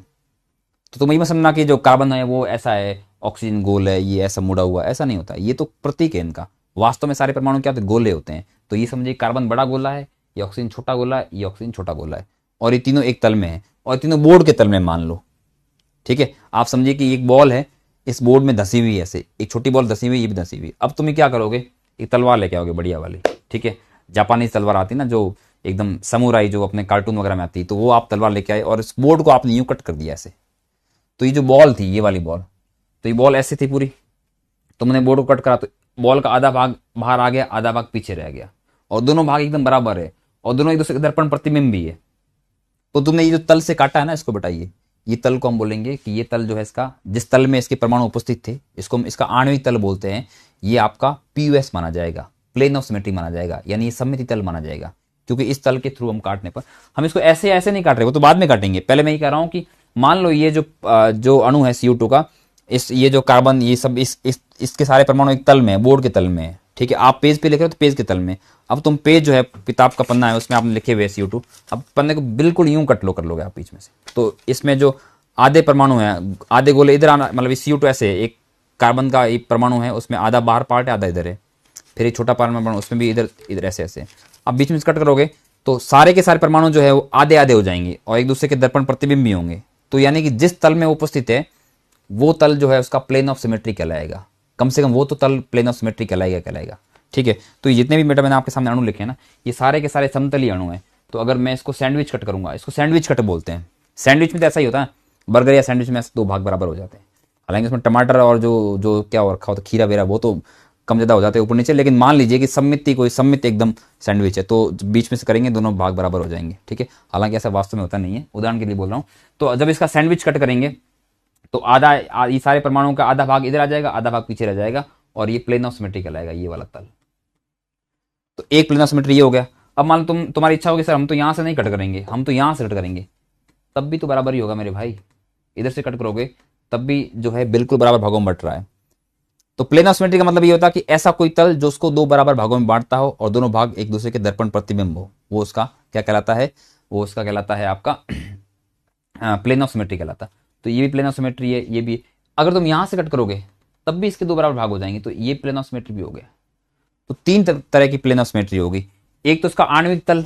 तो तुम ये मत समझना कि जो कार्बन है वो ऐसा है, ऑक्सीजन गोल है, ये ऐसा मुड़ा हुआ, ऐसा नहीं होता। ये तो प्रतीक है इनका, वास्तव में सारे परमाणु क्या होते हैं? गोले होते हैं। तो ये समझिए कार्बन बड़ा गोला है, ये ऑक्सीजन छोटा गोला है, ये ऑक्सीजन छोटा गोला है, और ये तीनों एक तल में है, और तीनों बोर्ड के तल में मान लो। ठीक है, आप समझिए कि एक बॉल है, इस बोर्ड में धसी हुई है, ऐसे एक छोटी बॉल धसी हुई, ये भी धसी हुई। अब तुम्हें क्या करोगे? एक तलवार लेके आओगे बढ़िया वाली। ठीक है, जापानी तलवार आती है ना, जो एकदम समुराई, जो अपने कार्टून वगैरह में आती है, तो वो आप तलवार लेके आए और इस बोर्ड को आपने यूं कट कर दिया ऐसे। तो ये जो बॉल थी, ये वाली बॉल, तो ये बॉल ऐसे थी पूरी, तुमने बोर्ड को कट करा, तो बॉल का आधा भाग बाहर आ गया, आधा भाग पीछे रह गया, और दोनों भाग एकदम बराबर है, और दोनों एक दूसरे के दर्पण प्रतिबिंब भी है। तो तुमने ये जो तल से काटा है ना, इसको बताइए, ये तल को हम बोलेंगे कि ये तल जो है इसका, जिस तल में इसके परमाणु उपस्थित थे, इसको हम इसका आणविक तल बोलते हैं। ये आपका PUS माना जाएगा, प्लेन ऑफ सिमेट्री माना जाएगा, यानी ये सममिति तल माना जाएगा, क्योंकि इस तल के थ्रू हम काटने पर, हम इसको ऐसे ऐसे नहीं काट रहे, वो तो बाद में काटेंगे। पहले मैं ये कह रहा हूं कि मान लो ये जो अणु है CO2 का, ये जो कार्बन, ये सब इसके सारे परमाणु एक तल में, बोर्ड के तल में। ठीक है, आप पेज पे लिख रहे हो तो पेज के तल में। अब तुम पेज जो है, किताब का पन्ना है, उसमें आपने लिखे हुए CO2, अब पन्ने को बिल्कुल यूं कट लोगे आप बीच में से, तो इसमें जो आधे परमाणु है, आधे गोले इधर आना, मतलब CO2 ऐसे, एक कार्बन का एक परमाणु है, उसमें आधा बाहर पार्ट है, आधा इधर है, फिर एक छोटा परमाणु, उसमें भी इधर इधर ऐसे ऐसे। अब बीच में कट करोगे तो सारे के सारे परमाणु जो है वो आधे आधे हो जाएंगे, और एक दूसरे के दर्पण प्रतिबिंब भी होंगे। तो यानी कि जिस तल में उपस्थित है, वो तल जो है उसका प्लेन ऑफ सिमेट्री कहलाएगा। कम से कम वो तो तल प्लेन ऑफ सिमेट्री कहलाएगा। ठीक है, तो जितने भी बेटा मैंने आपके सामने अणु लिखे हैं ना, ये सारे के सारे समतलीय अणु हैं। तो अगर मैं इसको सैंडविच कट करूंगा, इसको सैंडविच कट बोलते हैं। सैंडविच में तो ऐसा ही होता है, बर्गर या सैंडविच में ऐसे दो भाग बराबर हो जाते हैं। हालांकि उसमें टमाटर और जो क्या हो रखा होता है, खीरा वेरा, वो तो कम ज़्यादा हो जाते हैं ऊपर नीचे, लेकिन मान लीजिए कि सममित एकदम सैंडविच है, तो बीच में से करेंगे दोनों भाग बराबर हो जाएंगे। ठीक है, हालांकि ऐसा वास्तव में होता नहीं है, उदाहरण के लिए बोल रहा हूँ। तो जब इसका सैंडविच कट करेंगे तो ये सारे परमाणुओं का आधा भाग इधर आ जाएगा, आधा भाग पीछे रह जाएगा, और ये प्लेन ऑफ सिमेट्री कहलाएगा, ये वाला तल। तो एक प्लेन ऑफ सिमेट्री ये हो गया। अब मान लो तुम्हारी इच्छा होगी, सर हम तो यहां से नहीं कट करेंगे, हम तो यहां से कट करेंगे, तब भी तो बराबर ही होगा मेरे भाई। इधर से कट करोगे तब भी जो है बिल्कुल बराबर भागों में बट रहा है। तो प्लेन ऑफ सिमेट्री का मतलब ये होता है कि ऐसा कोई तल जो उसको दो बराबर भागों में बांटता हो और दोनों भाग एक दूसरे के दर्पण प्रतिबिंब हो, वो उसका क्या कहलाता है? वो उसका कहलाता है आपका प्लेन ऑफ सिमेट्री कहलाता है। तो ये भी प्लेन ऑफ सिमेट्री है, ये भी। अगर तुम यहां से कट करोगे तब भी इसके दो बराबर भाग हो जाएंगे, तो ये प्लेन ऑफ सिमेट्री भी हो गया। तो तीन तरह की प्लेन ऑफ सिमेट्री होगी। एक तो इसका आणविक तल,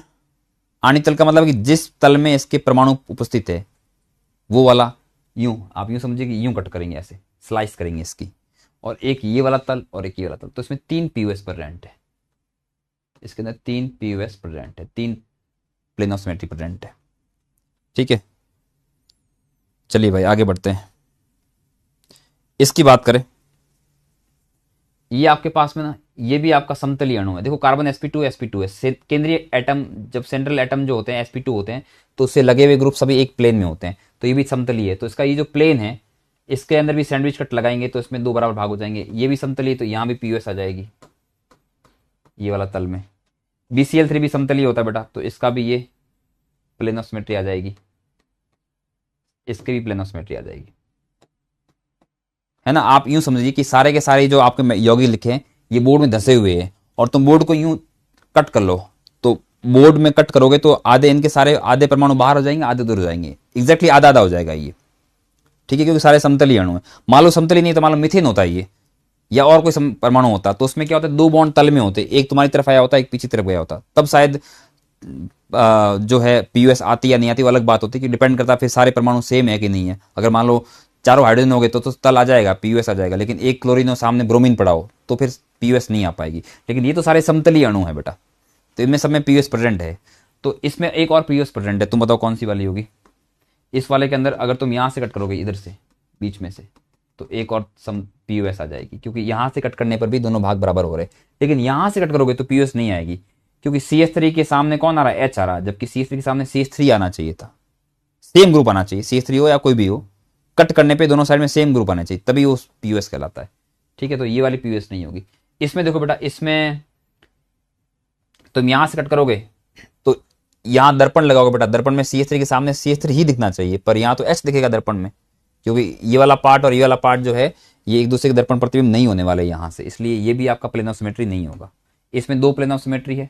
आणविक तल का मतलब कि जिस तल में इसके परमाणु उपस्थित है, वो वाला यूं, आप यूं समझिए कि यूं कट करेंगे, ऐसे स्लाइस करेंगे इसकी। और एक ये वाला तल और एक ये वाला तल, तो इसमें 3 पीयूएस प्रेजेंट है, इसके अंदर 3 पीयूएस प्रेजेंट है, 3 प्लेन ऑफ सिमेट्री प्रेजेंट है। ठीक है, चलिए भाई आगे बढ़ते हैं। इसकी बात करें, ये आपके पास में ना, ये भी आपका समतलीय अणु है। देखो कार्बन sp2 sp2 है, केंद्रीय एटम, जब सेंट्रल एटम जो होते हैं sp2 होते हैं, तो उससे लगे हुए ग्रुप सभी एक प्लेन में होते हैं, तो ये भी समतलीय है। तो इसका ये जो प्लेन है, इसके अंदर भी सैंडविच कट लगाएंगे तो इसमें 2 बराबर भाग हो जाएंगे। ये भी समतलीय, तो यहाँ भी पीयूएस आ जाएगी ये वाला तल में। BCl3 भी समतलीय होता है बेटा, तो इसका भी ये प्लेन ऑफ सिमेट्री आ जाएगी, इसके भी प्लेन ऑफ सिमेट्री आ जाएगी, है ना। आप यूं समझिए कि सारे के सारे जो आपके यौगिक लिखे हैं ये बोर्ड में धसे हुए हैं, और तुम बोर्ड को यूं कट कर लो, तो बोर्ड में कट करोगे तो आधे इनके सारे, आधे परमाणु बाहर हो जाएंगे, आधे दूर हो जाएंगे, एग्जैक्टली आधा आधा हो जाएगा ये। ठीक है, क्योंकि सारे समतलीय अणु है। मान लो समतलीय नहीं तो मान लो मिथेन होता है ये, या और कोई परमाणु होता, तो उसमें क्या होता है, 2 बॉन्ड तल में होते, एक तुम्हारी तरफ आया होता है, एक पीछे तरफ गया होता, तब शायद जो है पीयूएस आती या नहीं आती वो अलग बात होती है, कि डिपेंड करता है फिर सारे परमाणु सेम है कि नहीं है। अगर मान लो चारों हाइड्रोजन हो गए तो तल आ जाएगा, पीयूएस आ जाएगा, लेकिन एक क्लोरीन और सामने ब्रोमीन पड़ा हो तो फिर पीयूएस नहीं आ पाएगी। लेकिन ये तो सारे समतलीय अणु है बेटा, तो इनमें सब में पीयूएस प्रेजेंट है। तो इसमें एक और पीयूएस प्रेजेंट है, तुम बताओ कौन सी वाली होगी। इस वाले के अंदर अगर तुम यहाँ से कट करोगे, इधर से बीच में से, तो एक और सम पीयूएस आ जाएगी, क्योंकि यहाँ से कट करने पर भी दोनों भाग बराबर हो रहे। लेकिन यहाँ से कट करोगे तो पीयूएस नहीं आएगी, क्योंकि CH3 के सामने कौन आ रहा है, H आ रहा है, जबकि CH3 के सामने CH3 आना चाहिए था, सेम ग्रुप आना चाहिए, CH3 हो या कोई भी हो, कट करने पे दोनों साइड में सेम ग्रुप आना चाहिए, तभी वो पीयूएस कहलाता है। ठीक है, तो ये वाली पीयूएस नहीं होगी। इसमें देखो बेटा, इसमें तुम यहां से कट करोगे तो यहां दर्पण लगाओगे बेटा, दर्पण में CH3 के सामने CH3 ही दिखना चाहिए, पर यहां तो H दिखेगा दर्पण में, क्योंकि ये वाला पार्ट और ये वाला पार्ट जो है ये एक दूसरे के दर्पण प्रतिबिंब नहीं होने वाले यहां से, इसलिए ये भी आपका प्लेन ऑफ सिमेट्री नहीं होगा। इसमें 2 प्लेन ऑफ सिमेट्री है,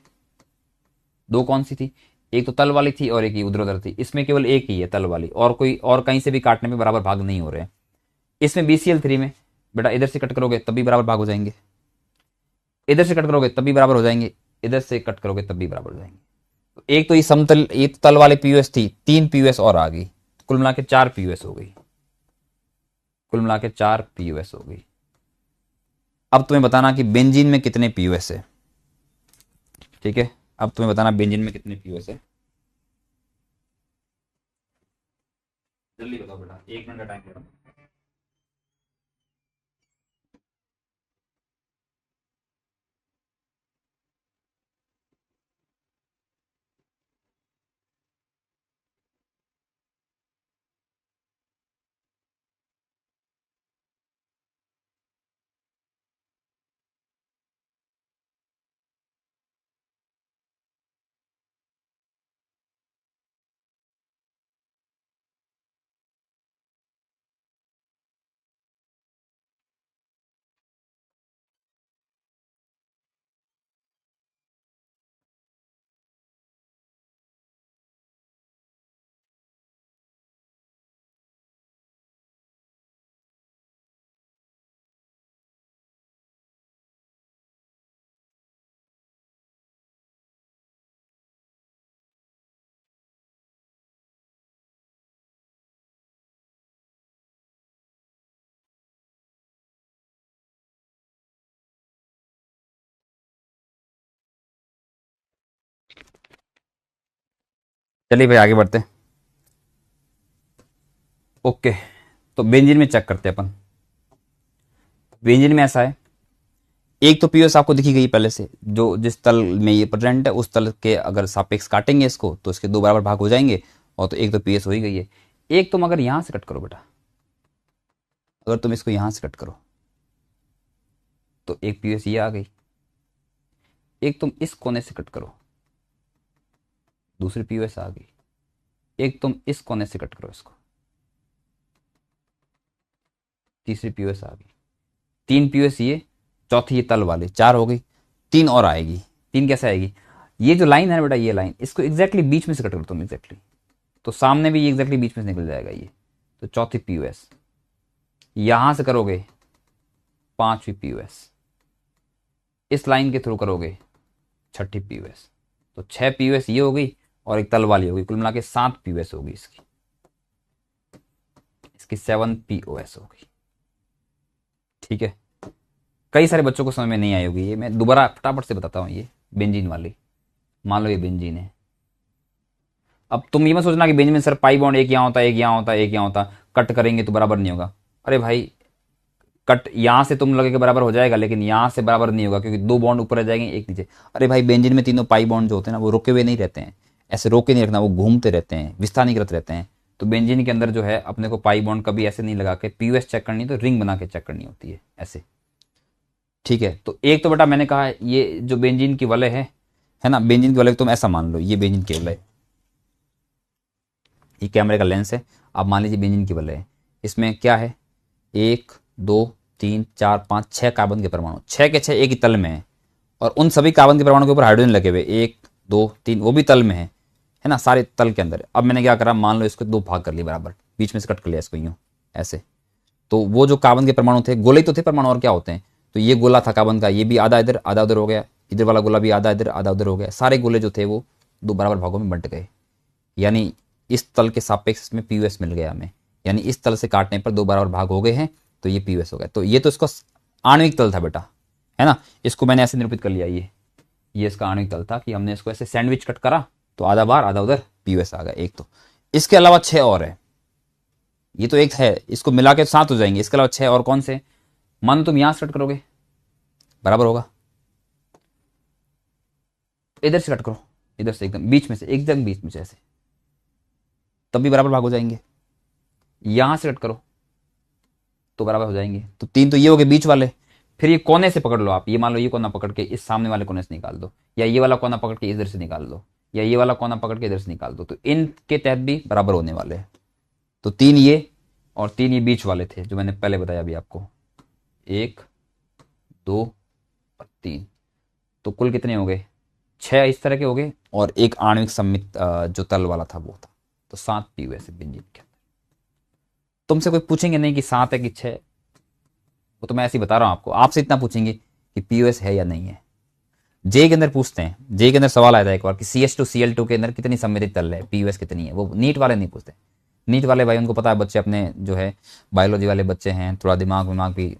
2 कौन सी थी, एक तो तल वाली थी और एक ही उधर थी। इसमें केवल एक ही है तल वाली, और कोई और कहीं से भी काटने में बराबर भाग नहीं हो रहे हैं। इसमें BCl3 में बेटा इधर से कट करोगे तब भी बराबर भाग हो जाएंगे, इधर से कट करोगे तब भी बराबर हो जाएंगे, इधर से कट करोगे तब भी बराबर हो जाएंगे। तो एक तो ये समतल, एक तल वाले पीयूएस थी, 3 पीयूएस और आ गई, कुल मिला के 4 पीयूएस हो गई, कुल मिला के 4 पीयूएस हो गई। अब तुम्हें बताना कि बेंजीन में कितने पीयूएस है। ठीक है, अब तुम्हें बताना बेंजीन में कितने पीयूएस है, जल्दी बताओ बेटा, 1 मिनट का टाइम दे रहा हूं। चलिए भाई आगे बढ़ते हैं। ओके, तो बेंजीन में चेक करते हैं अपन। बेंजीन में ऐसा है, एक तो पीओएस आपको दिखी गई पहले से, जो जिस तल में ये प्रेजेंट है उस तल के अगर सापेक्ष काटेंगे इसको तो इसके 2 बराबर भाग हो जाएंगे, और तो एक तो पीएस हो ही गई है। एक तुम अगर यहां से कट करो बेटा, अगर तुम इसको यहां से कट करो तो एक पीएस ये आ गई। एक तुम इस कोने से कट करो, दूसरी पीओएस आ गई। एक तुम इस कोने से कट करो इसको, तीसरी पीओएस आ गई। 3 पीओएस ये, चौथी ये तल वाली, 4 हो गई। 3 और आएगी। 3 कैसे आएगी, ये जो लाइन है ना बेटा, ये लाइन, इसको एग्जैक्टली बीच में से कट करो तुम एग्जैक्टली, तो सामने भी ये एग्जैक्टली बीच में से निकल जाएगा ये, तो चौथी पीओएस। यहां से करोगे 5वीं पीओएस, इस लाइन के थ्रू करोगे 6ठी पीओएस, तो 6 पीओएस ये हो गई और एक तल वाली होगी, कुल मिला के 7 पीओएस होगी इसकी, इसकी 7 पीओएस होगी। ठीक है, कई सारे बच्चों को समझ में नहीं आई होगी, ये मैं दोबारा फटाफट से बताता हूँ। ये बेंजीन वाली, मान लो ये बेंजीन है। अब तुम ये मत सोचना कि बेंजीन में सर पाई बॉन्ड एक यहाँ होता है, एक यहाँ होता है, एक यहाँ होता, कट करेंगे तो बराबर नहीं होगा। अरे भाई, कट यहाँ से तुम लगे के बराबर हो जाएगा, लेकिन यहाँ से बराबर नहीं होगा, क्योंकि दो बॉन्ड ऊपर रह जाएंगे, एक नीचे। अरे भाई, बेंजीन में तीनों पाई बॉन्ड जो होते हैं ना, वो रुके हुए नहीं रहते हैं, ऐसे रोके नहीं रखना, वो घूमते रहते हैं, विस्थानीकृत रहते हैं। तो बेंजीन के अंदर जो है अपने को पाई बॉन्ड कभी ऐसे नहीं लगा के पीयूएस चेक करनी, तो रिंग बना के चेक करनी होती है ऐसे। ठीक है, तो एक तो बेटा मैंने कहा ये जो बेंजीन की वलय है ना, बेंजीन की वलय तुम ऐसा मान लो, ये बेंजीन की वलय, ये कैमरे का लेंस है, आप मान लीजिए बेंजीन की वलय है। इसमें क्या है, 1 2 3 4 5 6 कार्बन के परमाणु, 6 के 6 एक ही तल में है, और उन सभी कार्बन के परमाणु के ऊपर हाइड्रोजन लगे हुए, 1 2 3, वो भी तल में है ना, सारे तल के अंदर। अब मैंने क्या करा, मान लो इसको 2 भाग कर लिया बराबर, बीच में से कट कर लिया इसको यूं ऐसे। तो वो जो कार्बन के परमाणु थे, गोले ही तो थे परमाणु, और क्या होते हैं। तो ये गोला था कार्बन का, ये भी आधा इधर आधा उधर हो गया, इधर वाला गोला भी आधा इधर आधा उधर हो गया, सारे गोले जो थे वो 2 बराबर भागों में बंट गए। यानी इस तल के सापेक्ष में पीयूएस मिल गया हमें, यानी इस तल से काटने पर 2 बराबर भाग हो गए हैं, तो ये पीयूएस हो गया। तो ये तो इसका आणविक तल था बेटा, है ना, इसको मैंने ऐसे निरूपित कर लिया, ये इसका आणविक तल था, कि हमने इसको ऐसे सैंडविच कट करा, तो आधा बार आधा उधर पीयूएस आ गया एक। तो इसके अलावा 6 और है, ये तो एक है, इसको मिला के 7 हो जाएंगे, इसके अलावा 6 और कौन से। मानो तुम यहां से कट करोगे, बराबर होगा, इधर से कट करो, इधर से एकदम बीच में से, एकदम बीच में से ऐसे, तब भी बराबर भाग हो जाएंगे। यहां से कट करो तो बराबर हो जाएंगे। तो 3 तो ये हो गए बीच वाले। फिर ये कोने से पकड़ लो आप, ये मान लो ये कोना पकड़ के इस सामने वाले कोने से निकाल दो, या ये वाला कोना पकड़ के इधर से निकाल दो, या ये वाला कोना पकड़ के इधर से निकाल दो, तो इनके तहत भी बराबर होने वाले हैं। तो 3 ये और 3 ये बीच वाले थे जो मैंने पहले बताया अभी आपको, 1 2 और 3। तो कुल कितने हो गए, 6 इस तरह के हो गए, और एक आणविक सम्मित जो तल वाला था वो था। तो 7 पीयूएस है बेंजीन के अंदर। तुमसे कोई पूछेंगे नहीं कि 7 है कि 6, वो तो मैं ऐसे ही बता रहा हूं आपको। आपसे इतना पूछेंगे कि पीयूएस है या नहीं है। जे के अंदर पूछते हैं, जे के अंदर सवाल आया था एक बार कि CH2Cl2 के अंदर कितनी सम्मिलित तल है, पीयूएस कितनी है। वो नीट वाले नहीं पूछते, नीट वाले भाई उनको पता है, बच्चे अपने जो है बायोलॉजी वाले बच्चे हैं, थोड़ा दिमाग भी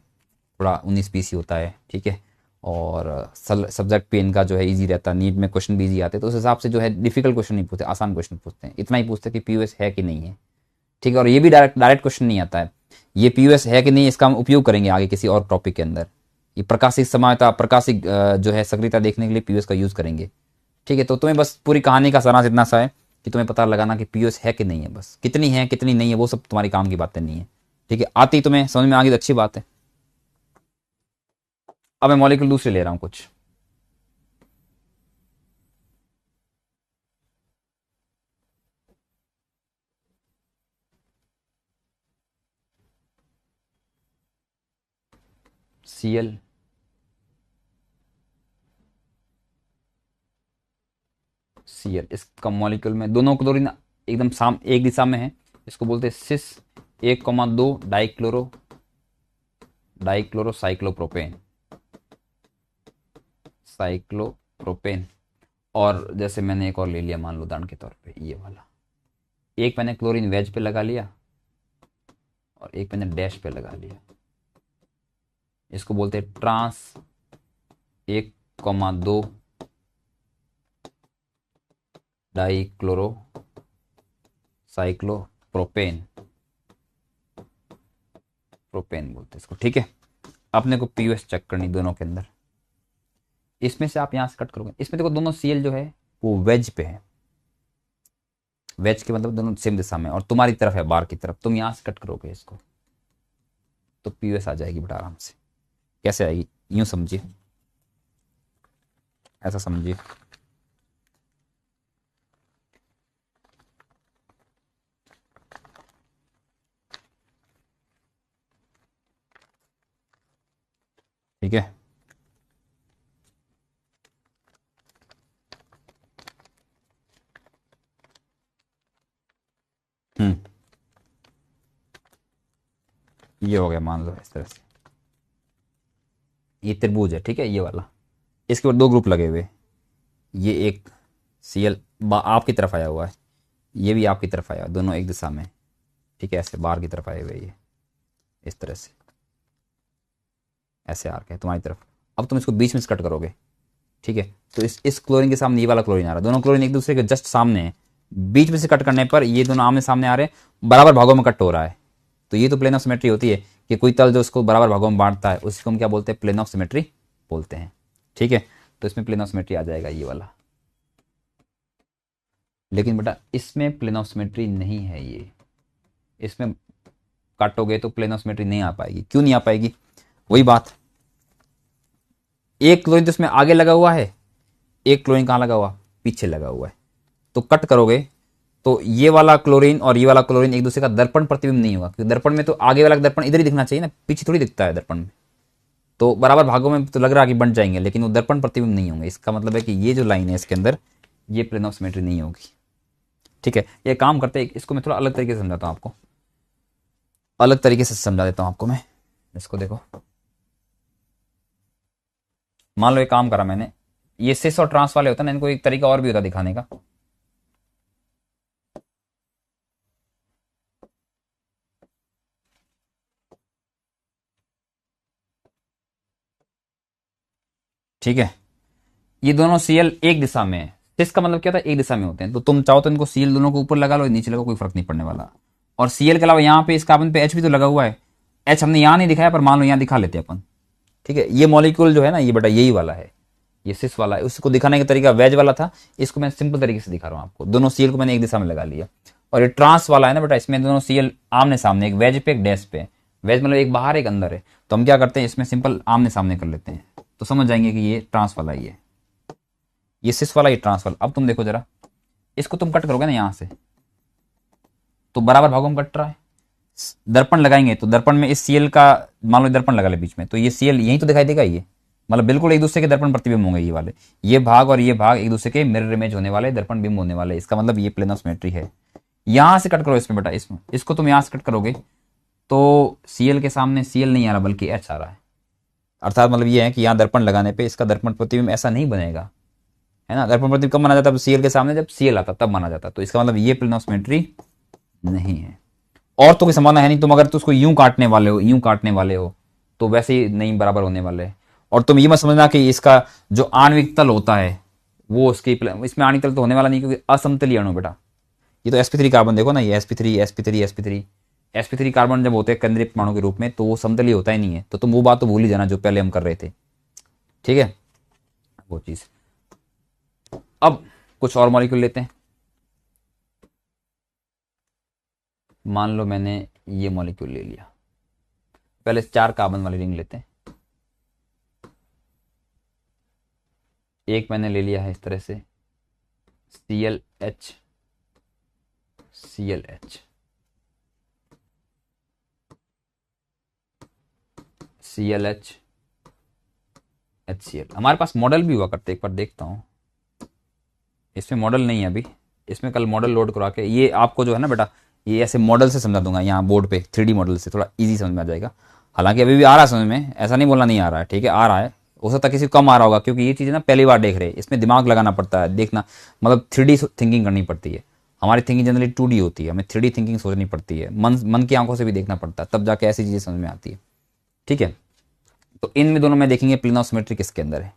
थोड़ा 19-20 ही होता है, ठीक है, और सब्जेक्ट भी इनका जो है ईजी रहता है, नीट में क्वेश्चन भी ईजी आते हैं, तो उस हिसाब से जो है डिफिकल्ट क्वेश्चन नहीं पूछते, आसान क्वेश्चन पूछते हैं। इतना ही पूछते हैं कि पीयूएस है कि नहीं है, ठीक है। और ये भी डायरेक्ट क्वेश्चन नहीं आता है, ये पीयूएस है कि नहीं इसका हम उपयोग करेंगे आगे किसी और टॉपिक के अंदर। ये प्रकाशिक समायता, प्रकाशिक जो है सक्रियता देखने के लिए पीयूएस का यूज करेंगे, ठीक है। तो तुम्हें बस पूरी कहानी का सारांश इतना सा है कि तुम्हें पता लगाना कि पीयूएस है कि नहीं है, बस कितनी है कितनी नहीं है वो सब तुम्हारी काम की बातें नहीं है, ठीक है। आती तुम्हें समझ में आ गई तो अच्छी बात है। अब मैं मॉलिक्यूल दूसरे ले रहा हूं कुछ। Cl Cl इसका मॉलिक्यूल में दोनों क्लोरीन एकदम एक दिशा में है, इसको बोलते हैं सिस 1,2 डाइक्लोरो साइक्लोप्रोपेन। और जैसे मैंने एक और ले लिया, मान लो उदाहरण के तौर पे ये वाला, एक मैंने क्लोरीन वेज पे लगा लिया और एक मैंने डैश पे लगा लिया, इसको बोलते हैं ट्रांस 1,2 डाइक्लोरो साइक्लोप्रोपेन बोलते हैं इसको, ठीक है। अपने को पीयूएस चेक करनी दोनों के अंदर। इसमें से आप यहां से कट करोगे, इसमें देखो दोनों सीएल जो है वो वेज पे है, वेज के मतलब दोनों सेम दिशा में, और तुम्हारी तरफ है बार की तरफ, तुम यहां से कट करोगे इसको तो पीयूएस आ जाएगी बेटा आराम से। कैसे आएगी, यूं समझिए, ऐसा समझिए, ठीक है। ये हो गया, मान लो इस तरह से ये त्रिभुज है, ठीक है, ये वाला। इसके ऊपर 2 ग्रुप लगे हुए, ये एक सीएल आपकी तरफ आया हुआ है, ये भी आपकी तरफ आया, दोनों एक दिशा में, ठीक है, ऐसे बाहर की तरफ आए हुए ये इस तरह से। ऐसे आर्क है तुम्हारी तरफ। अब तुम इसको बीच में से कट करोगे, ठीक है, तो इस क्लोरीन के सामने ये वाला क्लोरीन आ रहा है, दोनों क्लोरीन एक दूसरे के जस्ट सामने है, बीच में से कट करने पर ये दोनों आमने सामने आ रहे हैं, बराबर भागों में कट हो रहा है। तो ये तो प्लेन ऑफ सिमेट्री होती है कि कोई तल जो उसको बराबर भागों में बांटता है उसी को हम क्या बोलते हैं, प्लेन ऑफ सिमेट्री बोलते हैं, ठीक है। तो इसमें प्लेन ऑफ सिमेट्री आ जाएगा ये वाला। लेकिन बेटा इसमें प्लेन ऑफ सिमेट्री नहीं है, ये इसमें काटोगे तो प्लेन ऑफ सिमेट्री नहीं आ पाएगी। क्यों नहीं आ पाएगी? वही बात, एक क्लोरीन तो इसमें आगे लगा हुआ है, एक क्लोरीन कहां लगा हुआ, पीछे लगा हुआ है। तो कट करोगे तो ये वाला क्लोरीन और ये वाला क्लोरीन एक दूसरे का दर्पण प्रतिबिंब नहीं होगा, क्योंकि दर्पण में तो आगे वाला दर्पण इधर ही दिखना चाहिए ना, पीछे थोड़ी दिखता है दर्पण में। तो बराबर भागों में तो लग रहा है कि बन जाएंगे, लेकिन वो दर्पण प्रतिबिंब नहीं होंगे। इसका मतलब है कि ये जो लाइन है इसके अंदर ये प्लेन ऑफ सिमेट्री नहीं होगी, ठीक है। ये काम करते हैं, इसको मैं थोड़ा अलग तरीके से समझाता हूं आपको, अलग तरीके से समझा देता हूं आपको मैं। इसको देखो, मान लो एक काम करा मैंने, ये सिस और ट्रांस वाले होता है ना, इनको एक तरीका और भी होता है दिखाने का। ठीक है, ये दोनों सीएल एक दिशा में है, सिस का मतलब क्या था, एक दिशा में होते हैं। तो तुम चाहो तो इनको सीएल दोनों को ऊपर लगा लो, नीचे लगाओ, कोई फर्क नहीं पड़ने वाला। और सीएल के अलावा यहाँ पे इस कार्बन पे एच भी तो लगा हुआ है, एच हमने यहाँ नहीं दिखाया पर मान लो यहाँ दिखा लेते हैं अपन, ठीक है। ये मॉलिक्यूल जो है ना ये बेटा यही वाला है, ये सिस वाला है। उसको दिखाने का तरीका वेज वाला था, इसको मैं सिंपल तरीके से दिखा रहा हूँ आपको। दोनों सीएल को मैंने एक दिशा में लगा लिया। और ये ट्रांस वाला है ना बेटा, इसमें दोनों सीएल आमने सामने, एक वेज पे एक डैश पे। वेज मतलब एक बाहर एक अंदर है, तो हम क्या करते हैं इसमें सिंपल आमने सामने कर लेते हैं, तो समझ जाएंगे कि ये ट्रांस वाला ही है, ये सिस वाला, ये ट्रांस वाला। अब तुम देखो जरा, इसको तुम कट करोगे ना यहां से, तो बराबर भागों में कट रहा है। दर्पण लगाएंगे तो दर्पण में इस सीएल का, मान लो दर्पण लगा ले बीच में, तो ये सीएल यहीं तो दिखाई देगा, ये मतलब बिल्कुल एक दूसरे के दर्पण प्रतिबिंब होंगे ये वाले, ये भाग और ये भाग एक दूसरे के मिरर इमेज होने वाले, दर्पण बिंब होने वाले। इसका मतलब ये प्लेन ऑफ सिमेट्री है। यहां से कट करो इसमें बेटा, इसमें इसको तुम यहां से कट करोगे तो सीएल के सामने सीएल नहीं आ रहा बल्कि एच आ रहा है। अर्थात मतलब ये है कि यहाँ दर्पण लगाने पे इसका दर्पण प्रतिबिंब ऐसा नहीं बनेगा, है ना। दर्पण प्रतिबिंब कब माना जाता है, सीएल के सामने जब सीएल आता तब माना जाता। तो इसका मतलब ये प्लेन ऑफ सिमेट्री नहीं है। और तो कोई संभावना है नहीं, तुम अगर तो उसको यूं काटने वाले हो, यूं काटने वाले हो तो वैसे ही नहीं बराबर होने वाले। और तुम ये मत समझना कि इसका जो आणविक तल होता है वो उसकी, इसमें आणविक तल तो होने वाला नहीं, क्योंकि असमतलीय अणु बेटा। ये तो sp3 कार्बन देखो ना, ये sp3 sp3 sp3 sp3 carbon जब होते हैं केंद्रीय परमाणु के रूप में तो वो समतलीय होता ही नहीं है। तो तुम वो बात तो भूल ही जाना जो पहले हम कर रहे थे, ठीक है, वो चीज। अब कुछ और मॉलिक्यूल लेते हैं। मान लो मैंने ये मॉलिक्यूल ले लिया, पहले 4 कार्बन वाली रिंग लेते हैं। एक मैंने ले लिया है इस तरह से, ClH ClH ClH HCl। हमारे पास मॉडल भी हुआ करते, एक बार देखता हूं। इसमें मॉडल नहीं है अभी, इसमें कल मॉडल लोड करा के ये आपको जो है ना बेटा, ये ऐसे मॉडल से समझा दूंगा यहाँ बोर्ड पे, 3D मॉडल से थोड़ा इजी समझ में आ जाएगा। हालांकि अभी भी आ रहा है समझ में, ऐसा नहीं बोलना नहीं आ रहा है, ठीक है, आ रहा है। हो सकता है किसी को कम आ रहा होगा, क्योंकि ये चीज़ें ना पहली बार देख रहे हैं, इसमें दिमाग लगाना पड़ता है, देखना मतलब 3D थिंकिंग करनी पड़ती है। हमारी थिंकिंग जनरली 2D होती है, हमें 3D थिंकिंग सोचनी पड़ती है, मन की आंखों से भी देखना पड़ता है, तब जाके ऐसी चीज़ें समझ में आती है, ठीक है। तो इनमें दोनों में देखेंगे प्लेन ऑफ सिमेट्री किसके अंदर है।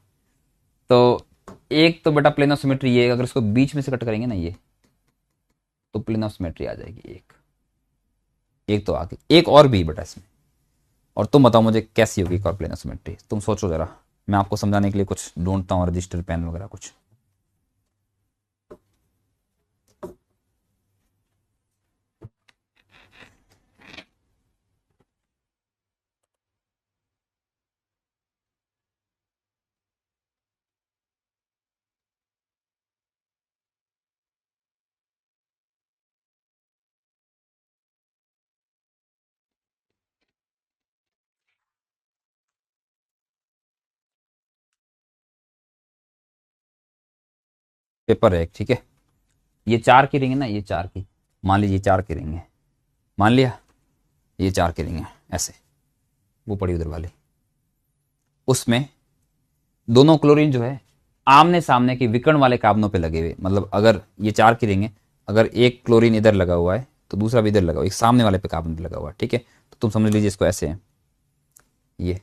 तो एक तो बेटा प्लेन ऑफ सिमेट्री ये, अगर इसको बीच में से कट करेंगे ना ये, तो प्लेन ऑफ सिमेट्री आ जाएगी एक तो आगे, एक और भी बेटा इसमें। और तुम बताओ मुझे कैसी होगी एक और प्लेन ऑफ सिमेट्री, तुम सोचो जरा, मैं आपको समझाने के लिए कुछ ढूंढता हूँ, रजिस्टर पेन वगैरह कुछ। पेपर है एक, ठीक है। ये 4 की रिंग है ना, ये 4 की, मान लीजिए 4 की रिंग है, मान लिया ये 4 की रिंग है ऐसे, वो पड़ी उधर वाली, उसमें दोनों क्लोरीन जो है आमने सामने के विकर्ण वाले कार्बनों पे लगे हुए। मतलब अगर ये 4 की रिंग है, अगर एक क्लोरीन इधर लगा हुआ है तो दूसरा भी इधर लगा हुआ, एक सामने वाले पे कार्बन पे लगा हुआ है, ठीक है। तो तुम समझ लीजिए इसको ऐसे है, ये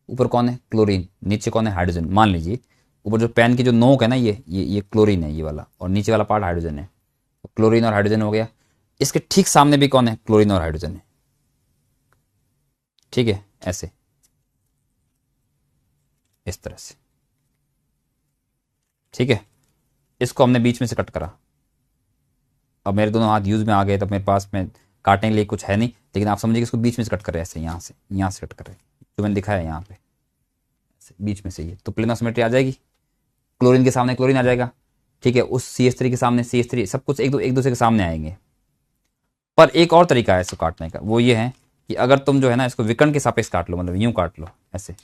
ऊपर कौन है, क्लोरीन, नीचे कौन है, हाइड्रोजन। मान लीजिए ऊपर जो पेन की जो नोक है ना, ये क्लोरीन है ये वाला, और नीचे वाला पार्ट हाइड्रोजन है। तो क्लोरीन और हाइड्रोजन हो गया। इसके ठीक सामने भी कौन है, क्लोरीन और हाइड्रोजन है। ठीक है, ऐसे इस तरह से। ठीक है, इसको हमने बीच में से कट करा। अब मेरे दोनों हाथ यूज में आ गए, तब मेरे पास में काटने के लिए कुछ है नहीं, लेकिन आप समझिए कि इसको बीच में से कट कर रहे हैं, ऐसे यहाँ से कट कर रहे हैं, जो मैंने दिखाया यहाँ पे बीच में से। ये तो प्लेन ऑफ सिमेट्री आ जाएगी। क्लोरीन के सामने क्लोरीन आ जाएगा। ठीक है, उस CH3 के सामने CH3, सब कुछ एक दूसरे के सामने आएंगे। पर एक और तरीका है इसको काटने का, वो ये है कि अगर तुम जो है ना इसको विकर्ण के सापेक्ष काट लो, मतलब यूं काट लो ऐसे।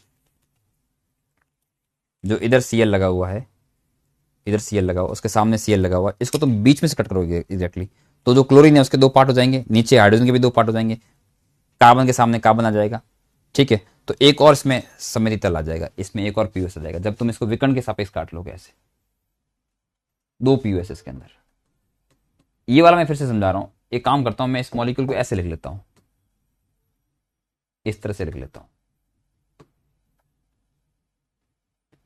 जो इधर Cl लगा हुआ है, इधर Cl लगा हुआ, उसके सामने Cl लगा हुआ, इसको तुम बीच में से कट करोगे एग्जैक्टली, तो जो क्लोरीन है उसके दो पार्ट हो जाएंगे, नीचे हाइड्रोजन के भी दो पार्ट हो जाएंगे, कार्बन के सामने कार्बन आ जाएगा। ठीक है, तो एक और इसमें सममिति तल आ जाएगा, इसमें एक और पीयूएस आ जाएगा, जब तुम इसको विकर्ण के सापेक्ष काट लोगे ऐसे, दो पीयूएस इसके अंदर। ये वाला मैं फिर से समझा रहा हूं। एक काम करता हूं, मैं इस मॉलिक्यूल को ऐसे लिख लेता हूं, इस तरह से लिख लेता हूं।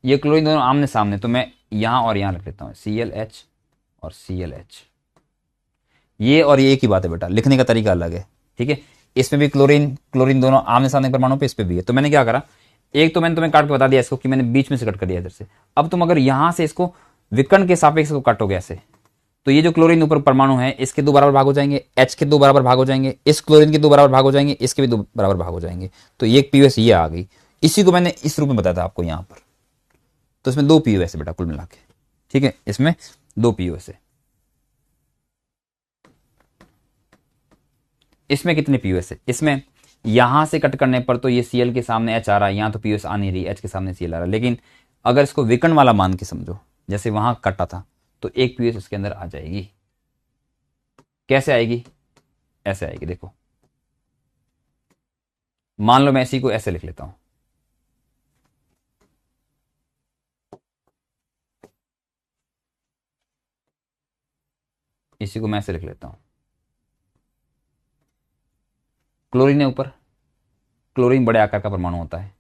ये क्लोरीन दोनों आमने सामने, तो मैं यहां और यहां लिख लेता हूं, ClH और ClH। ये और ये एक ही बात है बेटा, लिखने का तरीका अलग है। ठीक है, इसमें भी क्लोरीन दोनों आमने सामने परमाणु पे, इस पे भी है। तो मैंने क्या करा, एक तो मैंने तुम्हें काट के बता दिया इसको कि मैंने बीच में से कट कर दिया इधर से। अब तुम अगर यहां से इसको विकर्ण के सापेक्ष को काटोगे ऐसे, तो ये जो क्लोरीन ऊपर परमाणु है इसके दो बराबर भाग हो जाएंगे, H के दो बराबर भाग हो जाएंगे, इस क्लोरीन के दो बराबर भाग हो जाएंगे, इसके भी दो बराबर भाग हो जाएंगे। तो ये एक पीयूएस ये आ गई। इसी को मैंने इस रूप में बताया था आपको यहाँ पर। तो इसमें दो पीयूएस है बेटा कुल मिला के। ठीक है, इसमें दो पीयूएस है। इसमें कितने पीयूएस है, इसमें यहां से कट करने पर तो ये Cl के सामने H आ रहा है, यहां तो पीयूएस आ नहीं रही, H के सामने Cl आ रहा है। लेकिन अगर इसको विकर्ण वाला मान के समझो, जैसे वहां कटा था, तो एक पीयूएस इसके अंदर आ जाएगी। कैसे आएगी, ऐसे आएगी, देखो। मान लो मैं इसी को ऐसे लिख लेता हूं, इसी को मैं ऐसे लिख लेता हूं। क्लोरीन है ऊपर, क्लोरीन बड़े आकार का परमाणु होता है,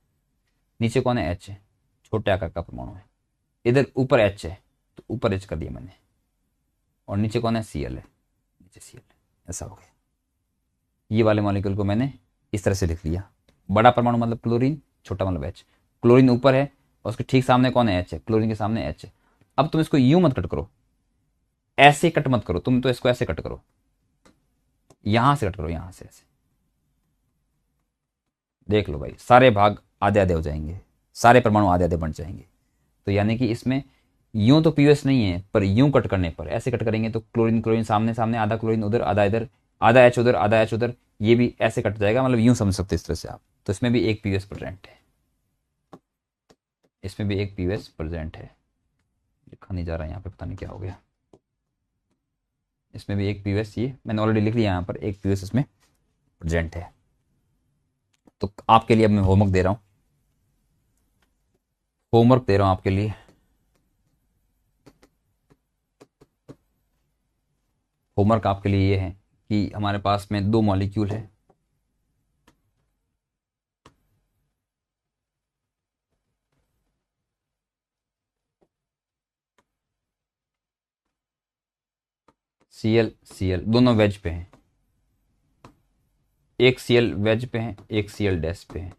नीचे कौन है, H है, छोटे आकार का परमाणु है। इधर ऊपर H है, तो ऊपर H कर दिया मैंने, और नीचे कौन है, Cl है, नीचे Cl है। ऐसा हो गया। ये वाले मॉलिक्यूल को मैंने इस तरह से लिख लिया। बड़ा परमाणु मतलब क्लोरीन, छोटा मतलब H। क्लोरीन ऊपर है और उसके ठीक सामने कौन है, H है, क्लोरीन के सामने H है। अब तुम इसको यूं मत कट करो, ऐसे कट मत करो, तुम तो इसको ऐसे कट करो, यहां से कट करो, यहां से ऐसे। देख लो भाई, सारे भाग आधे आधे हो जाएंगे, सारे परमाणु आधे आधे बन जाएंगे। तो यानी कि इसमें यूं तो पीयूएस नहीं है, पर यूं कट करने पर, ऐसे कट करेंगे तो क्लोरीन क्लोरीन सामने सामने, आधा क्लोरीन उधर आधा इधर, आधा H उधर आधा H उधर, ये भी ऐसे कट जाएगा। मतलब यूं समझ सकते इस तरह से आप। तो इसमें भी एक पीयूएस प्रेजेंट है, इसमें भी एक पीयूएस प्रेजेंट है। लिखा नहीं जा रहा यहाँ पे, पता नहीं क्या हो गया। इसमें भी एक पीयूएस, ये मैंने ऑलरेडी लिख लिया यहाँ पर, एक पीयूएस इसमें प्रेजेंट है। तो आपके लिए अब मैं होमवर्क दे रहा हूं, होमवर्क दे रहा हूं आपके लिए। होमवर्क आपके लिए ये है कि हमारे पास में दो मॉलिक्यूल है, Cl दोनों वेज पे हैं, एक Cl वेज पे है, एक Cl डैश पे है।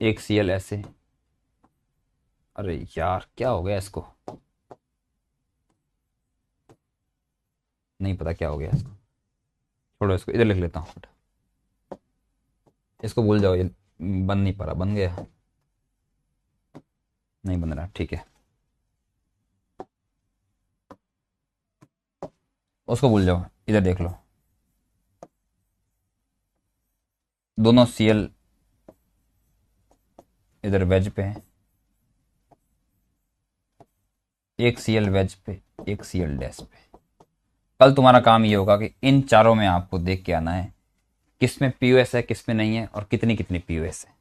एक Cl ऐसे। अरे यार क्या हो गया इसको, नहीं पता क्या हो गया इसको, छोड़ो इसको, इधर लिख लेता हूँ। इसको भूल जाओ, ये बन नहीं पा रहा, बन गया, नहीं बन रहा, ठीक है, उसको भूल जाओ। इधर देख लो, दोनों Cl इधर वेज पे है, एक Cl वेज पे, एक Cl डैश पे। कल तुम्हारा काम ये होगा कि इन चारों में आपको देख के आना है किसमें पीयूएस है, किसमें नहीं है, और कितनी कितनी पीयूएस है,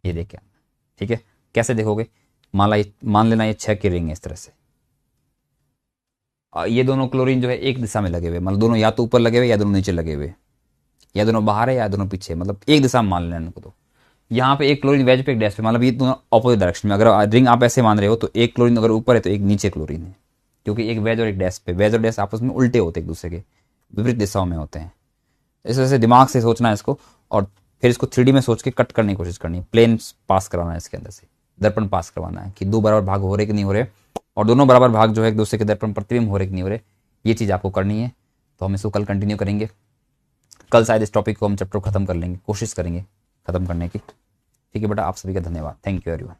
ये देख के आना। ठीक है, कैसे देखोगे, मान लेना ये 6 की रिंग है इस तरह से, और ये दोनों क्लोरीन जो है एक दिशा में लगे हुए, मतलब दोनों या तो ऊपर लगे हुए या दोनों नीचे लगे हुए। या दोनों बाहर है या दोनों पीछे, मतलब एक दिशा में मान लेना इनको। तो यहाँ पे एक क्लोरीन वेज पे एक डैश पे, मतलब ये दोनों ऑपोजिट डायरेक्शन में। अगर रिंग आप ऐसे मान रहे हो तो एक क्लोरीन अगर ऊपर है तो एक नीचे क्लोरीन है, क्योंकि एक वेज और एक डैश पे, वेज और डैश आपस में उल्टे होते हैं, एक दूसरे के विपरीत दिशाओं में होते हैं। इस वजह से दिमाग से सोचना है इसको, और फिर इसको 3D में सोच के कट करने की कोशिश करनी है, प्लेन पास करवाना है इसके अंदर से, दर्पण पास करवाना है कि दो बराबर भाग हो रहे कि नहीं हो रहे, और दोनों बराबर भाग जो है एक दूसरे के दर्पण प्रतिबिंब हो रहे कि नहीं हो रहे, ये चीज़ आपको करनी है। तो हम इसको कल कंटिन्यू करेंगे। कल शायद इस टॉपिक को हम चैप्टर खत्म कर लेंगे, कोशिश करेंगे खत्म करने की। ठीक है बेटा, आप सभी का धन्यवाद। Thank you everyone.